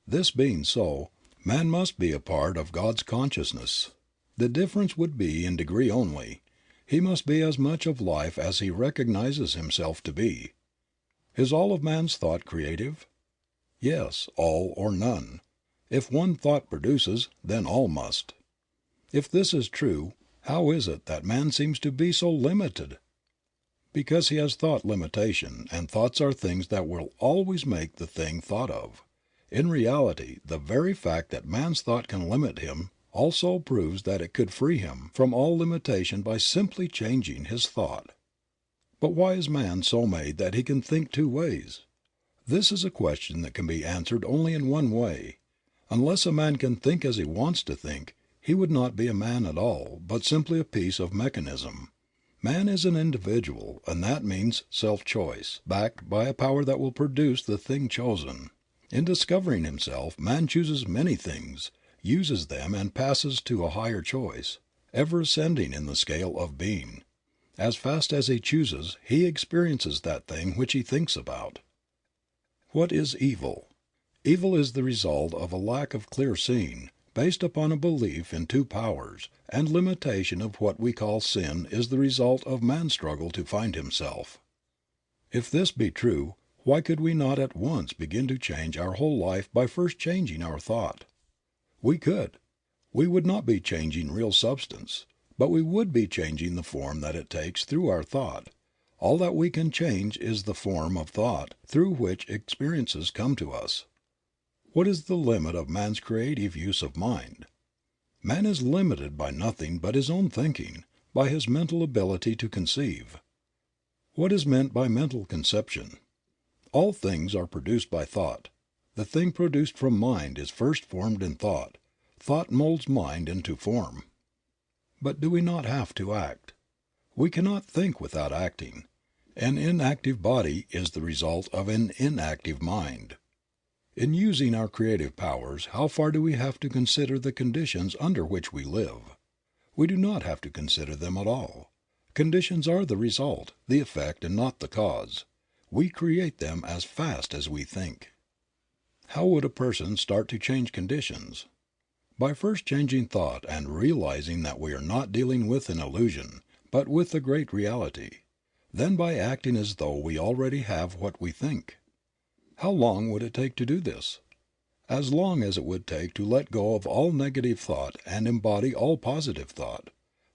This being so, man must be a part of God's consciousness. The difference would be in degree only. He must be as much of life as he recognizes himself to be. Is all of man's thought creative? Yes, all or none. If one thought produces, then all must. If this is true, how is it that man seems to be so limited? Because he has thought limitation, and thoughts are things that will always make the thing thought of. In reality, the very fact that man's thought can limit him also proves that it could free him from all limitation by simply changing his thought. But why is man so made that he can think two ways? This is a question that can be answered only in one way. Unless a man can think as he wants to think, he would not be a man at all, but simply a piece of mechanism. Man is an individual, and that means self-choice, backed by a power that will produce the thing chosen. In discovering himself, man chooses many things, uses them and passes to a higher choice, ever ascending in the scale of being. As fast as he chooses, he experiences that thing which he thinks about. What is evil? Evil is the result of a lack of clear seeing, based upon a belief in two powers, and limitation of what we call sin is the result of man's struggle to find himself. If this be true, why could we not at once begin to change our whole life by first changing our thought? We could. We would not be changing real substance, but we would be changing the form that it takes through our thought. All that we can change is the form of thought through which experiences come to us. What is the limit of man's creative use of mind? Man is limited by nothing but his own thinking, by his mental ability to conceive. What is meant by mental conception? All things are produced by thought. The thing produced from mind is first formed in thought. Thought molds mind into form. But do we not have to act? We cannot think without acting. An inactive body is the result of an inactive mind. In using our creative powers, how far do we have to consider the conditions under which we live? We do not have to consider them at all. Conditions are the result, the effect, and not the cause. We create them as fast as we think. How would a person start to change conditions? By first changing thought and realizing that we are not dealing with an illusion, but with the great reality. Then by acting as though we already have what we think. How long would it take to do this? As long as it would take to let go of all negative thought and embody all positive thought.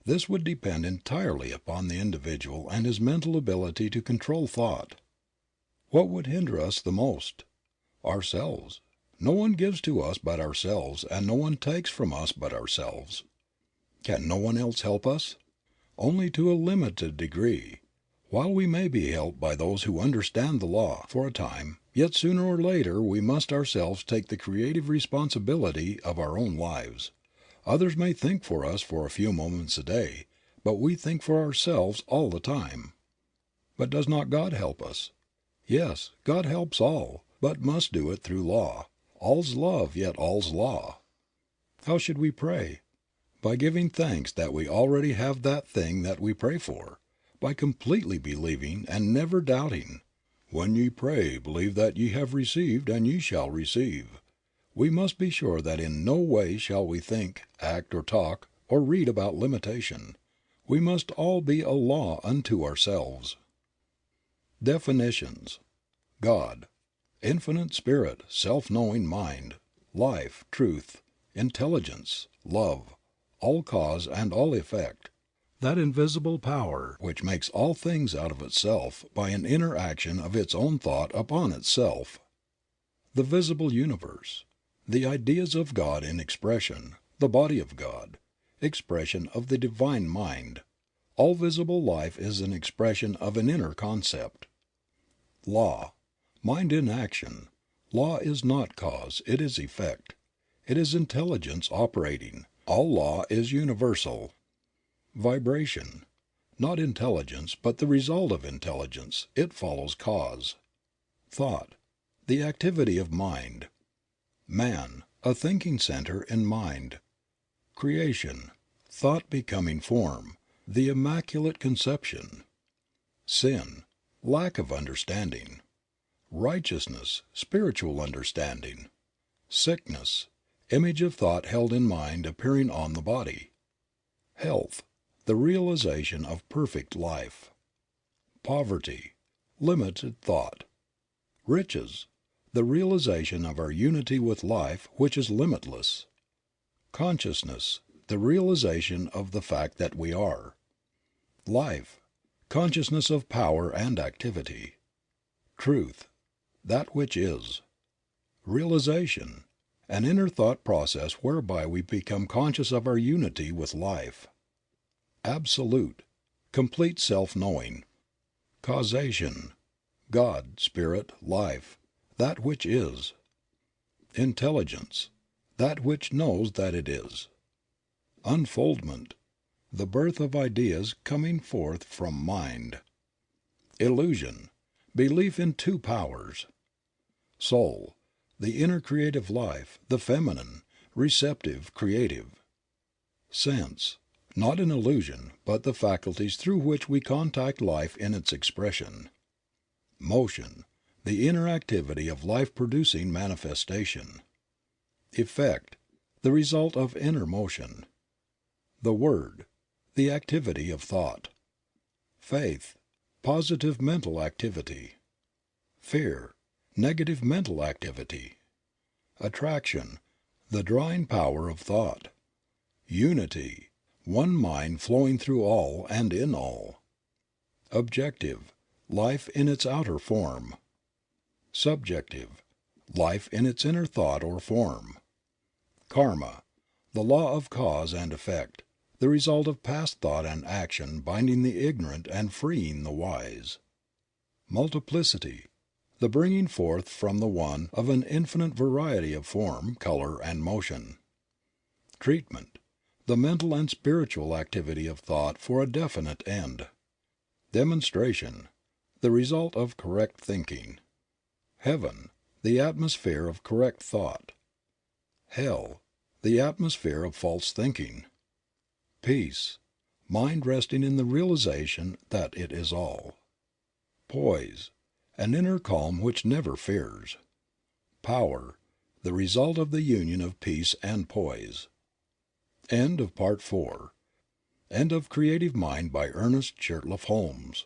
This would depend entirely upon the individual and his mental ability to control thought. What would hinder us the most? Ourselves. No one gives to us but ourselves, and no one takes from us but ourselves. Can no one else help us? Only to a limited degree. While we may be helped by those who understand the law, for a time, yet sooner or later we must ourselves take the creative responsibility of our own lives. Others may think for us for a few moments a day, but we think for ourselves all the time. But does not God help us? Yes, God helps all, but must do it through law. All's love, yet all's law. How should we pray? By giving thanks that we already have that thing that we pray for, by completely believing and never doubting. When ye pray, believe that ye have received, and ye shall receive. We must be sure that in no way shall we think, act, or talk, or read about limitation. We must all be a law unto ourselves. Definitions: God, infinite spirit, self-knowing mind, life, truth, intelligence, love, all cause and all effect, that invisible power which makes all things out of itself by an inner action of its own thought upon itself. The visible universe, the ideas of God in expression, the body of God, expression of the divine mind. All visible life is an expression of an inner concept. Law, mind in action. Law is not cause, it is effect. It is intelligence operating. All law is universal. Vibration, not intelligence, but the result of intelligence. It follows cause. Thought, the activity of mind. Man, a thinking center in mind. Creation, thought becoming form, the immaculate conception. Sin, lack of understanding. Righteousness, spiritual understanding. Sickness, image of thought held in mind appearing on the body. Health, the realization of perfect life. Poverty, limited thought. Riches, the realization of our unity with life which is limitless. Consciousness, the realization of the fact that we are. Life, consciousness of power and activity. Truth, that which is. Realization, an inner thought process whereby we become conscious of our unity with life. Absolute, complete self-knowing. Causation, God, Spirit, Life, that which is. Intelligence, that which knows that it is. Unfoldment, the birth of ideas coming forth from mind. Illusion, belief in two powers. Soul, the inner creative life, the feminine, receptive, creative. Sense, not an illusion, but the faculties through which we contact life in its expression. Motion, the inner activity of life-producing manifestation. Effect, the result of inner motion. The Word, the activity of thought. Faith, positive mental activity. Fear, negative mental activity. Attraction, the drawing power of thought. Unity, one mind flowing through all and in all. Objective, life in its outer form. Subjective, life in its inner thought or form. Karma, the law of cause and effect, the result of past thought and action binding the ignorant and freeing the wise. Multiplicity, the bringing forth from the one of an infinite variety of form, color, and motion. Treatment, the mental and spiritual activity of thought for a definite end. Demonstration, the result of correct thinking. Heaven, the atmosphere of correct thought. Hell, the atmosphere of false thinking. Peace, mind resting in the realization that it is all. Poise, an inner calm which never fears. Power, the result of the union of peace and poise. End of Part 4. End of Creative Mind by Ernest Holmes.